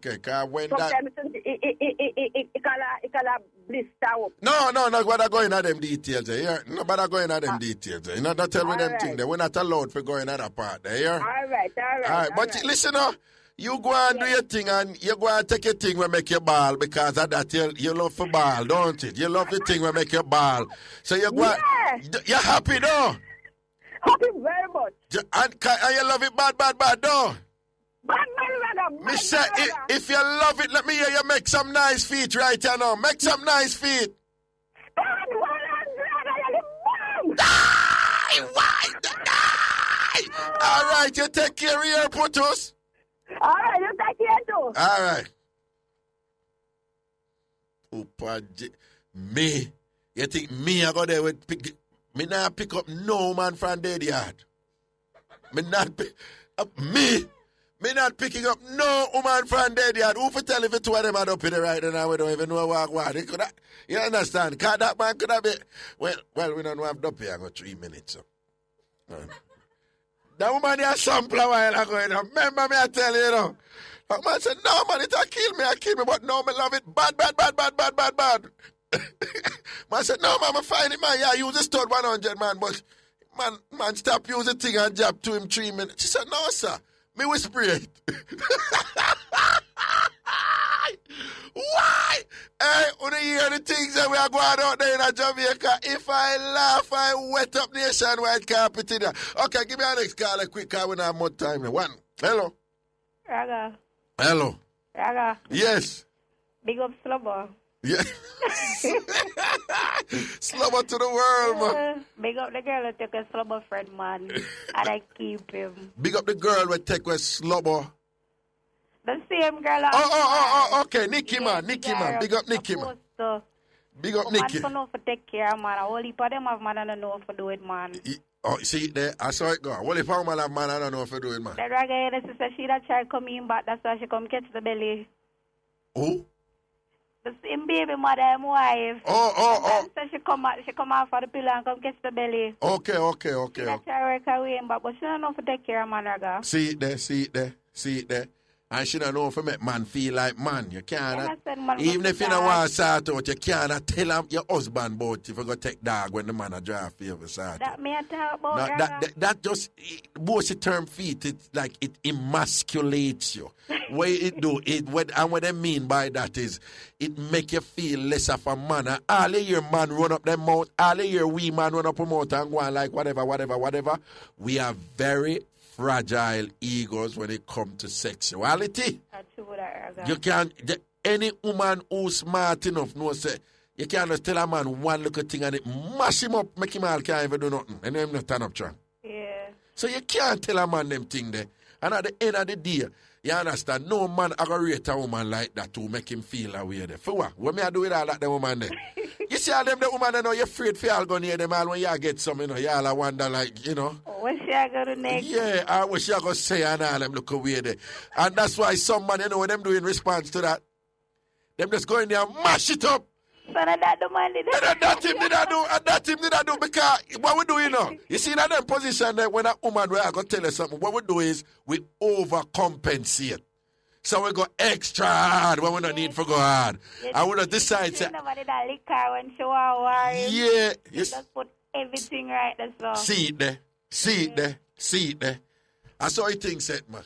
Because when sometimes it can blister up. No, but I go into them details there. Yeah? No, but I go into them details there. You know, not tell me them things there. We're not allowed to go in that part there. Yeah? All right. But listen now, you go and do your thing and you go and take your thing where make your ball because of that you love for ball, don't it? You love the thing where make your ball. So you go you're happy though? Happy very much. And you love it bad though? Bad. Me say, if you love it, let me hear you make some nice feet right now. Make some nice feet. All right, you take care of your putos. All right, you take care too. All right. Me, you think me I go there with pick? Me not pick up no man from dead yard. Me not pick up me. Me not picking up no woman from dead yard. Who for tell if it's two of them are up in the right now? We don't even know what. You understand? Because that man could have been. Well, we don't have up here. I got 3 minutes. So. That woman here sample a while ago. You know. Remember me, I tell you, you know. That man said, no, man, it kill me. But no, me love it. Bad. Man said, no, man, I find it, man. Yeah, use the stud 100, man. But, man, stop using the thing and jab to him 3 minutes. She said, no, sir. Me will spray it. Why? Hey, when you hear the things that we are going out there in Jamaica, if I laugh, I wet up nationwide carpet in there. Okay, give me a next call, a quick call. We don't have more time. One. Hello. Raga. Hello. Raga. Yes. Big up Slubber. Yeah. Slubber to the world, man. Big up the girl who took a Slubber friend, man. And I keep him. Big up the girl who take a Slubber. The same girl. Okay. Nikki, man. Big up Nikki, man. Big up Nikki. Man, for take care, man. All heap of them have man, I don't know if to do it, man. See it there? I saw it go. What if I'm a man, I don't know if I do it, man. The Raga, the sister, she that child come in back, that's why she come catch the belly. Who? The same baby mother and wife. So she come out for the pillow and come catch the belly. Okay. She that child work away, but she don't know if to take care of man, Raga. See it there. And she don't know if you make man feel like man. You can't. Even if you don't want to sort out, you can't tell your husband about if you go take dog when the man a drive for you to sort out. That me I talk about. That just, both the term feet, it's like it emasculates you. What it do, and what I mean by that is, it make you feel less of a man. And all of your man run up their mouth, all of your wee man run up their mouth and go on like whatever. We are very fragile egos when it comes to sexuality. You can't, any woman who's smart enough knows say, you can't just tell a man one little thing and it mash him up, make him all can't even do nothing. And then not turn up strong. Yeah. So you can't tell a man them thing there. And at the end of the day, you understand, no man I gonna rate a woman like that to make him feel away there. For what? What me I do with all that the woman there? You see all them the woman they know you're afraid for y'all go near them all when y'all get some, you know, y'all I wonder like, you know. What she I go to next? Yeah, I wish I go say and all them look away there. And that's why some man, you know, what them do in response to that, them just go in there and mash it up. So that the man did that him did I do because what we do, you know, you see that them position there when a woman where I go tell you something, what we do is we overcompensate. So we go extra hard when we don't need to go hard. I would have decided say, nobody that liquor when she was yeah, just put everything right there. So. See it there. I saw you thing set, man.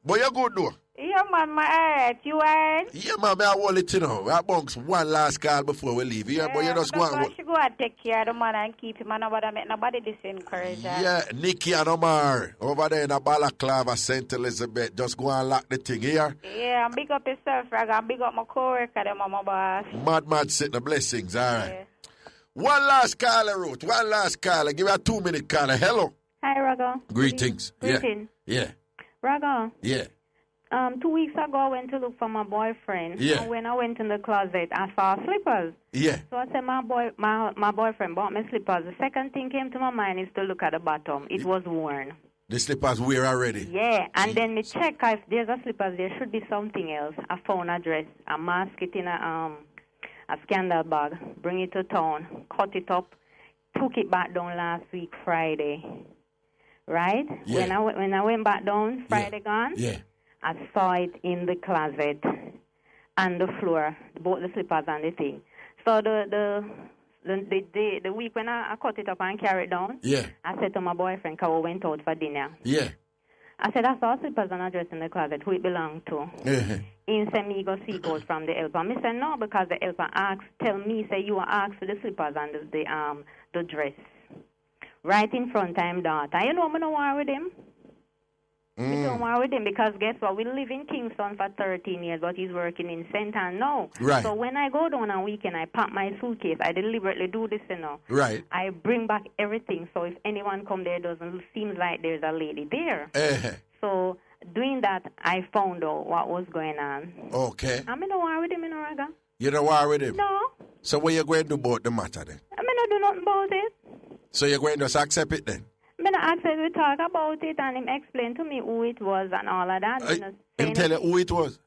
But you good though. Yeah, man, alright. You alright? Yeah, man, I want it, you know. I bounce one last call before we leave. Yeah, but you just go I should go and take care of the man and keep him. And nobody disencourage her. Yeah, Nikki and Omar over there in a Balaclava, St. Elizabeth. Just go and lock the thing here. Yeah, and big up yourself, Raga, and big up my co-worker, them, my boss. Mad, sitting the blessings, all right. Yeah. One last caller, Ruth. One last caller. Give me a 2-minute caller. Hello. Hi, Raga. Greetings. Greetings. Yeah. Raga. Yeah. 2 weeks ago, I went to look for my boyfriend. Yeah. And when I went in the closet, I saw slippers. Yeah. So I said, my boyfriend bought me slippers. The second thing came to my mind is to look at the bottom. It was worn. The slippers wear already? Yeah. And then me check if there's a slippers, there should be something else. I found a dress. I mask it in a scandal bag, bring it to town, cut it up, took it back down last week, Friday. Right? Yeah. When I went back down, Friday gone. Yeah. I saw it in the closet and the floor, both the slippers and the thing. So the week when I cut it up and carried it down, I said to my boyfriend, because we went out for dinner. Yeah. I said, I saw slippers and a dress in the closet. Who it belonged to? He said, me go seek out from the helper. I said, no, because the helper tell me, say, you asked for the slippers and the dress. Right in front of him, daughter. You know, I don't war with him. I don't war with him because guess what? We live in Kingston for 13 years, but he's working in St. Ann now. Right. So when I go down on weekend, I pack my suitcase. I deliberately do this, you know. Right. I bring back everything. So if anyone come there, it doesn't seem like there's a lady there. So doing that, I found out what was going on. Okay. I'm in a war with him, in Raga. You don't war with him? No. So what you going to do about the matter then? I'm not do nothing about it. So you're going to just accept it then? I said we talk about it and him explained to me who it was and all of that. Him tell you who it was?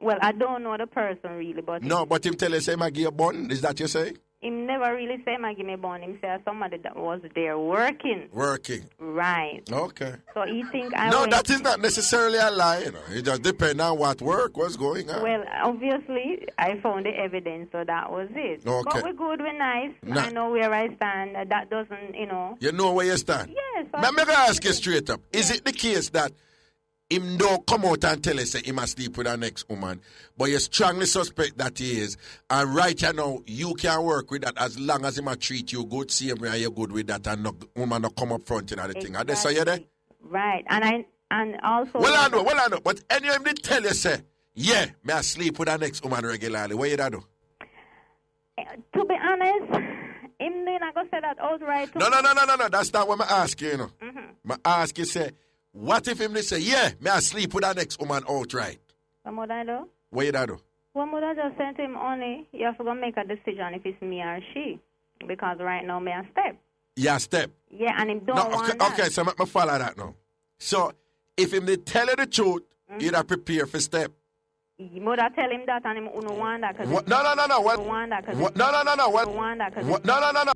Well, I don't know the person really, but... No, but him tell you say Maggie a bun? Is that you say? Him never really say Maggie me bun. Him say somebody that was there working. Working. Right. Okay. So he think that is not necessarily a lie, you know. It just depends on what work was going on. Well, obviously, I found the evidence, so that was it. Okay. But we're good, we're nice. I know where I stand. That doesn't, you know... You know where you stand? Yes. I'm going to ask you straight up. Is it the case that him don't come out and tell us that he must sleep with our next woman, but you strongly suspect that he is, and right now you can work with that as long as he might treat you good, same way you're good with that, and woman not come up front and everything. Are they say you there? Right, and also... Well, I know, but anyway, him did tell you, say, yeah, may I sleep with our next woman regularly. What you da do? To be honest, him not going to say that outright. No, that's not what I ask you, you know. I ask you, say, what if him say, yeah, may I sleep with our next woman outright? What would I do? What you do? What would I just say to him, honey, you have to go make a decision if it's me or she. Because right now, may I step? Yeah, step. Yeah, and him don't want that. Okay, so I follow that now. So, if him tell you the truth, you'd have prepare for step. You would tell him that and him don't want that. No. What? No.